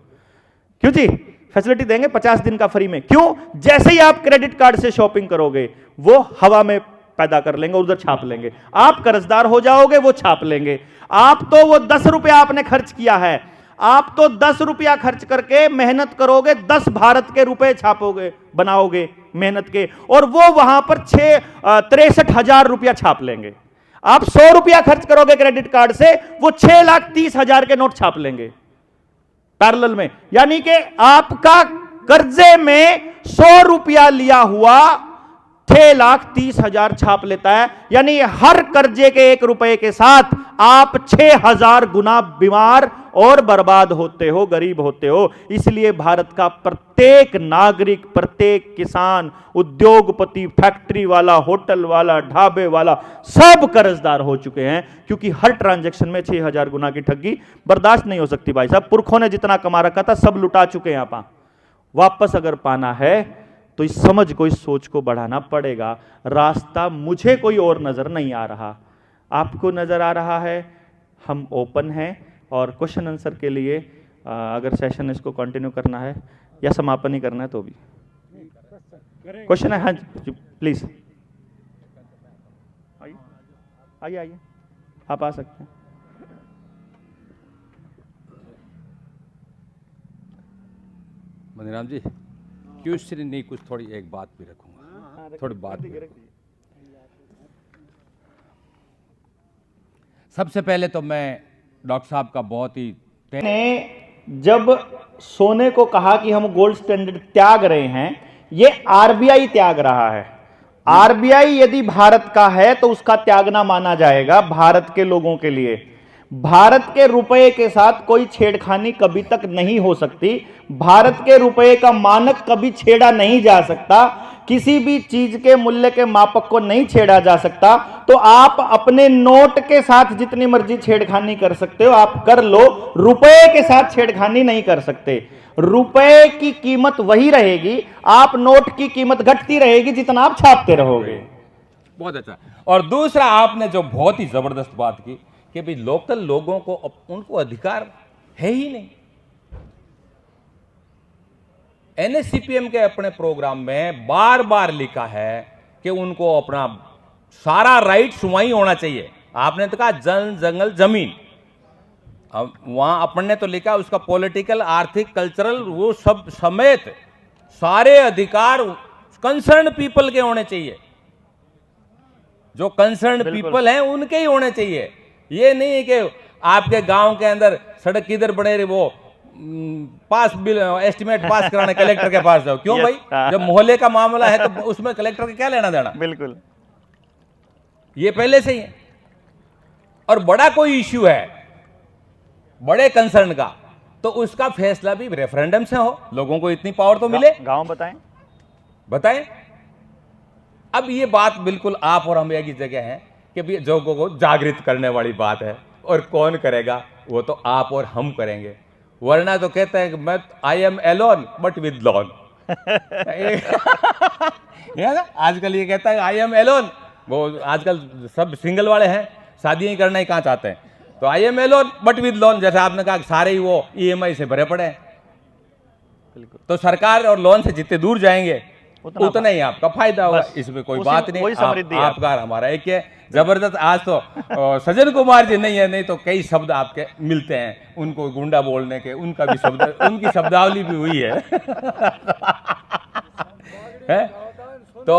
क्यों जी? फैसिलिटी देंगे 50 दिन का फ्री में। क्यों? जैसे ही आप क्रेडिट कार्ड से शॉपिंग करोगे वो हवा में पैदा कर लेंगे, उधर छाप लेंगे, आप कर्जदार हो जाओगे, वो छाप लेंगे। आप तो वो 10 रुपया आपने खर्च किया है, आप तो 10 रुपया खर्च करके मेहनत करोगे, 10 भारत के रुपए छापोगे, बनाओगे मेहनत के, और वो वहां पर 63,000 रुपया छाप लेंगे। आप 100 रुपया खर्च करोगे क्रेडिट कार्ड से, वो 6,30,000 के नोट छाप लेंगे पैरेलल में। यानी कि आपका कर्जे में 100 रुपया लिया हुआ 6,30,000 छाप लेता है। यानी हर कर्जे के 1 रुपए के साथ आप 6,000 गुना बीमार और बर्बाद होते हो, गरीब होते हो। इसलिए भारत का प्रत्येक नागरिक, प्रत्येक किसान, उद्योगपति, फैक्ट्री वाला, होटल वाला, ढाबे वाला, सब कर्जदार हो चुके हैं, क्योंकि हर ट्रांजैक्शन में 6,000 गुना की ठगी बर्दाश्त नहीं हो सकती। भाई साहब, पुरखों ने जितना कमा रखा था सब लुटा चुके हैं। आप वापस अगर पाना है तो इस समझ को, इस सोच को बढ़ाना पड़ेगा। रास्ता मुझे कोई और नजर नहीं आ रहा, आपको नजर आ रहा है। हम ओपन हैं और क्वेश्चन आंसर के लिए अगर सेशन इसको कंटिन्यू करना है या समापन ही करना है तो भी क्वेश्चन है। हाँ जी प्लीज आइए आइए आइए, आप आ सकते हैं। मनीराम जी, क्वेश्चन नहीं, कुछ थोड़ी एक बात भी रखूंगा, थोड़ी बात भी। सबसे पहले तो मैं डॉक्टर साहब का बहुत ही ने जब सोने को कहा कि हम गोल्ड स्टैंडर्ड त्याग रहे हैं, ये आरबीआई त्याग रहा है। आरबीआई यदि भारत का है तो उसका त्यागना माना जाएगा भारत के लोगों के लिए। भारत के रुपए के साथ कोई छेड़खानी कभी तक नहीं हो सकती। भारत के रुपए का मानक कभी छेड़ा नहीं जा सकता, किसी भी चीज के मूल्य के मापक को नहीं छेड़ा जा सकता। तो आप अपने नोट के साथ जितनी मर्जी छेड़खानी कर सकते हो, आप कर लो, रुपए के साथ छेड़खानी नहीं कर सकते। रुपए की कीमत वही रहेगी, आप नोट की कीमत घटती रहेगी जितना आप छापते रहोगे। बहुत अच्छा। और दूसरा, आपने जो बहुत ही जबरदस्त बात की कि भाई लोकल लोगों को उनको अधिकार है ही नहीं। एनएससीपीएम के अपने प्रोग्राम में बार बार लिखा है कि उनको अपना सारा राइट्स वहीं होना चाहिए। आपने तो कहा जन जंगल जमीन, अब वहां अपन ने तो लिखा उसका पॉलिटिकल, आर्थिक, कल्चरल, वो सब समेत सारे अधिकार कंसर्न पीपल के होने चाहिए। जो कंसर्न पीपल हैं उनके ही होने चाहिए। ये नहीं है कि आपके गांव के अंदर सड़क किधर बने रहे, वो पास बिल एस्टिमेट पास कराने कलेक्टर के पास जाओ। क्यों Yes, भाई? हाँ। जब मोहल्ले का मामला है तो उसमें कलेक्टर का क्या लेना देना? बिल्कुल। ये पहले से ही है। और बड़ा कोई इश्यू है, बड़े कंसर्न का, तो उसका फैसला भी रेफरेंडम से हो। लोगों को इतनी पावर तो मिले, गांव बताएं। बताएं। अब ये बात बिल्कुल आप और हम एक ही जगह है कि भी लोगों को जागृत करने वाली बात है, और कौन करेगा? वो तो आप और हम करेंगे। वरना तो कहते हैं कि मैं I am alone but with loan. आजकल ये कहता है आई एम एलोन, वो आजकल सब सिंगल वाले हैं, शादी ही करना ही कहाँ चाहते हैं, तो I am alone but with loan. जैसे आपने कहा सारे ही वो ईएमआई से भरे पड़े हैं, बिल्कुल। तो सरकार और लोन से जितने दूर जाएंगे उतना ही आपका फायदा होगा। बस इसमें कोई उसी- बात नहीं। वही समृद्धि है। आपका और हमारा एक है। जबरदस्त। आज तो सज्जन कुमार जी नहीं है, नहीं तो कई शब्द आपके मिलते हैं, उनको गुंडा बोलने के, उनका भी शब्द, उनकी शब्दावली भी हुई है। है? तो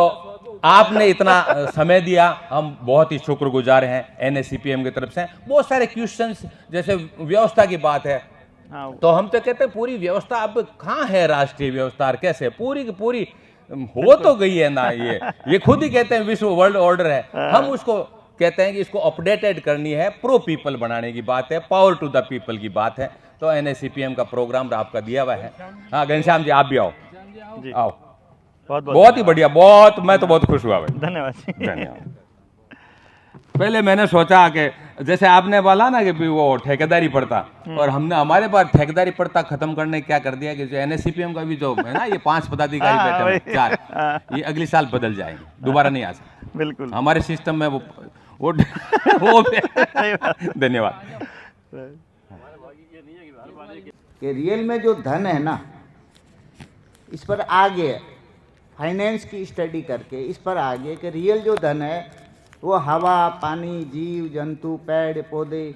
आपने इतना समय दिया, हम बहुत ही शुक्रगुजार हैं एनएससीपीएम की तरफ से। बहुत सारे क्वेश्चंस, जैसे व्यवस्था की बात है, हाँ, तो हम तो कहते हैं पूरी व्यवस्था अब कहाँ है, राष्ट्रीय व्यवस्था और कैसे पूरी की पूरी हो तो गई है ना। ये खुद ही कहते हैं विश्व वर्ल्ड ऑर्डर है, हम उसको कहते हैं कि इसको अपडेटेड करनी है, प्रो पीपल बनाने की बात है, पावर टू द पीपल की बात है। तो एनएससीपीएम का प्रोग्राम आपका दिया हुआ है। हाँ घनश्याम जी, आप भी आओ, जी आओ। बहुत बहुत ही बढ़िया, बहुत, मैं तो बहुत खुश हुआ भाई। धन्यवाद जी। धन्यवाद। पहले मैंने सोचा कि जैसे आपने बोला ना कि भी वो ठेकेदारी पड़ता, और हमने हमारे पास ठेकेदारी पड़ता खत्म करने क्या कर दिया कि जो एनएससीपीएम का भी जो है ना, ये 5 पदाधिकारी हाँ, बैठे हैं, वही। 4, ये अगले साल बदल जाएंगे, दोबारा नहीं आ सकते बिल्कुल। हमारे सिस्टम में वो धन्यवाद। कि रियल में जो धन है ना, इस पर आगे फाइनेंस की स्टडी करके इस पर आगे कि रियल जो धन है वो हवा, पानी, जीव जंतु, पेड़ पौधे,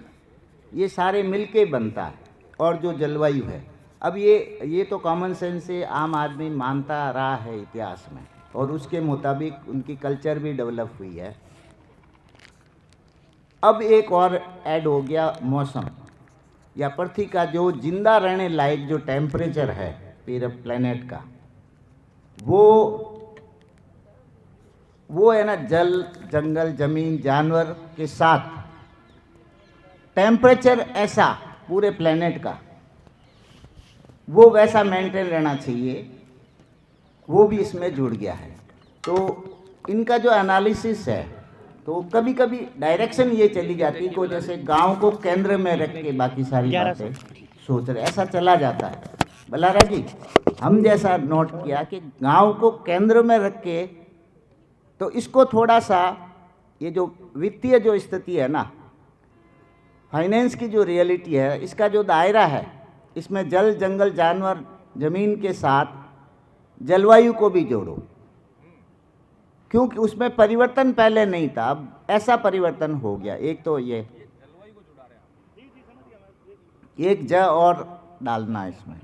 ये सारे मिलके बनता है, और जो जलवायु है। अब ये तो कॉमन सेंस से आम आदमी मानता रहा है इतिहास में, और उसके मुताबिक उनकी कल्चर भी डेवलप हुई है। अब एक और ऐड हो गया मौसम, या पृथ्वी का जो जिंदा रहने लायक जो टेम्परेचर है पूरे प्लेनेट का, वो है ना, जल, जंगल, जमीन, जानवर के साथ टेम्परेचर ऐसा पूरे प्लेनेट का, वो वैसा मेंटेन रहना चाहिए, वो भी इसमें जुड़ गया है। तो इनका जो एनालिसिस है, तो कभी कभी डायरेक्शन ये चली जाती को जैसे गांव को केंद्र में रख के बाकी सारी बातें सोच रहे, ऐसा चला जाता है। बलारा जी, हम जैसा नोट किया कि गांव को केंद्र में रख के, तो इसको थोड़ा सा, ये जो वित्तीय जो स्थिति है ना, फाइनेंस की जो रियलिटी है, इसका जो दायरा है, इसमें जल, जंगल, जानवर, जमीन के साथ जलवायु को भी जोड़ो, क्योंकि उसमें परिवर्तन पहले नहीं था, अब ऐसा परिवर्तन हो गया। एक तो ये एक ज और डालना इसमें,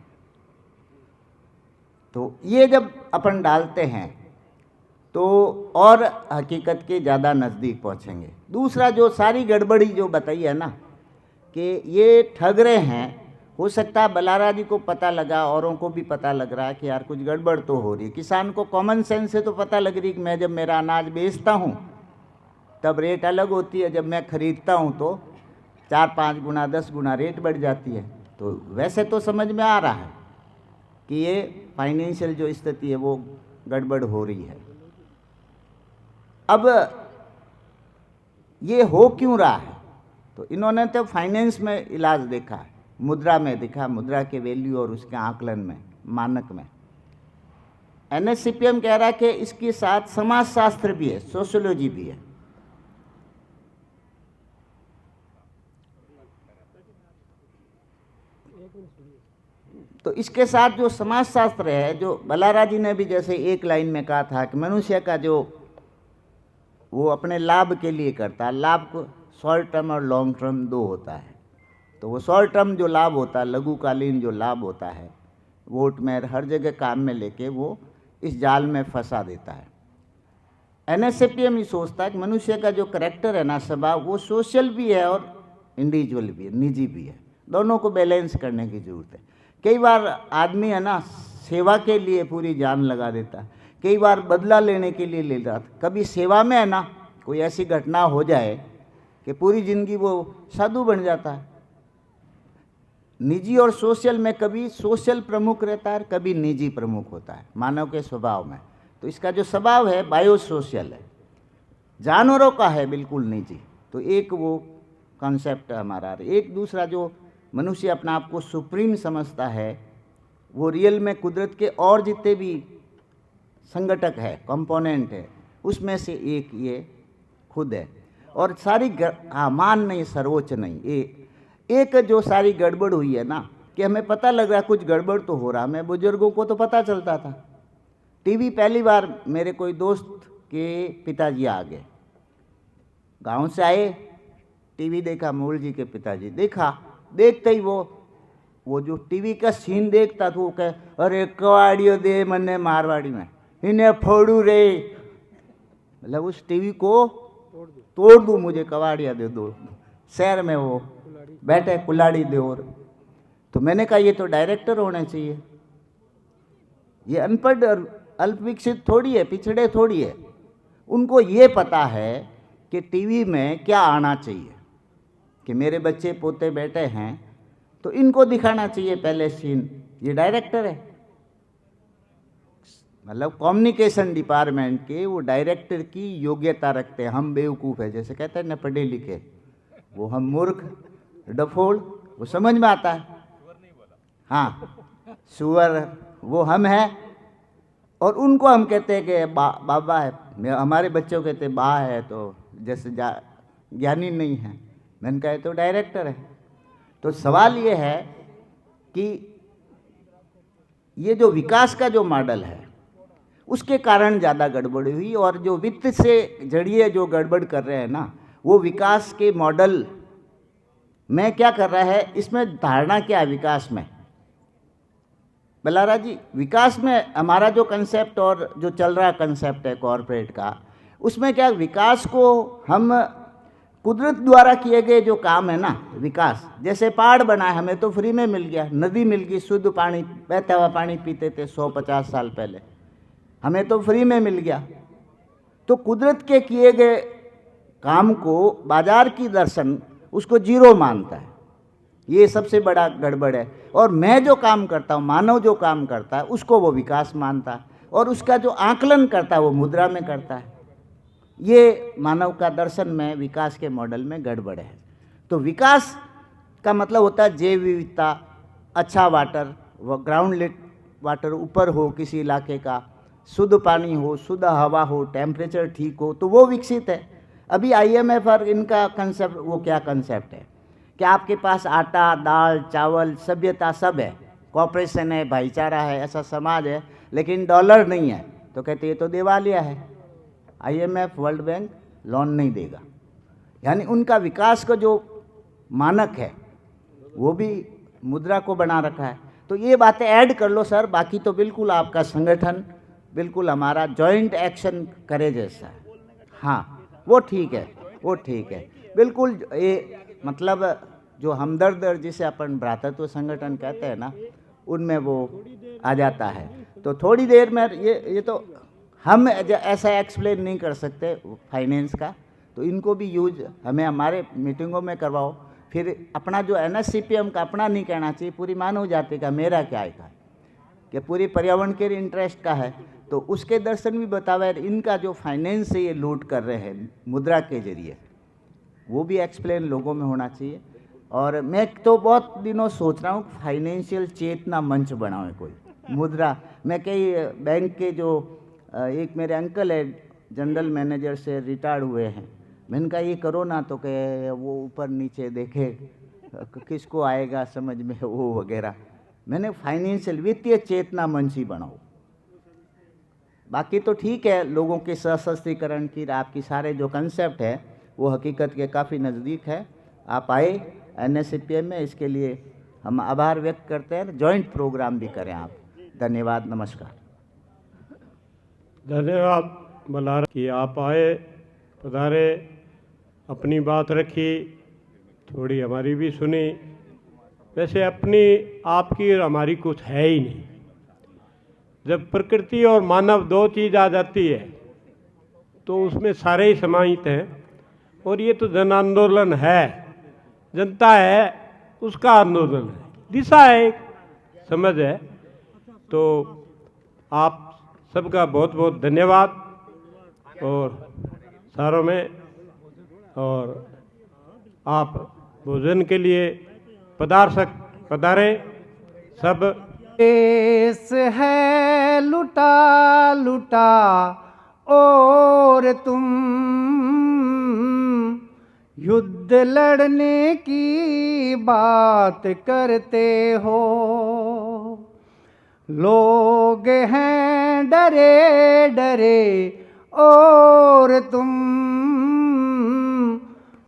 तो ये जब अपन डालते हैं तो और हकीकत के ज़्यादा नज़दीक पहुंचेंगे। दूसरा, जो सारी गड़बड़ी जो बताई है ना कि ये ठग रहे हैं, हो सकता है बलारा जी को पता लगा, औरों को भी पता लग रहा है कि यार कुछ गड़बड़ तो हो रही है। किसान को कॉमन सेंस से तो पता लग रही कि मैं जब मेरा अनाज बेचता हूँ तब रेट अलग होती है, जब मैं खरीदता हूँ तो 4-5 गुना 10 गुना रेट बढ़ जाती है। तो वैसे तो समझ में आ रहा है कि ये फाइनेंशियल जो स्थिति है वो गड़बड़ हो रही है। अब ये हो क्यों रहा है, तो इन्होंने तो फाइनेंस में इलाज देखा है, मुद्रा में देखा, मुद्रा के वैल्यू और उसके आकलन में, मानक में। एनएससीपीएम कह रहा है कि इसके साथ समाजशास्त्र भी है, सोशियोलॉजी भी है। तो इसके साथ जो समाजशास्त्र है, जो बलारा जी ने भी जैसे एक लाइन में कहा था कि मनुष्य का जो वो अपने लाभ के लिए करता है, लाभ को शॉर्ट टर्म और लॉन्ग टर्म दो होता है। तो वो शॉर्ट टर्म जो लाभ होता है, लघुकालीन जो लाभ होता है, वोट में हर जगह काम में लेके वो इस जाल में फंसा देता है। एनएससीपीएम ये सोचता है कि मनुष्य का जो करैक्टर है ना, स्वभाव, वो सोशल भी है और इंडिविजुअल भी है, निजी भी है। दोनों को बैलेंस करने की ज़रूरत है। कई बार आदमी है ना सेवा के लिए पूरी जान लगा देता है, कई बार बदला लेने के लिए ले जाता है। कभी सेवा में है ना कोई ऐसी घटना हो जाए कि पूरी जिंदगी वो साधु बन जाता है। निजी और सोशल में कभी सोशल प्रमुख रहता है, कभी निजी प्रमुख होता है मानव के स्वभाव में। तो इसका जो स्वभाव है बायो सोशल है, जानवरों का है बिल्कुल निजी। तो एक वो कॉन्सेप्ट हमारा। एक दूसरा जो मनुष्य अपना आप को सुप्रीम समझता है, वो रियल में कुदरत के और जितने भी संगठक है, कंपोनेंट है, उसमें से एक ये खुद है। और सारी मान नहीं, सर्वोच्च नहीं, एक जो सारी गड़बड़ हुई है ना, कि हमें पता लग रहा है कुछ गड़बड़ तो हो रहा। मैं बुजुर्गों को तो पता चलता था। टीवी पहली बार मेरे कोई दोस्त के पिताजी आ गए, गांव से आए, टीवी देखा, मूल जी के पिताजी देखा। देखते ही वो जो टीवी का सीन देखता था, वो कहे अरे कवाड़ियों दे मन्ने मारवाड़ी में, इन्हें फोड़ू रे, मतलब उस टीवी को तोड़ दूँ, मुझे कवाड़ियाँ दे दो। शहर में वो बैठे कुल्हाड़ी दे। और तो मैंने कहा ये तो डायरेक्टर होने चाहिए, ये अनपढ़ और अल्पविकसित थोड़ी है, पिछड़े थोड़ी है। उनको ये पता है कि टीवी में क्या आना चाहिए, कि मेरे बच्चे पोते बैठे हैं तो इनको दिखाना चाहिए पहले सीन। ये डायरेक्टर है, मतलब कम्युनिकेशन डिपार्टमेंट के वो डायरेक्टर की योग्यता रखते हैं। हम बेवकूफ़ है, जैसे कहते हैं ना पढ़े लिखे, वो हम मूर्ख डफोड़, वो समझ में आता है। हाँ, सुअर वो हम हैं। और उनको हम कहते हैं कि बाबा है, हमारे बच्चों कहते हैं बा है, तो जैसे ज्ञानी नहीं है। मैंने कहा तो डायरेक्टर है। तो सवाल ये है कि ये जो विकास का जो मॉडल है उसके कारण ज़्यादा गड़बड़ हुई। और जो वित्त से जड़िए जो गड़बड़ कर रहे हैं ना, वो विकास के मॉडल में क्या कर रहा है, इसमें धारणा क्या है विकास में। बलारा जी, विकास में हमारा जो कंसेप्ट और जो चल रहा कंसेप्ट है कॉरपोरेट का, उसमें क्या विकास को हम कुदरत द्वारा किए गए जो काम है ना, विकास जैसे पहाड़ बना है, हमें तो फ्री में मिल गया, नदी मिल गई, शुद्ध पानी, बहता हुआ पानी पीते थे 150 साल पहले, हमें तो फ्री में मिल गया। तो कुदरत के किए गए काम को बाजार की दर्शन उसको जीरो मानता है, ये सबसे बड़ा गड़बड़ है। और मैं जो काम करता हूँ, मानव जो काम करता है, उसको वो विकास मानता है, और उसका जो आकलन करता है वो मुद्रा में करता है। ये मानव का दर्शन में विकास के मॉडल में गड़बड़ है। तो विकास का मतलब होता है जैव विविधता, अच्छा वाटर, वो ग्राउंड लेट वाटर ऊपर हो किसी इलाके का, शुद्ध पानी हो, शुद्ध हवा हो, टेम्परेचर ठीक हो, तो वो विकसित है। अभी IMF और इनका कंसेप्ट, वो क्या कंसेप्ट है कि आपके पास आटा, दाल, चावल, सभ्यता सब है, कॉपरेशन है, भाईचारा है, ऐसा समाज है, लेकिन डॉलर नहीं है। तो कहते ये तो दिवालिया है, IMF वर्ल्ड बैंक लोन नहीं देगा। यानी उनका विकास का जो मानक है वो भी मुद्रा को बना रखा है। तो ये बातें ऐड कर लो सर, बाकी तो बिल्कुल आपका संगठन बिल्कुल हमारा जॉइंट एक्शन करे जैसा है। हाँ, वो ठीक है, वो ठीक है, बिल्कुल। ये मतलब जो हमदर्द जिसे अपन भ्रातृत्व संगठन कहते हैं ना, उनमें वो आ जाता है। तो थोड़ी देर में ये तो हम ऐसा एक्सप्लेन नहीं कर सकते फाइनेंस का, तो इनको भी यूज हमें हमारे मीटिंगों में करवाओ। फिर अपना जो NSCPM का अपना नहीं कहना चाहिए, पूरी मानव जाति का, मेरा क्या है कि पूरी पर्यावरण के इंटरेस्ट का है, तो उसके दर्शन भी बतावे। इनका जो फाइनेंस से ये लूट कर रहे हैं मुद्रा के जरिए, वो भी एक्सप्लेन लोगों में होना चाहिए। और मैं तो बहुत दिनों सोच रहा हूँ फाइनेंशियल चेतना मंच बनाओ कोई मुद्रा। मैं कई बैंक के जो एक मेरे अंकल है जनरल मैनेजर से रिटायर्ड हुए हैं, मैंने कहा ये करो ना, तो कहे वो ऊपर नीचे देखे किसको आएगा समझ में वो वगैरह। मैंने फाइनेंशियल वित्तीय चेतना मंच ही बनाओ। बाकी तो ठीक है, लोगों के सशक्तिकरण की आपकी सारे जो कंसेप्ट है वो हकीकत के काफ़ी नज़दीक है। आप आए NSCPM में, इसके लिए हम आभार व्यक्त करते हैं। जॉइंट प्रोग्राम भी करें आप। धन्यवाद, नमस्कार। धन्यवाद बलारा कि आप आए, पधारे, अपनी बात रखी, थोड़ी हमारी भी सुनी। वैसे अपनी आपकी और हमारी कुछ है ही नहीं। जब प्रकृति और मानव दो चीज़ आ जाती है तो उसमें सारे ही समाहित हैं। और ये तो जन आंदोलन है, जनता है उसका आंदोलन है, दिशा है, समझ है। तो आप सबका बहुत बहुत धन्यवाद और सारों में। और आप भोजन के लिए पधारे सब। देश है लुटा लुटा और तुम युद्ध लड़ने की बात करते हो। लोग हैं डरे डरे और तुम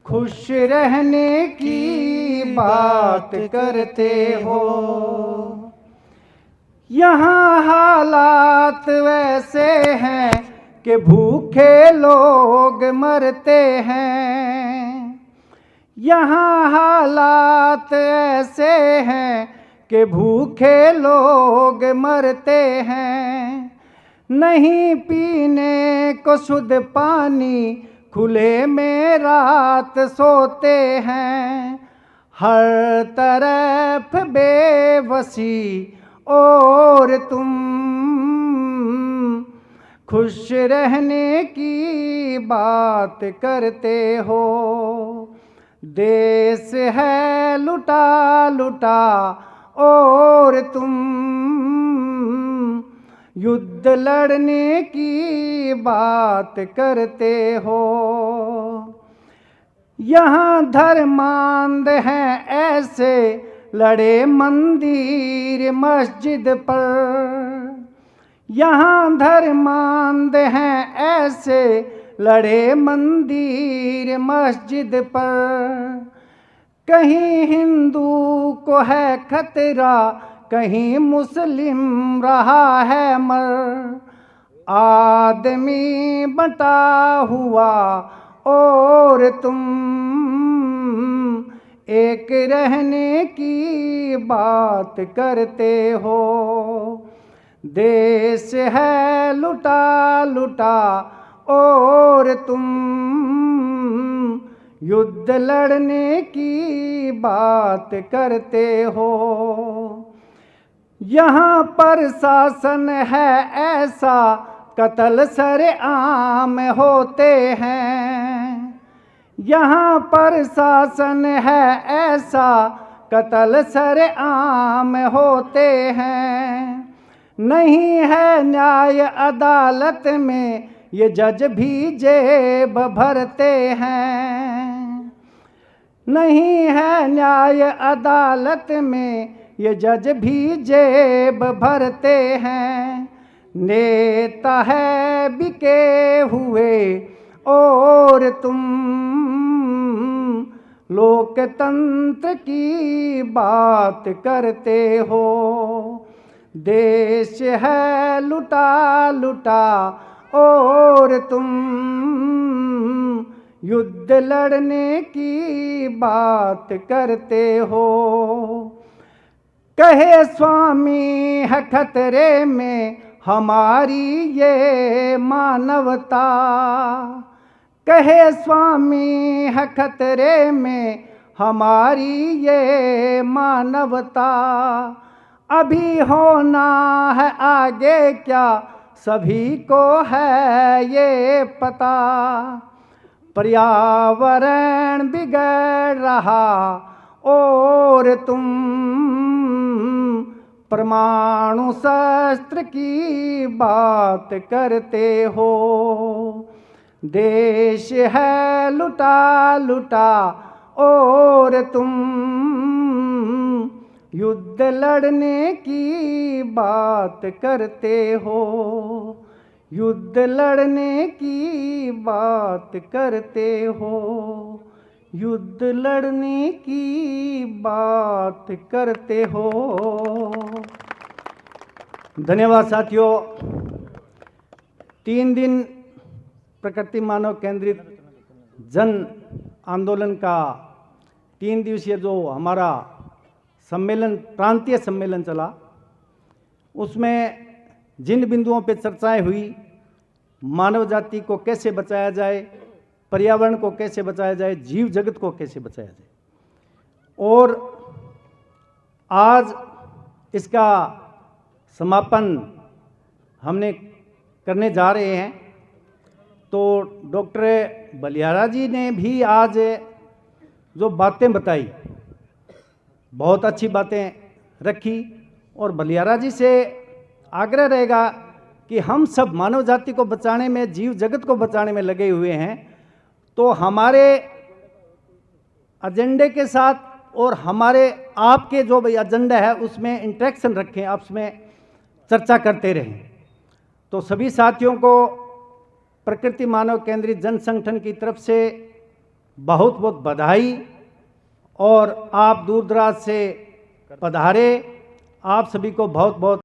खुश रहने की बात करते हो। यहाँ हालात वैसे हैं कि भूखे लोग मरते हैं। यहाँ हालात ऐसे हैं कि भूखे लोग मरते हैं। नहीं पीने को शुद्ध पानी, खुले में रात सोते हैं। हर तरफ बेबसी और तुम खुश रहने की बात करते हो। देश है लुटा लुटा और तुम युद्ध लड़ने की बात करते हो। यहाँ धर्मांध हैं ऐसे लड़े मंदिर मस्जिद पर। यहाँ धर्मांध हैं ऐसे लड़े मंदिर मस्जिद पर। कहीं हिंदू को है खतरा, कहीं मुस्लिम रहा है मर। आदमी बंटा हुआ और तुम एक रहने की बात करते हो। देश है लुटा लुटा और तुम युद्ध लड़ने की बात करते हो। यहाँ पर शासन है ऐसा कत्ल सरेआम होते हैं। यहाँ पर शासन है ऐसा कत्ल सरेआम होते हैं। नहीं है न्याय अदालत में ये जज भी जेब भरते हैं। नहीं है न्याय अदालत में ये जज भी जेब भरते हैं। नेता है बिके हुए और तुम लोकतंत्र की बात करते हो। देश है लुटा लुटा और तुम युद्ध लड़ने की बात करते हो। कहे स्वामी है खतरे में हमारी ये मानवता। कहे स्वामी है खतरे में हमारी ये मानवता। अभी होना है आगे क्या सभी को है ये पता। पर्यावरण बिगड़ रहा और तुम परमाणु शस्त्र की बात करते हो। देश है लुटा लुटा और तुम युद्ध लड़ने की बात करते हो। युद्ध लड़ने की बात करते हो। युद्ध लड़ने की बात करते हो। धन्यवाद साथियों। 3 दिन प्रकृति मानव केंद्रित जन आंदोलन का 3 दिवसीय जो हमारा सम्मेलन, प्रांतीय सम्मेलन चला, उसमें जिन बिंदुओं पे चर्चाएं हुई, मानव जाति को कैसे बचाया जाए, पर्यावरण को कैसे बचाया जाए, जीव जगत को कैसे बचाया जाए, और आज इसका समापन हमने करने जा रहे हैं। तो डॉक्टर बलियारा जी ने भी आज जो बातें बताई, बहुत अच्छी बातें रखी, और बलियारा जी से आग्रह रहेगा कि हम सब मानव जाति को बचाने में, जीव जगत को बचाने में लगे हुए हैं, तो हमारे एजेंडे के साथ और हमारे आपके जो भी एजेंडा है उसमें इंटरेक्शन रखें, आपस में चर्चा करते रहें। तो सभी साथियों को प्रकृति मानव केंद्रित जन संगठन की तरफ से बहुत बहुत बधाई, और आप दूर दराज से पधारे, आप सभी को बहुत बहुत